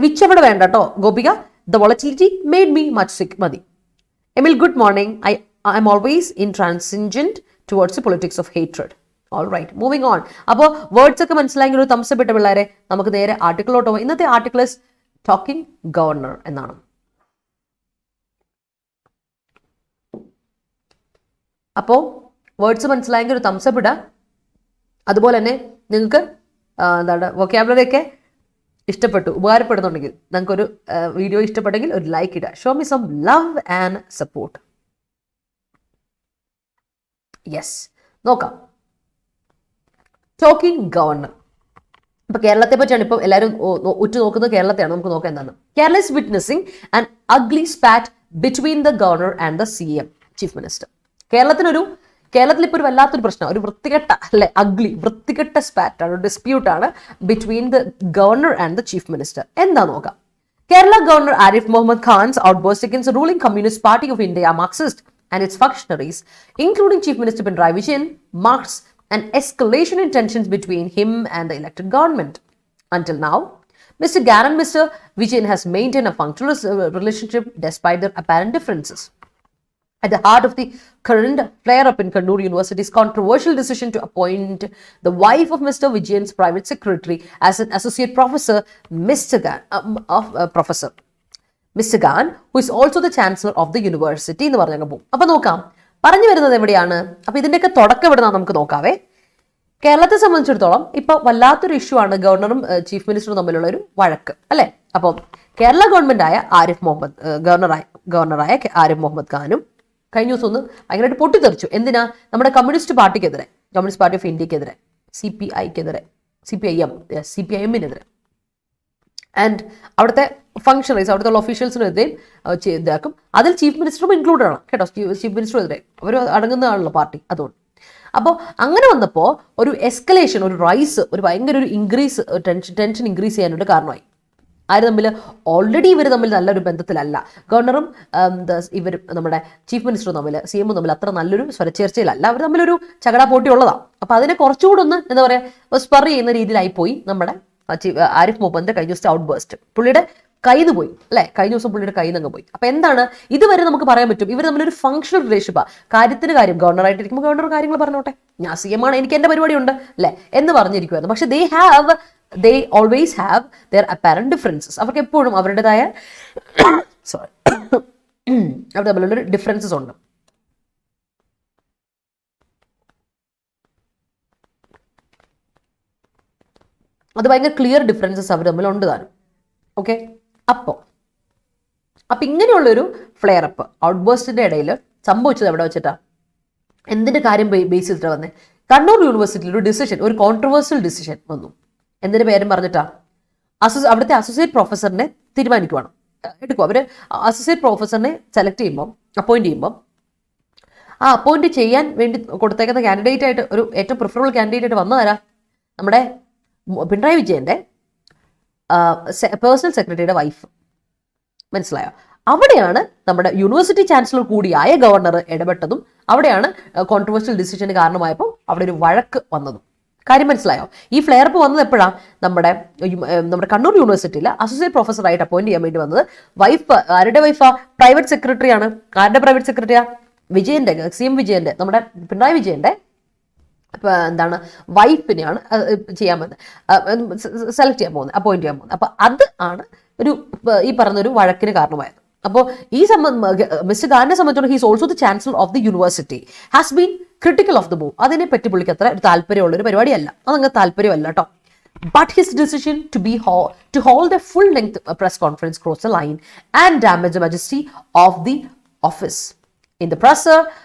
Which അവിടെ വേണ്ട കേട്ടോ Gopika. The volatility made me much sick മതി. Emil good morning. I am always intransigent towards politics of hatred. All right, moving on. അപ്പോൾ വേർഡ്സ് ഒക്കെ മനസ്സിലായെങ്കിൽ ഒരു തംസ് ഇട്ട പിള്ളേരെ നമുക്ക് നേരെ ആർട്ടിക്കിളോട്ട് പോകാം. ഇന്നത്തെ ആർട്ടിക്കിൾ ഇസ് ടോക്കിംഗ് ഗവർണർ എന്നാണ്. അപ്പോൾ വേർഡ്സ് മനസ്സിലായെങ്കിൽ ഒരു തംസപ്പ് ഇടുക. അതുപോലെ തന്നെ നിങ്ങൾക്ക് എന്താണ് വൊക്കാബുലറി ഒക്കെ ഇഷ്ടപ്പെട്ടു, ഉപകാരപ്പെടുന്നുണ്ടെങ്കിൽ, നിങ്ങൾക്കൊരു വീഡിയോ ഇഷ്ടപ്പെട്ടെങ്കിൽ ഒരു ലൈക്ക് ഇടുക. Show me some love and support. Yes, നോക്കാം. Talking governor. ഇപ്പൊ കേരളത്തെ പറ്റിയാണ് ഇപ്പോൾ എല്ലാവരും ഉറ്റു നോക്കുന്നത്. കേരളത്തെയാണ്. നമുക്ക് നോക്കാം എന്താണ്. Kerala is witnessing an ugly spat between the governor and the CM chief minister. കേരളത്തിൽ ഇപ്പോൾ ഒരു വല്ലാത്തൊരു പ്രശ്നം, ഒരു വൃത്തികെട്ട അല്ലെ, വൃത്തികെട്ട സ്പാറ്റാണ്, ഡിസ്പ്യൂട്ടാണ് between the governor and the chief minister. എന്താ നോക്കാം. Kerala governor Arif Muhammad Khan's outburst against the ruling Communist Party of India, Marxist, and its functionaries, including Chief Minister Pinarayi Vijayan, marks an escalation in tensions between him and the elected government. Until now, Mr. Gan and Mr. Vijayan has maintained a functional relationship despite their apparent differences. At the heart of the current flare-up in Kannur University's controversial decision to appoint the wife of Mr. Vijayan's private secretary as an associate professor, Mr. Gan, who is also the chancellor of the university എന്ന് പറഞ്ഞങ്ങ് പോകും. അപ്പൊ നോക്കാം പറഞ്ഞു വരുന്നത് എവിടെയാണ്. അപ്പൊ ഇതിന്റെയൊക്കെ തുടക്കം എവിടെയാ നമുക്ക് നോക്കാവേ. കേരളത്തെ സംബന്ധിച്ചിടത്തോളം ഇപ്പൊ വല്ലാത്തൊരു ഇഷ്യൂ ആണ് ഗവർണറും ചീഫ് മിനിസ്റ്ററും തമ്മിലുള്ള ഒരു വഴക്ക് അല്ലെ. അപ്പം കേരള ഗവൺമെന്റായ ഗവർണറായ ആരിഫ് മുഹമ്മദ് ഖാനും കഴിഞ്ഞ ദിവസം ഒന്ന് ഭയങ്കരമായിട്ട് പൊട്ടിത്തെറിച്ചു. എന്തിനാ? നമ്മുടെ കമ്മ്യൂണിസ്റ്റ് പാർട്ടി ഓഫ് ഇന്ത്യക്കെതിരെ. CPIക്കെതിരെ, CPIMനെതിരെ. ആൻഡ് അവിടുത്തെ ഫംഗ്ഷണറീസ്, അവിടുത്തെ ഒഫീഷ്യൽസിനെതിരെയും ഇതാക്കും. അതിൽ ചീഫ് മിനിസ്റ്ററും ഇൻക്ലൂഡഡ് ആണ് കേട്ടോ. ചീഫ് മിനിസ്റ്ററും അവർ അടങ്ങുന്നതാണല്ലോ പാർട്ടി. അതുകൊണ്ട് അപ്പോൾ അങ്ങനെ വന്നപ്പോൾ ഒരു എസ്കലേഷൻ, ഒരു റൈസ്, ഒരു ഭയങ്കര ഒരു ഇൻക്രീസ്, ടെൻഷൻ ഇൻക്രീസ് ചെയ്യാനായിട്ട് കാരണമായി. ആര് തമ്മിൽ? ഓൾറെഡി ഇവർ തമ്മിൽ നല്ലൊരു ബന്ധത്തിലല്ല. ഗവർണറും ഇവരും നമ്മുടെ ചീഫ് മിനിസ്റ്ററും തമ്മിൽ, CM തമ്മിൽ അത്ര നല്ലൊരു സ്വരച്ചേർച്ചയിലല്ല. അവർ തമ്മിലൊരു ചകടാ പോട്ടി ഉള്ളതാണ്. അപ്പോൾ അതിനെ കുറച്ചുകൂടെ ഒന്ന് എന്താ പറയുക, സ്പർ ചെയ്യുന്ന രീതിയിലായിപ്പോയി നമ്മുടെ ആരിഫ് മുഹമ്മദിന്റെ കഴിഞ്ഞ ദിവസത്തെ ഔട്ട് ബേസ്റ്റ്. പുള്ളിയുടെ കയ്യിൽ പോയി അല്ലെ, കഴിഞ്ഞ ദിവസം പുള്ളിയുടെ കയ്യിൽ നിന്ന് പോയി. അപ്പൊ എന്താണ് ഇതുവരെ നമുക്ക് പറയാൻ പറ്റും, ഇവർ തമ്മിലൊരു ഫംഗ്ഷണൽ റിലേഷൻഷിപ്പാ. കാര്യത്തിന് കാര്യം, ഗവർണറായിട്ടിരിക്കുമ്പോൾ ഗവർണർ കാര്യങ്ങൾ പറഞ്ഞോട്ടെ, ഞാൻ CM ആണ്, എനിക്ക് എന്റെ പരിപാടി ഉണ്ട് അല്ലെ എന്ന് പറഞ്ഞിരിക്കുമായിരുന്നു. പക്ഷെ they always have their apparent differences. അവർക്ക് എപ്പോഴും അവരുടേതായ അവർ തമ്മിലുള്ള ഡിഫറൻസസ് ഉണ്ട്. അത് ഭയങ്കര ക്ലിയർ ഡിഫറൻസസ് അവർ തമ്മിലുണ്ട് താനും. ഓക്കെ, അപ്പോൾ ഇങ്ങനെയുള്ളൊരു ഫ്ലെയർ അപ്പ് ഔട്ട് ബേസ്റ്റിന്റെ ഇടയിൽ സംഭവിച്ചത് എവിടെ വെച്ചിട്ടാ, എന്തിന്റെ കാര്യം ബേസ് ചെയ്തിട്ടാണ് വന്നേ? കണ്ണൂർ യൂണിവേഴ്സിറ്റിയിൽ ഒരു ഡിസിഷൻ, ഒരു കോൺട്രവേഴ്സ്യൽ ഡിസിഷൻ വന്നു. എന്തിന്റെ പേരും പറഞ്ഞിട്ടാ, അവിടുത്തെ അസോസിയേറ്റ് പ്രൊഫസറിനെ തീരുമാനിക്കുവാണ്, എടുക്കും. അവർ അസോസിയേറ്റ് പ്രൊഫസറിനെ സെലക്ട് ചെയ്യുമ്പോൾ, അപ്പോയിന്റ് ചെയ്യുമ്പോൾ, ആ അപ്പോയിന്റ് ചെയ്യാൻ വേണ്ടി കൊടുത്തേക്കുന്ന കാൻഡിഡേറ്റ് ആയിട്ട് ഒരു ഏറ്റവും പ്രിഫറബിൾ കാൻഡിഡേറ്റ് ആയിട്ട് വന്നതാരാ? നമ്മുടെ പിണറായി വിജയന്റെ പേഴ്സണൽ സെക്രട്ടറിയുടെ വൈഫ്. മനസ്സിലായോ? അവിടെയാണ് നമ്മുടെ യൂണിവേഴ്സിറ്റി ചാൻസലർ കൂടിയായ ഗവർണർ ഇടപെട്ടതും, അവിടെയാണ് കോൺട്രവേഴ്സ്യൽ ഡിസിഷന് കാരണമായപ്പോൾ അവിടെ ഒരു വഴക്ക് വന്നതും. കാര്യം മനസ്സിലായോ? ഈ ഫ്ലെയർ അപ്പ് വന്നത് എപ്പോഴാണ്? നമ്മുടെ കണ്ണൂർ യൂണിവേഴ്സിറ്റിയിൽ അസോസിയേറ്റ് പ്രൊഫസറായിട്ട് അപ്പോയിന്റ് ചെയ്യാൻ വേണ്ടി വന്നത് വൈഫ്. ആരുടെ വൈഫാ? പ്രൈവറ്റ് സെക്രട്ടറിയാണ്. ആരുടെ പ്രൈവറ്റ് സെക്രട്ടറിയാ? വിജയന്റെ, CM വിജയന്റെ, നമ്മുടെ പിണറായി വിജയന്റെ എന്താണ് വൈഫിനെയാണ് ചെയ്യാൻ പോകുന്നത്, സെലക്ട് ചെയ്യാൻ പോകുന്നത്, അപ്പോയിന്റ് ചെയ്യാൻ പോകുന്നത്. അപ്പൊ അത് ആണ് ഒരു ഈ പറഞ്ഞൊരു വഴക്കിന് കാരണമായത്. അപ്പോൾ ഈ മിസ്റ്റർ ഖാനെ സംബന്ധിച്ചിടത്തോളം he's also the chancellor of the university, has been critical of the move. അതിനെ പറ്റി പുള്ളിക്ക് അത്ര ഒരു താല്പര്യമുള്ള ഒരു പരിപാടിയല്ല, അതങ്ങനെ താല്പര്യമല്ല കേട്ടോ. But his decision to hold a full-length press conference crossed the line and damaged the majesty of the office. In the presser,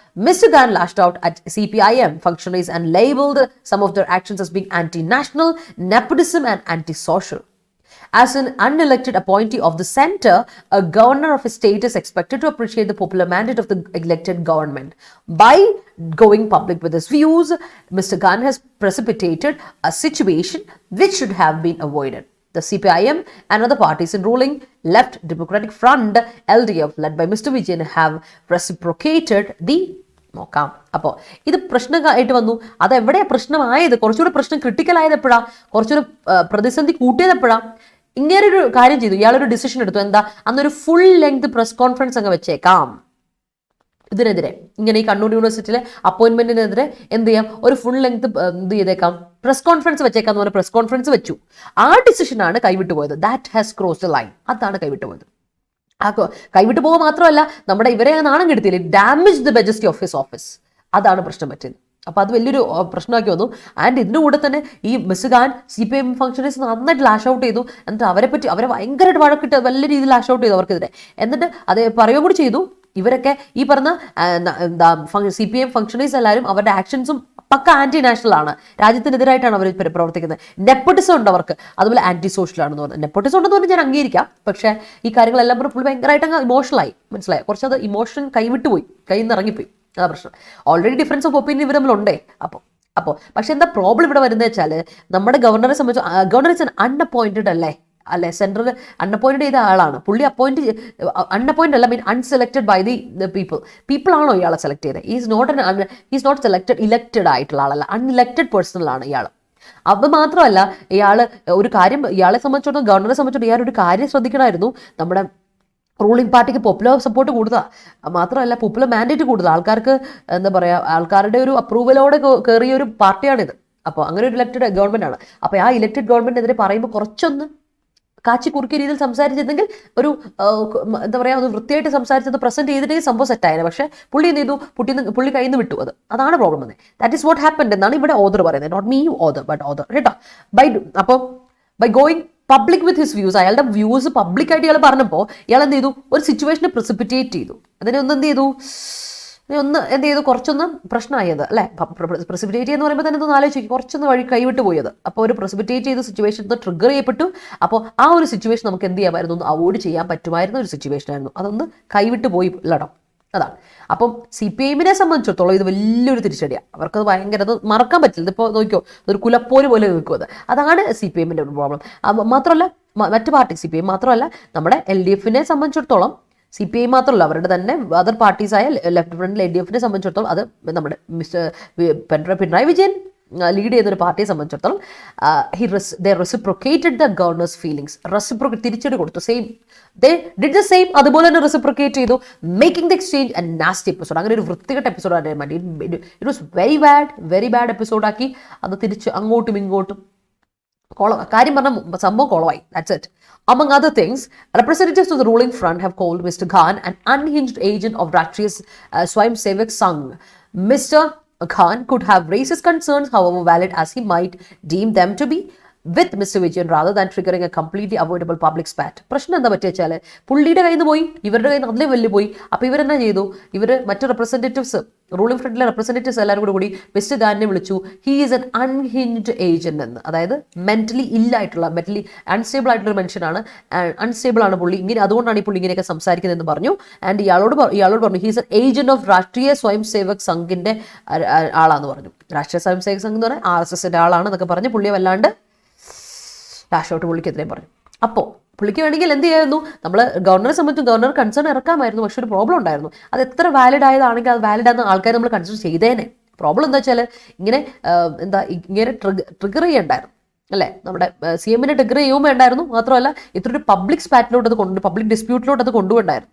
Mr. Khan lashed out at CPIM functionaries and labelled some of their actions as being anti-national, nepotism and anti-social. As an unelected appointee of the centre, a governor of a state is expected to appreciate the popular mandate of the elected government. By going public with his views, Mr. Khan has precipitated a situation which should have been avoided. The CPIM and other parties in ruling Left Democratic Front, LDF, led by Mr. Vijayan, have reciprocated the നോക്കാം. അപ്പോൾ ഇത് പ്രശ്നമായിട്ട് വന്നു. അതെവിടെയാ പ്രശ്നമായത്? കുറച്ചുകൂടെ പ്രശ്നം ക്രിട്ടിക്കൽ ആയത് എപ്പോഴാ? കുറച്ചുകൂടെ പ്രതിസന്ധി കൂട്ടിയത് എപ്പോഴാ? ഇങ്ങനെ ഒരു കാര്യം ചെയ്തു, ഇയാളൊരു ഡിസിഷൻ എടുത്തു. എന്താ? അന്നൊരു ഫുൾ ലെങ്ത് പ്രസ് കോൺഫറൻസ് അങ്ങ് വെച്ചേക്കാം ഇതിനെതിരെ. ഇങ്ങനെ ഈ കണ്ണൂർ യൂണിവേഴ്സിറ്റിയിലെ അപ്പോയിന്റ്മെന്റിനെതിരെ എന്ത് ചെയ്യാം, ഒരു ഫുൾ ലെങ്ത് എന്ത് ചെയ്തേക്കാം, പ്രസ് കോൺഫറൻസ് വെച്ചേക്കാം എന്ന് പറഞ്ഞ പ്രസ് കോൺഫറൻസ് വെച്ചു. ആ ഡിസിഷനാണ് കൈവിട്ടു പോയത്. That has crossed the line. അതാണ് കൈവിട്ടു പോയത്. കൈവിട്ടു പോകുക മാത്രമല്ല, നമ്മുടെ ഇവരെ നാണം കെടുത്തില്ലേ, damage the majesty of his office. അതാണ് പ്രശ്നം പറ്റിയത്. അപ്പോൾ അത് വലിയൊരു പ്രശ്നമാക്കി വന്നു. ആൻഡ് ഇതിൻ്റെ കൂടെ തന്നെ ഈ മിസ്റ്റർ ഖാൻ CPIM ഫംഗ്ഷനേഴ്സ് നന്നായിട്ട് ലാഷ് ഔട്ട് ചെയ്തു. എന്നിട്ട് അവരെ ഭയങ്കരമായിട്ട് വഴക്കിട്ട് വലിയ രീതിയിൽ ലാഷ് ഔട്ട് ചെയ്തു അവർക്കെതിരെ. എന്നിട്ട് അത് പറയുകയും കൂടി ചെയ്തു, ഇവരൊക്കെ ഈ പറഞ്ഞ CPIM ഫംഗ്ഷനേഴ്സ് എല്ലാവരും അവരുടെ ആക്ഷൻസും പക്ക ആന്റി നാഷണൽ ആണ്, രാജ്യത്തിനെതിരായിട്ടാണ് അവർ പ്രവർത്തിക്കുന്നത്. നെപ്പോട്ടിസം ഉണ്ട് അവർക്ക്, അതുപോലെ ആന്റി സോഷ്യൽ ആണെന്ന് പറഞ്ഞത്. നെപ്പോട്ടിസം ഉണ്ടെന്ന് പറഞ്ഞാൽ ഞാൻ അംഗീകരിക്കാം. പക്ഷേ ഈ കാര്യങ്ങളെല്ലാം കൂടെ പുള്ളി ഭയങ്കരമായിട്ട് അങ്ങ് ഇമോഷണലായി. മനസ്സിലായി? കുറച്ചത് ഇമോഷൻ കൈവിട്ടുപോയി, കയ്യിൽ നിന്ന് ഇറങ്ങിപ്പോയി. അതാ പ്രശ്നം. ഓൾറെഡി ഡിഫറൻസ് ഓഫ് ഒപ്പീനിയൻ ഇവർ തമ്മിലുണ്ടേ. അപ്പോൾ പക്ഷെ എന്താ പ്രോബ്ലം ഇവിടെ വരുന്നത് വെച്ചാൽ, നമ്മുടെ ഗവർണറെ സംബന്ധിച്ച് ഗവർണർ ഇസ് അൺഅപ്പോയിന്റഡ് അല്ലേ, സെൻട്രൽ അൺഅപ്പോയിന്റഡ് ചെയ്ത ആളാണ്. പുള്ളി അൺഅപ്പോയിന്റഡ് അല്ല, മീൻ അൺസെലക്ടഡ് ബൈ ദി പീപ്പിൾ ആണോ ഇയാളെ സെലക്ട് ചെയ്തത്? ഈസ് നോട്ട് ഇലക്റ്റഡ് ആയിട്ടുള്ള ആളല്ല, അൺഇലക്റ്റഡ് പേഴ്സണലാണ് ഇയാൾ. അത് മാത്രമല്ല, ഇയാളെ സംബന്ധിച്ചിടത്തോളം, ഗവർണറെ സംബന്ധിച്ചിടത്തോളം ഇയാൾ ഒരു കാര്യം ശ്രദ്ധിക്കണമായിരുന്നു. നമ്മുടെ റൂളിംഗ് പാർട്ടിക്ക് പോപ്പുലർ സപ്പോർട്ട് കൂടുതലാണ്, മാത്രമല്ല പോപ്പുലർ മാൻഡേറ്റ് കൂടുതൽ. ആൾക്കാർക്ക് എന്താ പറയുക, ആൾക്കാരുടെ ഒരു അപ്രൂവലോടെ കയറിയ ഒരു പാർട്ടിയാണിത്. അപ്പോൾ അങ്ങനെ ഒരു ഇലക്റ്റഡ് ഗവൺമെന്റ് ആണ്. അപ്പോൾ ആ ഇലക്റ്റഡ് ഗവൺമെന്റിനെതിരെ പറയുമ്പോൾ കുറച്ചൊന്ന് കാച്ചി കുറുക്കിയ രീതിയിൽ സംസാരിച്ചിരുന്നെങ്കിൽ, ഒരു എന്താ പറയുക, ഒന്ന് വൃത്തിയായിട്ട് സംസാരിച്ചത് പ്രസന്റ് ചെയ്തിട്ടുണ്ടെങ്കിൽ സംഭവം സെറ്റായിരുന്നു. പക്ഷേ പുള്ളി എന്ത് ചെയ്തു, പുള്ളി കയ്യിൽ നിന്ന് വിട്ടു. അതാണ് പ്രോബ്ലം വന്നത്. ദാറ്റ് ഈസ് വാട്ട് ഹാപ്പൻഡ് എന്നാണ് ഇവിടെ ഓദർ പറയുന്നത്. Not me author, but author കേട്ടോ. By going public with his views, അയാളുടെ വ്യൂസ് പബ്ലിക്കായിട്ട് ഇയാൾ പറഞ്ഞപ്പോൾ ഇയാൾ എന്ത് ചെയ്തു, ഒരു സിറ്റുവേഷനെ പ്രിസിപ്പിറ്റേറ്റ് ചെയ്തു. അതിനെ എന്ത് ചെയ്തു, ഒന്ന് എന്ത് ചെയ്തു, കുറച്ചൊന്ന് പ്രശ്നമായത് അല്ലേ. പ്രസിപ്പിറ്റേറ്റ് എന്ന് പറയുമ്പോൾ തന്നെ ഒന്ന് ആലോചിക്കും, കുറച്ചൊന്ന് വഴി കൈവിട്ട് പോയത്. അപ്പോൾ ഒരു പ്രസിപ്പിറ്റേറ്റ് ചെയ്ത സിറ്റുവേഷൻ ട്രിഗർ ചെയ്യപ്പെട്ടു. അപ്പോൾ ആ ഒരു സിറ്റുവേഷൻ നമുക്ക് എന്ത് ചെയ്യാമായിരുന്നു, ഒന്ന് അവോയ്ഡ് ചെയ്യാൻ പറ്റുമായിരുന്ന ഒരു സിറ്റുവേഷൻ ആയിരുന്നു. അതൊന്ന് കൈവിട്ട് പോയി ഇല്ലടോ, അതാണ്. അപ്പം CPIഎമ്മിനെ സംബന്ധിച്ചിടത്തോളം ഇത് വലിയൊരു തിരിച്ചടിയാണ്. അവർക്കത് ഭയങ്കര, അത് മറക്കാൻ പറ്റില്ല. ഇതിപ്പോൾ നോക്കിയോ, ഇതൊരു കുലപ്പോര് പോലെ നിൽക്കും. അതാണ് CPIഎമ്മിൻ്റെ ഒരു പ്രോബ്ലം. മാത്രമല്ല മറ്റ് പാർട്ടി CPIഎം മാത്രമല്ല, നമ്മുടെ LDFനെ സംബന്ധിച്ചിടത്തോളം, CPI മാത്രമല്ല അവരുടെ തന്നെ അതർ പാർട്ടീസായ ലെഫ്റ്റ് ഫ്രണ്ടിൽ LDFനെ സംബന്ധിച്ചിടത്തോളം, അത് നമ്മുടെ പിണറായി വിജയൻ ലീഡ് ചെയ്യുന്ന ഒരു പാർട്ടിയെ സംബന്ധിച്ചിടത്തോളം they reciprocated the governor's feelings. തിരിച്ചടി കൊടുത്തു. they did the same. അതുപോലെ തന്നെ റെസിപ്രോക്കേറ്റ് ചെയ്തു, making the exchange a nasty episode. അങ്ങനെ ഒരു വൃത്തികെട്ട എപ്പിസോഡ് ആയിട്ട് മാറ്റി. ഇറ്റ് വാസ് വെരി ബാഡ് എപ്പിസോഡാക്കി. അത് തിരിച്ച് അങ്ങോട്ടും ഇങ്ങോട്ടും കാര്യം പറഞ്ഞ സംഭവം കോളമായി. That's it. Among other things, representatives of the ruling front have called Mr. Khan an unhinged agent of Rashtriya Swayamsevak Sangh. Mr. Khan could have raised his concerns, however valid as he might deem them to be, with Mr. Vijayan rather than triggering a completely avoidable public spat. പ്രശ്നം എന്താ പറ്റിയ വെച്ചാൽ, പുള്ളിയുടെ കയ്യിൽ നിന്ന് പോയി, ഇവരുടെ കയ്യിൽ നിന്ന് അതിലേ വലിയ പോയി. അപ്പോൾ ഇവരെന്നാ ചെയ്തു, മറ്റു റെപ്രസെൻറ്റേറ്റീവ്സ്, റൂളിംഗ് ഫ്രണ്ടിലെ റെപ്രസെൻറ്റേറ്റീവ്സ് എല്ലാവരും കൂടി മിസ്റ്റർ ഖാനെ വിളിച്ചു ഹീ ഈസ് എൻ അൺഹിഞ്ച്ഡ് ഏജന്റ് എന്ന്. അതായത് മെന്റലി മെന്റലി അൺസ്റ്റേബിൾ ആയിട്ടുള്ള മനുഷ്യനാണ്, അൺസ്റ്റേബിൾ ആണ് പുള്ളി, ഇങ്ങനെ അതുകൊണ്ടാണ് ഈ പുള്ളി ഇങ്ങനെയൊക്കെ സംസാരിക്കുന്നതെന്ന് പറഞ്ഞു. ആൻഡ് ഇയാളോട് പറഞ്ഞു ഹീസ് എൻ ഏജന്റ് ഓഫ് രാഷ്ട്രീയ സ്വയം സേവക് സംഘിന്റെ ആളാന്ന് പറഞ്ഞു. രാഷ്ട്രീയ സ്വയം സേവക് സംഘ് എന്ന് പറഞ്ഞാൽ RSSന്റെ ആളാണ് എന്നൊക്കെ പറഞ്ഞ് പുള്ളിയെ വല്ലാണ്ട് ഡാഷോട്ട് പുള്ളിക്കെതിരെ പറഞ്ഞു. അപ്പോൾ പുള്ളിക്ക് വേണമെങ്കിൽ എന്ത് ചെയ്യായിരുന്നു, നമ്മൾ ഗവർണറെ സംബന്ധിച്ച് ഗവർണർ കൺസേൺ ഇറക്കാമായിരുന്നു. പക്ഷെ ഒരു പ്രോബ്ലം ഉണ്ടായിരുന്നു. അത് എത്ര വാലിഡ് ആയതാണെങ്കിൽ അത് വാലിഡ് ആണെന്ന് ആൾക്കാർ നമ്മൾ കൺസിഡർ ചെയ്തേനെ. പ്രോബ്ലം എന്താ വെച്ചാൽ, ഇങ്ങനെ ട്രിഗർ ചെയ്യണ്ടായിരുന്നു അല്ലേ, നമ്മുടെ CMനെ ട്രിഗർ ചെയ്യുകയും വേണ്ടായിരുന്നു. മാത്രമല്ല ഇത്ര ഒരു പബ്ലിക് സ്പാറ്റിലോട്ട് അത് പബ്ലിക് ഡിസ്പ്യൂട്ടിലോട്ട് അത് കൊണ്ടുപോണ്ടായിരുന്നു.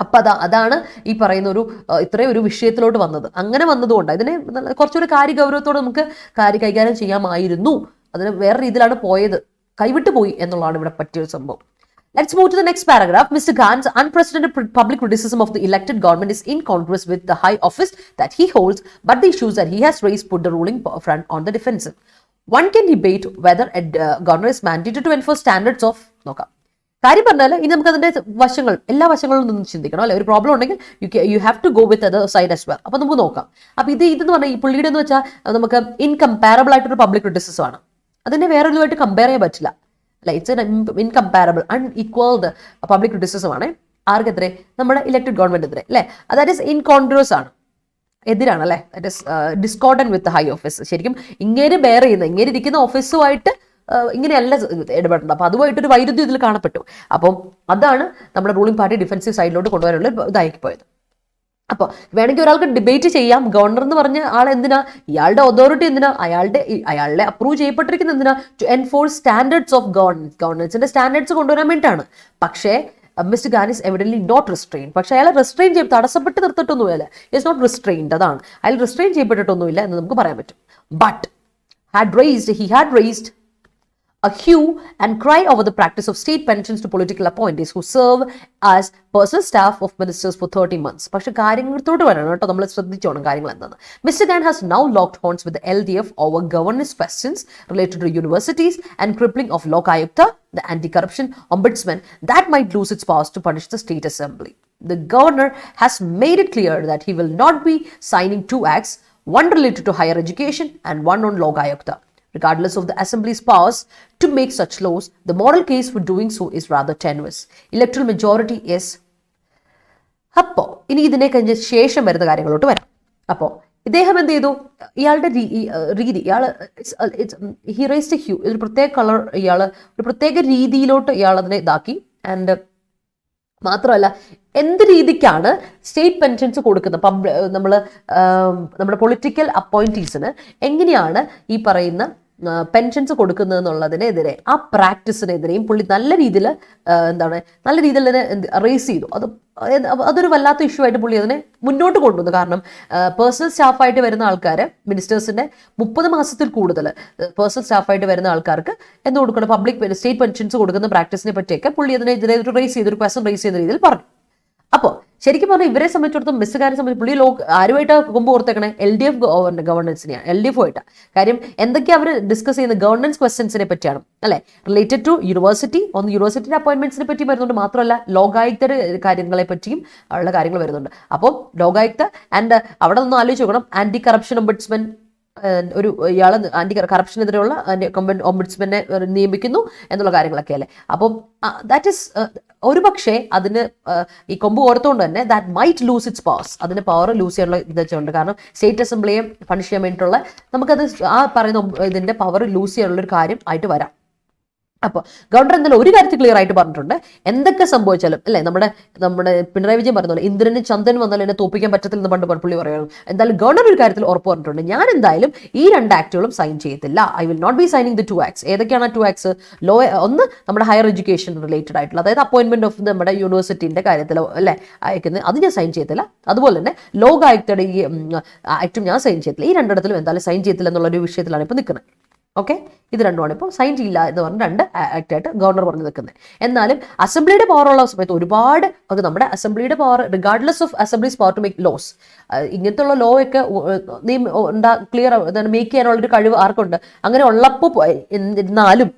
അപ്പം അതാണ് ഈ പറയുന്ന ഇത്രയും ഒരു വിഷയത്തിലോട്ട് വന്നത്. അങ്ങനെ വന്നതുകൊണ്ട് ഇതിനെ കുറച്ചൊരു കാര്യഗൗരവത്തോടെ നമുക്ക് കൈകാര്യം ചെയ്യാമായിരുന്നു. അതിന് വേറെ രീതിയിലാണ് പോയത്, കൈവിട്ടു പോയി എന്നുള്ളതാണ് ഇവിടെ പറ്റിയൊരു സംഭവം. Let's move to the next paragraph. Mr. Khan's unprecedented public criticism of the elected government is incongruous with the high office that he holds, but the issues that he has raised put the ruling front on the defensive. One can debate whether a governor is mandated to enforce standards of നോക്കാം. കാര്യം പറഞ്ഞാൽ ഇനി നമുക്ക് അതിന്റെ എല്ലാ വശങ്ങളും നിന്ന് ചിന്തിക്കണം അല്ലെ. ഒരു പ്രോബ്ലം ഉണ്ടെങ്കിൽ you have to go with other side as well. അപ്പൊ നമുക്ക് നോക്കാം. അപ്പൊ ഇതെന്ന് പറഞ്ഞാൽ ഈ പുള്ളിയുടെ എന്ന് വെച്ചാൽ നമുക്ക് ഇൻകംപാരബിൾ ആയിട്ടൊരു പബ്ലിക് ക്രിറ്റിസിസം ആണ്. അതിനെ വേറെ ഇതുമായിട്ട് കമ്പയർ ചെയ്യാൻ പറ്റില്ല അല്ലെ. ഇറ്റ്സ് എൻ ഇൻകംപാരബിൾ അൺഈക്വൽഡ് പബ്ലിക് ക്രിറ്റിസിസം ആണ്. ആർക്കെതിരെ? നമ്മുടെ ഇലക്ടഡ് ഗവൺമെന്റിനെതിരെ അല്ലെ. ദാറ്റ് ഈസ് ഇൻകോൺഗ്രസ് ആണ്, എതിരാണ് അല്ലെ. That is discordant with high office. ശരിക്കും ഇങ്ങനെ ബെയർ ചെയ്യുന്ന, ഇങ്ങനെ ഇരിക്കുന്ന ഓഫീസുമായിട്ട് ഇങ്ങനെയല്ല ഇടപെടേണ്ടത്. അപ്പൊ അതുമായിട്ടൊരു വൈരുദ്ധ്യം ഇതിൽ കാണപ്പെട്ടു. അപ്പം അതാണ് നമ്മുടെ റൂളിംഗ് പാർട്ടി ഡിഫൻസീവ് സൈഡിലോട്ട് കൊണ്ടുവരാനുള്ള ഇതാക്കി പോയത്. അപ്പോൾ വേണമെങ്കിൽ ഒരാൾക്ക് ഡിബേറ്റ് ചെയ്യാം, ഗവർണർ എന്ന് പറഞ്ഞ ആൾ എന്തിനാ, ഇയാളുടെ അതോറിറ്റി എന്തിനാ, അയാളുടെ അപ്രൂവ് ചെയ്യപ്പെട്ടിരിക്കുന്ന എന്തിനാ, ടു എൻഫോഴ്സ് സ്റ്റാൻഡേർഡ്സ് ഓഫ് ഗവർണൻസിന്റെ സ്റ്റാൻഡേർഡ്സ് കൊണ്ടുവരാൻ വേണ്ടിയിട്ടാണ്. പക്ഷേ mister Khan is evidently not restrain. പക്ഷേ അയാളെ റിസ്ട്രെയിൻ ചെയ്ത് തടസ്സപ്പെട്ട് നിർത്തിയിട്ടൊന്നുമില്ല. Is not restrained. അതാണ്, അയാൾ റിസ്ട്രെയിൻ ചെയ്യപ്പെട്ടിട്ടൊന്നുമില്ല എന്ന് നമുക്ക് പറയാൻ പറ്റും. But he had raised a hue and cry over the practice of state pensions to political appointees who serve as personal staff of ministers for 30 months. പക്ഷെ കാര്യങ്ങളോട് വരണം കേട്ടോ, നമ്മൾ ശ്രദ്ധിച്ചോണം കാര്യങ്ങൾ എന്താണ്. Mr. Khan has now locked horns with the LDF over governance questions related to universities and crippling of Lok Ayukta, the anti-corruption ombudsman, that might lose its powers to punish the state assembly. The governor has made it clear that he will not be signing 2 acts, one related to higher education and one on Lok Ayukta. Regardless of the Assembly's powers to make such laws, the moral case for doing so is rather tenuous. Electoral majority is. അപ്പോൾ ഇനി ഇതിനെ കഴിഞ്ഞ ശേഷം വരുന്ന കാര്യങ്ങളോട്ട് വരാം. അപ്പോൾ ഇദ്ദേഹം എന്ത് ചെയ്തു, ഇയാളുടെ രീതി, ഹി റൈസ്ഡ് എ ഹ്യൂ, ഒരു പ്രത്യേക കളർ, ഒരു പ്രത്യേക രീതിയിലോട്ട് അതിനെ ഇതാക്കി. ആൻഡ് മാത്രമല്ല എന്ത് രീതിക്കാണ് സ്റ്റേറ്റ് പെൻഷൻസ് കൊടുക്കുന്നത്, നമ്മുടെ പൊളിറ്റിക്കൽ അപ്പോയിന്റീസിന് എങ്ങനെയാണ് ഈ പറയുന്ന പെൻഷൻസ് കൊടുക്കുന്നത് എന്നുള്ളതിനെതിരെ, ആ പ്രാക്ടീസിനെതിരെയും പുള്ളി നല്ല രീതിയിൽ തന്നെ റേസ് ചെയ്തു. അതൊരു വല്ലാത്ത ഇഷ്യൂ ആയിട്ട് പുള്ളി അതിനെ മുന്നോട്ട് കൊണ്ടുവന്നു. കാരണം പേഴ്സണൽ സ്റ്റാഫായിട്ട് വരുന്ന ആൾക്കാർ, മിനിസ്റ്റേഴ്സിന്റെ 30 മാസത്തിൽ കൂടുതൽ പേഴ്സണൽ സ്റ്റാഫായിട്ട് വരുന്ന ആൾക്കാർക്ക് എന്ത് കൊടുക്കണം, പബ്ലിക് സ്റ്റേറ്റ് പെൻഷൻസ് കൊടുക്കുന്ന പ്രാക്ടീസിനെ പറ്റിയൊക്കെ പുള്ളി അതിനെതിരെ റേസ് ചെയ്ത്, ഒരു ക്വസ്റ്റൻ റേസ് ചെയ്യുന്ന രീതിയിൽ പറഞ്ഞു. അപ്പോൾ ശരിക്കും പറഞ്ഞാൽ ഇവരെ സംബന്ധിച്ചിടത്തോളം മിസ്സുകാരെ സംബന്ധിച്ച് പുള്ളി ആരുമായിട്ട് കൊമ്പ് ഓർത്തേക്കണേ LDF ഗവർണൻസിനെയാണ്, LDF ആയിട്ട്. കാര്യം എന്തൊക്കെയാണ് അവർ ഡിസ്കസ് ചെയ്യുന്നത്, ഗവർണൻസ് ക്വസ്റ്റൻസിനെ പറ്റിയാണ് അല്ലെ, റിലേറ്റഡ് ടു യൂണിവേഴ്സിറ്റി. ഒന്ന് യൂണിവേഴ്സിറ്റിയുടെ അപ്പോയിന്റ്മെന്റ്സിനെ പറ്റി വരുന്നുണ്ട്, മാത്രമല്ല ലോകായുക്തയുടെ കാര്യങ്ങളെ പറ്റിയും ഉള്ള കാര്യങ്ങൾ വരുന്നുണ്ട്. അപ്പോൾ ലോകായുക്ത ആൻഡ് അവിടെ നിന്ന് ആലോചിച്ച് നോക്കണം, ആന്റി കറപ്ഷൻ ഒംബുഡ്സ്മാൻ ഒരു ഇയാളെ ആന്റി കറപ്ഷനെതിരെയുള്ള ഓംബുഡ്സ്മാനെ നിയമിക്കുന്നു എന്നുള്ള കാര്യങ്ങളൊക്കെ അല്ലേ. അപ്പം ദാറ്റ് ഈസ് ഒരു പക്ഷേ അതിന് ഈ കൊമ്പ് ഓർത്തുകൊണ്ട് തന്നെ that might lose its powers, അതിന് പവർ ലൂസ് ചെയ്യാനുള്ള ഇത് വെച്ചുകൊണ്ട്. കാരണം സ്റ്റേറ്റ് അസംബ്ലിയെ പണിഷ് ചെയ്യാൻ വേണ്ടിയിട്ടുള്ള നമുക്കത് ആ പറയുന്ന ഇതിന്റെ പവർ ലൂസ് ചെയ്യാനുള്ള ഒരു കാര്യം ആയിട്ട് വരാം. അപ്പോൾ ഗവർണർ എന്തായാലും ഒരു കാര്യത്തിൽ ക്ലിയർ ആയിട്ട് പറഞ്ഞിട്ടുണ്ട്, എന്തൊക്കെ സംഭവിച്ചാലും അല്ലേ, നമ്മുടെ പിണറായി വിജയൻ പറഞ്ഞ പോലെ ഇന്ദ്രനും ചന്ദ്രനും വന്നാലും എന്നെ തോപ്പിക്കാൻ പറ്റത്തില്ലെന്ന് പണ്ട് പുള്ളി പറയുന്നു. എന്തായാലും ഗവർണർ ഒരു കാര്യത്തിൽ ഉറപ്പ് പറഞ്ഞിട്ടുണ്ട്, ഞാൻ എന്തായാലും ഈ 2 ആക്ടുകളും സൈൻ ചെയ്യത്തില്ല. I will not be signing the 2 acts. ഏതൊക്കെയാണ് ആ 2 ആക്ട്സ്? ലോ, ഒന്ന് നമ്മുടെ ഹയർ എഡ്യൂക്കേഷൻ റിലേറ്റഡ് ആയിട്ടുള്ള, അതായത് അപ്പോയിന്റ്മെന്റ് ഓഫ് നമ്മുടെ യൂണിവേഴ്സിറ്റിന്റെ കാര്യത്തിലോ അല്ലെ അയക്കുന്നത്, അത് ഞാൻ സൈൻ ചെയ്യത്തില്ല. അതുപോലെ തന്നെ ലോകായുക്തയുടെ ഈ ആക്ടും ഞാൻ സൈൻ ചെയ്യത്തില്ല. ഈ 2 ഇടത്തിലും എന്തായാലും സൈൻ ചെയ്യത്തില്ല എന്നുള്ള ഒരു വിഷയത്തിലാണ് ഇപ്പോൾ നിൽക്കുന്നത്. ഓക്കെ, ഇത് രണ്ടുമാണ് ഇപ്പോൾ സൈൻ ചെയ്യില്ല എന്ന് പറഞ്ഞ് 2 ആക്ടായിട്ട് ഗവർണർ പറഞ്ഞു നിൽക്കുന്നത്. എന്നാലും അസംബ്ലിയുടെ പവർ ഉള്ള സമയത്ത് ഒരുപാട് നമ്മുടെ അസംബ്ലിയുടെ power regardless of assemblies power to make laws, ഇങ്ങനത്തെ ലോ ഒക്കെ ക്ലിയർ മേക്ക് ചെയ്യാനുള്ളൊരു കഴിവ് ആർക്കുണ്ട്? അങ്ങനെ ഉള്ളപ്പോൾ എന്നാലും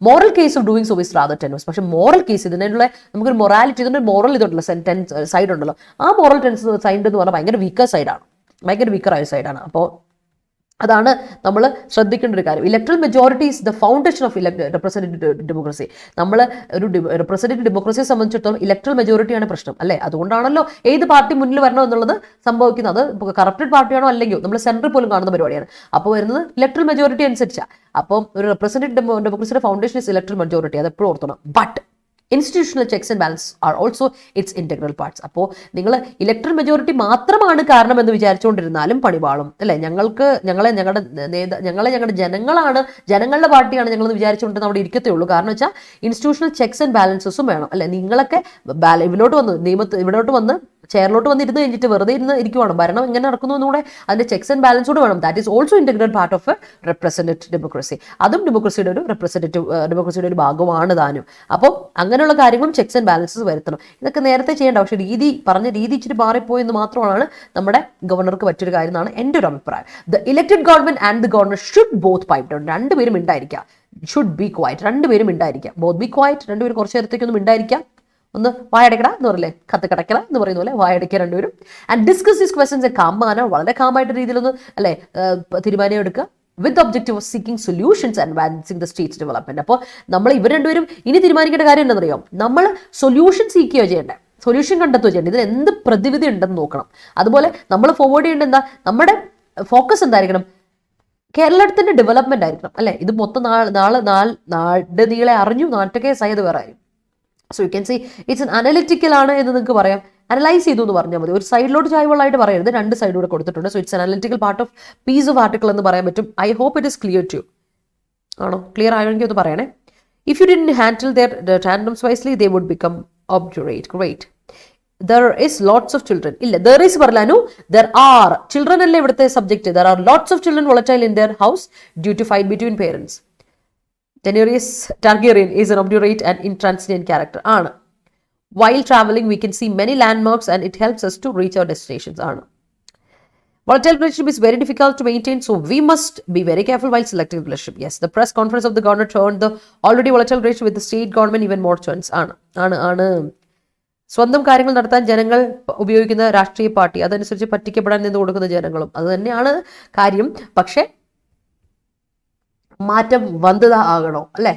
moral case of doing service rather tense. പക്ഷേ മോറൽ കേസ് ഇതിനുള്ള നമുക്കൊരു മൊറാലിറ്റി, ഇതിൻ്റെ മോറൽ ഇതുണ്ടല്ലോ, സൈഡ് ഉണ്ടല്ലോ, ആ മോറൽ സൈഡ് എന്ന് പറഞ്ഞാൽ ഭയങ്കര വീക്കർ സൈഡാണ്, ഭയങ്കര വീക്കറായ സൈഡാണ്. അപ്പോൾ അതാണ് നമ്മൾ ശ്രദ്ധിക്കേണ്ട ഒരു കാര്യം. Electoral majority is the foundation of representative democracy. നമ്മൾ ഒരു റെപ്രസെന്റേറ്റീവ് ഡെമോക്രസിയെ സംബന്ധിച്ചിടത്തോളം ഇലക്ട്രൽ മെജോറിറ്റിയാണ് പ്രശ്നം അല്ലേ. അതുകൊണ്ടാണല്ലോ ഏത് പാർട്ടി മുന്നിൽ വരണം എന്നുള്ളത് സംഭവിക്കുന്നത്. അത് കറപ്റ്റഡ് പാർട്ടിയാണോ അല്ലെങ്കിൽ നമ്മൾ സെൻട്രൽ പോലും കാണുന്ന പരിപാടിയാണ്. അപ്പോൾ വരുന്നത് ഇലക്ട്രൽ മെജോറിറ്റി അനുസരിച്ചാണ്. അപ്പം ഒരു റെപ്രസെന്റേറ്റീവ് ഡെമോക്രസിയുടെ ഫൗണ്ടേഷൻ ഇസ് ഇലക്ട്രൽ മെജോറിറ്റി, അത് എപ്പോഴും ഓർത്തണം. But institutional checks and balance are also it's integral parts. അപ്പോൾ നിങ്ങൾ ഇലക്ട്രൽ മെജോറിറ്റി മാത്രമാണ് കാരണം എന്ന് വിചാരിച്ചുകൊണ്ടിരുന്നാലും പണിപാളും അല്ലേ. ഞങ്ങളെ ഞങ്ങളുടെ ജനങ്ങളാണ്, ജനങ്ങളുടെ പാർട്ടിയാണ് ഞങ്ങളെന്ന് വിചാരിച്ചുകൊണ്ട് അവിടെ ഇരിക്കത്തേ ഉള്ളൂ. കാരണം വെച്ചാൽ ഇൻസ്റ്റിറ്റ്യൂഷണൽ ചെക്സ് ആൻഡ് ബാലൻസസും വേണം അല്ലേ. നിങ്ങളൊക്കെ ഇവിടോട്ട് വന്ന് ചെയറിലോട്ട് വന്നിരുന്ന് കഴിഞ്ഞിട്ട് വെറുതെ ഇരുന്ന് ഇരിക്കുവാണ്. ഭരണം എങ്ങനെ നടക്കുന്നു എന്നുകൂടെ അതിന്റെ ചെക്സ് ആൻഡ് ബാലൻസോട് വേണം. That is also integral part of A representative democracy. അതും ഡെമോക്രസിയുടെ ഒരു ഡെമോക്രസിയുടെ ഒരു ഭാഗമാണ് താനും. അപ്പോൾ അങ്ങനെയുള്ള കാര്യങ്ങളും ചെക്സ് ആൻഡ് ബാലൻസസ് വരുത്തണം. ഇതൊക്കെ നേരത്തെ ചെയ്യേണ്ട, പക്ഷേ പറഞ്ഞ രീതി ഇച്ചിരി മാറിപ്പോയെന്ന് മാത്രമാണ് നമ്മുടെ ഗവർണർക്ക് പറ്റിയൊരു കാര്യം എന്നാണ് എൻ്റെ ഒരു അഭിപ്രായം. The elected government and the governor should both pipe down. രണ്ടുപേരും ഉണ്ടായിരിക്കാം. ഷുഡ് ബി ക്വയറ്റ്, രണ്ടുപേരും ഉണ്ടായിരിക്കാം. ബോത്ത് ബി ക്വയറ്റ്, രണ്ടുപേരും കുറച്ച് നേരത്തേക്കൊന്നും ഉണ്ടായിരിക്കാം. ഒന്ന് വായടക്കട എന്ന് പറയില്ലേ, കത്ത് കടക്കട എന്ന് പറയുന്ന പോലെ വായടക്കുക രണ്ടുപേരും. ആൻഡ് ഡിസ്കസ് ദീസ് ക്വസ്റ്റൻസ് കാമാണ്, വളരെ കാമായിട്ട് രീതിയിലൊന്ന് അല്ലെ തീരുമാനം എടുക്കുക. With objective of seeking solutions and advancing the state's development. അപ്പോൾ നമ്മൾ ഇവർ രണ്ടുപേരും ഇനി തീരുമാനിക്കേണ്ട കാര്യം എന്താണെന്നറിയാം, നമ്മൾ സൊല്യൂഷൻ സീക്കുകയോ ചെയ്യേണ്ടത്, സൊല്യൂഷൻ കണ്ടെത്തുകയോ ചെയ്യേണ്ടത്, ഇതിന് എന്ത് പ്രതിവിധി ഉണ്ടെന്ന് നോക്കണം. അതുപോലെ നമ്മൾ ഫോർവേഡ് ചെയ്യേണ്ട എന്താ, നമ്മുടെ ഫോക്കസ് എന്തായിരിക്കണം, കേരളത്തിന്റെ ഡെവലപ്മെന്റ് ആയിരിക്കണം അല്ലെ. ഇത് മൊത്തം നാട് നീളെ അറിഞ്ഞു, നാട്ടൊക്കെ സൈഡ് വേറെ ആയിരിക്കും. So you can see it's an analytical ആണ് എന്ന് നിങ്ങൾക്ക് പറയാം. അനലൈസ് ചെയ്തു എന്ന് പറഞ്ഞാൽ മതി. ഒരു സൈഡിലോട്ട് ചായവെള്ളമായിട്ട് പറയരുത്, 2 സൈഡിലൂടെ കൊടുത്തിട്ടുണ്ട്. So it's analytical part of piece of article എന്ന് പറയാൻ പറ്റും. I hope it is clear too. ആണോ? ക്ലിയർ ആയെങ്കിൽ ഒന്ന് പറയണേ. If you didn't handle their tantrums wisely they would become obdurate. Great. There is lots of children. ഇല്ല, there is പറലാനു, there are children അല്ലേ ഇവിടുത്തെ സബ്ജക്റ്റ്. There are lots of children volatile in their house due to fight between parents. Daenerys Targaryen is an obdurate and intransigent character. ആണ്. While traveling, we can see many landmarks and it helps us to reach our destinations. ആണ്. Volatile relationship is very difficult to maintain, so we must be very careful while selecting relationship. Yes, the press conference of the governor turned the already volatile relationship with the state government even more tense. ആണ്. സ്വന്തം കാര്യങ്ങൾ നടത്താൻ ജനങ്ങൾ ഉപയോഗിക്കുന്ന രാഷ്ട്രീയ പാർട്ടി, അതനുസരിച്ച് പറ്റിക്കപ്പെടാൻ നിന്ന് കൊടുക്കുന്ന ജനങ്ങളും, അത് തന്നെയാണ് കാര്യം. പക്ഷെ മാറ്റം വന്നതാ ആകണോ അല്ലേ.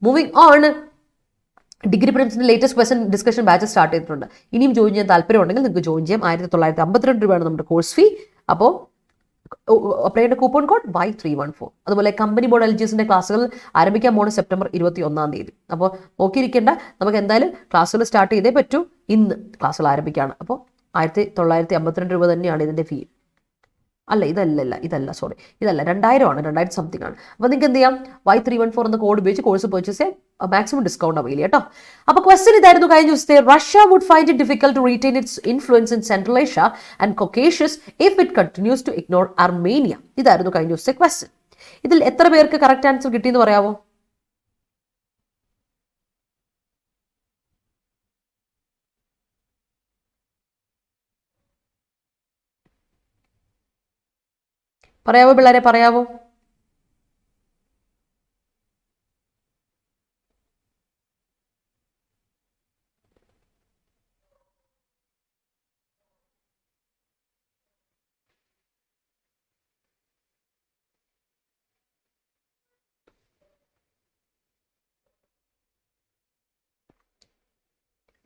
Moving on. ഡിഗ്രി പ്രിൻസിന്റെ latest question discussion batch start ചെയ്തിട്ടുണ്ട്. ഇനിയും ജോയിൻ ചെയ്യാൻ താല്പര്യം ഉണ്ടെങ്കിൽ നിങ്ങൾക്ക് ജോയിൻ ചെയ്യാം. 1952 രൂപയാണ് നമ്മുടെ കോഴ്സ് ഫീ. അപ്പോൾ അപ്ലൈ ചെയ്യേണ്ട കൂപ്പൺ കോഡ് Y314. അതുപോലെ കമ്പനി ബോർഡ് LGSന്റെ ക്ലാസ്സുകൾ ആരംഭിക്കാൻ പോകുന്ന സെപ്റ്റംബർ 21-ാം തീയതി. അപ്പോൾ നോക്കിയിരിക്കേണ്ട, നമുക്ക് എന്തായാലും ക്ലാസ്സുകൾ സ്റ്റാർട്ട് ചെയ്തേ പറ്റൂ. ഇന്ന് ക്ലാസ്സുകൾ ആരംഭിക്കുകയാണ്. അപ്പോൾ 1952 രൂപ തന്നെയാണ് ഇതിൻ്റെ ഫീ. അല്ല, ഇതല്ല സോറി, ഇതല്ല, 2000 ആണ്, 2000 സംതിങ് ആണ്. അപ്പോൾ നിങ്ങൾക്ക് എന്ത് ചെയ്യാം, Y314 എന്ന കോഡ് ഉപയോഗിച്ച് കോഴ്സ് പർച്ചേസ് ചെയ്യാം. മാക്സിമം ഡിസ്കൗണ്ട് അവൈൽ കേട്ടോ. അപ്പോൾ ക്വസ്റ്റ്യൻ ഇതായിരുന്നു കഴിഞ്ഞ ദിവസത്തെ. Russia would find it difficult to retain its influence in central Asia and Caucasus if it continues to ignore Armenia. ഇതായിരുന്നു കഴിഞ്ഞ ദിവസത്തെ ക്വസ്റ്റ്യൻ. ഇതിൽ എത്ര പേർക്ക് കറക്റ്റ് ആൻസർ കിട്ടിയെന്ന് പറയാമോ? പറയാവോ പിള്ളേരെ, പറയാവോ?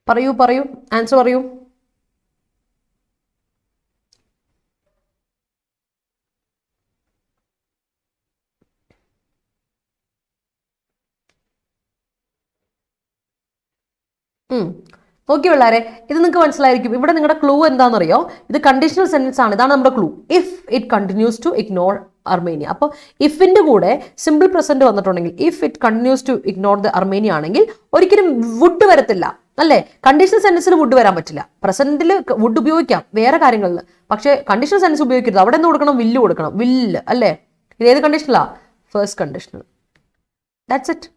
പറയൂ പറയൂ, ആൻസർ പറയൂ. ഓക്കെ പിള്ളേരെ, ഇത് നിങ്ങൾക്ക് മനസ്സിലായിരിക്കും. ഇവിടെ നിങ്ങളുടെ ക്ലൂ എന്താണെന്നറിയോ? ഇത് കണ്ടീഷണൽ സെന്റൻസ് ആണ്. ഇതാണ് നമ്മുടെ clue. If it continues to ignore Armenia. അപ്പോൾ ഇഫിന്റെ കൂടെ സിമ്പിൾ പ്രസന്റ് വന്നിട്ടുണ്ടെങ്കിൽ, if it continues to ignore the Armenia ആണെങ്കിൽ ഒരിക്കലും വുഡ് വരത്തില്ല, അല്ലേ? കണ്ടീഷണൽ സെന്റൻസിൽ വുഡ് വരാൻ പറ്റില്ല. പ്രസന്റിൽ വുഡ് ഉപയോഗിക്കാം വേറെ കാര്യങ്ങളിൽ, പക്ഷേ കണ്ടീഷണൽ സെന്റൻസ് ഉപയോഗിക്കരുത്. അവിടെ നിന്ന് കൊടുക്കണം, വില്ല് കൊടുക്കണം. വില്ല്, അല്ലേ? ഇത് ഏത് കണ്ടീഷണലാ? First conditional. That's it.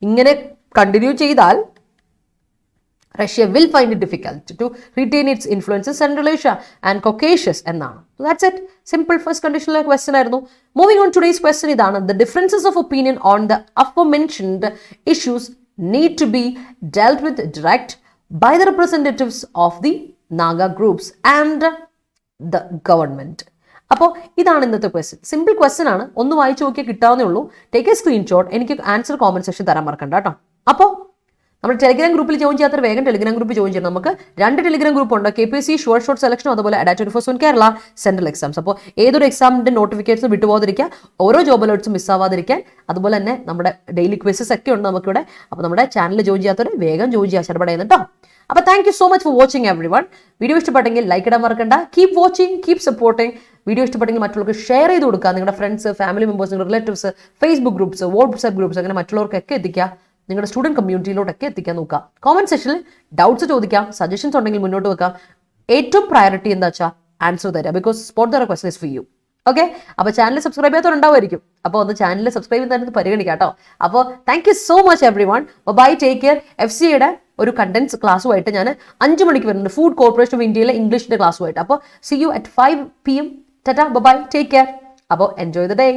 ഇങ്ങനെ കണ്ടിന്യൂ ചെയ്താൽ Russia will find it difficult to retain its influence in Central Asia and Caucasus എന്നാണ്. So that's it. Simple first conditional question ആയിരുന്നു. Moving on, today's question ഇതാണ്. The differences of opinion on the aforementioned issues need to be dealt with direct by the representatives of the Naga groups and the government. അപ്പോൾ ഇതാണ് ഇന്നത്തെ ക്വസ്റ്റ്യൻ. സിമ്പിൾ ക്വസ്റ്റ്യൻ ആണ്. ഒന്ന് വായിച്ചു നോക്കിയാൽ കിട്ടാവുന്നേ ഉള്ളൂ. Take A screenshot. എനിക്ക് ആൻസർ കോമന്റ് സെക്ഷൻ തരാൻ മറക്കണ്ട കേട്ടോ. അപ്പോൾ നമ്മൾ ടെലിഗ്രാം ഗ്രൂപ്പിൽ ജോയിൻ ചെയ്യാത്ത വേഗം ടെലിഗ്രാം ഗ്രൂപ്പിൽ ജോയിൻ ചെയ്യണം. നമുക്ക് 2 ടെലിഗ്രാം ഗ്രൂപ്പ് ഉണ്ട്. KPSC ഷോർട്ട് സെലക്ഷനും അതുപോലെ Adda247 കേരള സെൻട്രൽ എക്സാംസ്. അപ്പോൾ ഏതൊരു എക്സാമിന്റെ നോട്ടിഫിക്കേഷൻ വിട്ടുപോകാതിരിക്കുക, ഓരോ ജോബ് അലേർട്സും മിസ്സാവാതിരിക്കാൻ. അതുപോലെ തന്നെ നമ്മുടെ ഡെയിലി ക്വിസസ് ഒക്കെ ഉണ്ട് നമുക്കിവിടെ. അപ്പോൾ നമ്മുടെ ചാനൽ ജോയിൻ ചെയ്യാത്തവർ വേഗം ജോയിൻ ചെയ്യുക, ശരപടയുന്നു കേട്ടോ. അപ്പോൾ thank you so much for watching everyone. Video ഇഷ്ടപ്പെട്ടെങ്കിൽ ലൈക്ക് ഇടാൻ മറക്കണ്ട. Keep watching, keep supporting. Video ഇഷ്ടപ്പെട്ടെങ്കിൽ മറ്റുള്ളവർക്ക് ഷെയർ ചെയ്ത് കൊടുക്കുക. നിങ്ങളുടെ ഫ്രണ്ട്സ്, ഫാമിലി മെമ്പേഴ്സ്, നിങ്ങളുടെ relatives, Facebook groups, WhatsApp groups, അങ്ങനെ മറ്റുള്ളവർക്കൊക്കെ എത്തിക്കുക. നിങ്ങളുടെ സ്റ്റുഡൻറ് കമ്മ്യൂണിറ്റിയിലോട്ടൊക്കെ എത്തിക്കാൻ നോക്കുക. കോമന്റ് സെക്ഷനിൽ ഡൗട്ട്സ് ചോദിക്കാം, സജഷൻസ് ഉണ്ടെങ്കിൽ മുന്നോട്ട് വെക്കാം. ഏറ്റവും പ്രയോറിറ്റി എന്താ വെച്ചാൽ ആൻസർ തരാം. Because spot the question is for you. Okay, അപ്പോൾ ചാനൽ സബ്സ്ക്രൈബ് ചെയ്യാത്തവരുണ്ടാവുമായിരിക്കും. അപ്പോൾ ഒന്ന് ചാനൽ സബ്സ്ക്രൈബ് ചെയ്യുന്നത് പരിഗണിക്കാം കേട്ടോ. അപ്പോൾ thank you so much everyone. Bye, take care. FCAയുടെ ഒരു കണ്ടൻസ് ക്ലാസ്സുമായിട്ട് ഞാൻ 5 മണിക്ക് വരുന്നുണ്ട്. ഫുഡ് കോർപ്പറേഷൻ ഓഫ് ഇന്ത്യയിലെ ഇംഗ്ലീഷിന്റെ ക്ലാസ്സുമായിട്ട്. അപ്പോൾ see you at 5 PM. Tata, bye, take care. അപ്പോൾ എൻജോയ് ദ ഡേ.